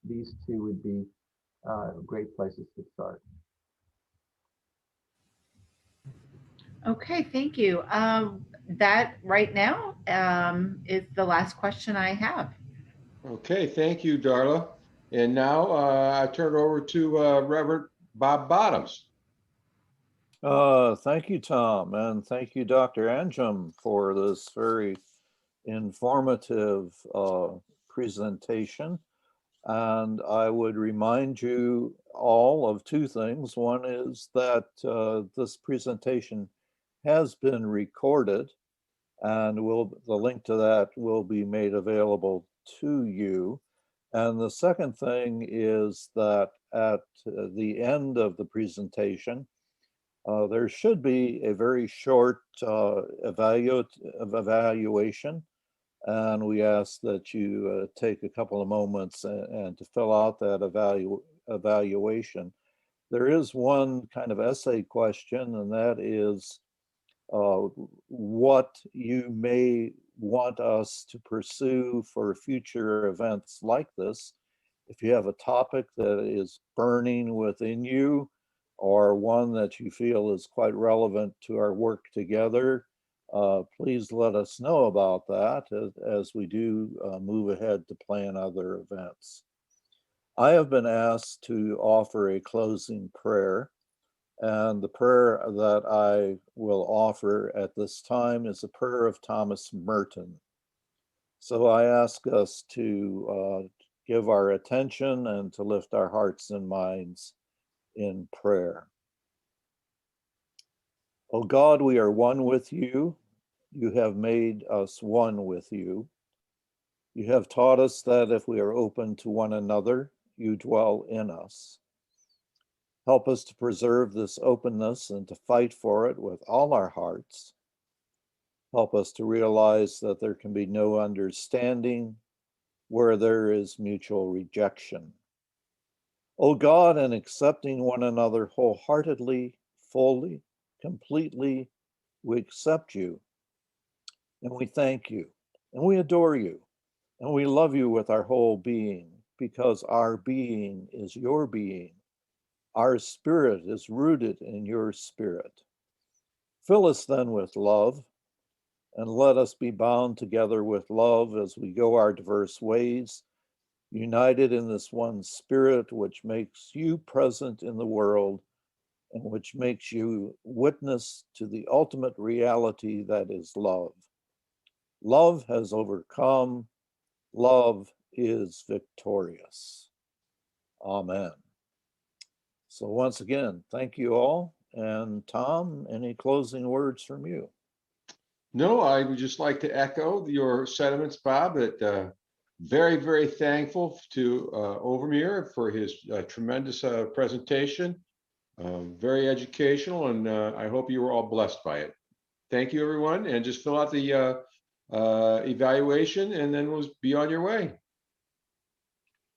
these two would be great places to start. Okay, thank you. That right now is the last question I have. Okay, thank you, Darla. And now I turn it over to Reverend Bob Bottoms. Thank you, Tom, and thank you, Dr. Anjum, for this very informative presentation. And I would remind you all of two things. One is that this presentation has been recorded, and the link to that will be made available to you. And the second thing is that at the end of the presentation, there should be a very short evaluation, and we ask that you take a couple of moments and to fill out that evaluation. There is one kind of essay question, and that is what you may want us to pursue for future events like this. If you have a topic that is burning within you, or one that you feel is quite relevant to our work together, please let us know about that as we do move ahead to plan other events. I have been asked to offer a closing prayer, and the prayer that I will offer at this time is a prayer of Thomas Merton. So I ask us to give our attention and to lift our hearts and minds in prayer. O God, we are one with you. You have made us one with you. You have taught us that if we are open to one another, you dwell in us. Help us to preserve this openness and to fight for it with all our hearts. Help us to realize that there can be no understanding where there is mutual rejection. O God, in accepting one another wholeheartedly, fully, completely, we accept you, and we thank you, and we adore you, and we love you with our whole being, because our being is your being. Our spirit is rooted in your spirit. Fill us then with love, and let us be bound together with love as we go our diverse ways, united in this one spirit which makes you present in the world and which makes you witness to the ultimate reality that is love. Love has overcome. Love is victorious. Amen. So once again, thank you all. And Tom, any closing words from you? No, I would just like to echo your sentiments, Bob, that very, very thankful to Ovamir for his tremendous presentation. Very educational, and I hope you were all blessed by it. Thank you, everyone, and just fill out the evaluation, and then we'll be on your way.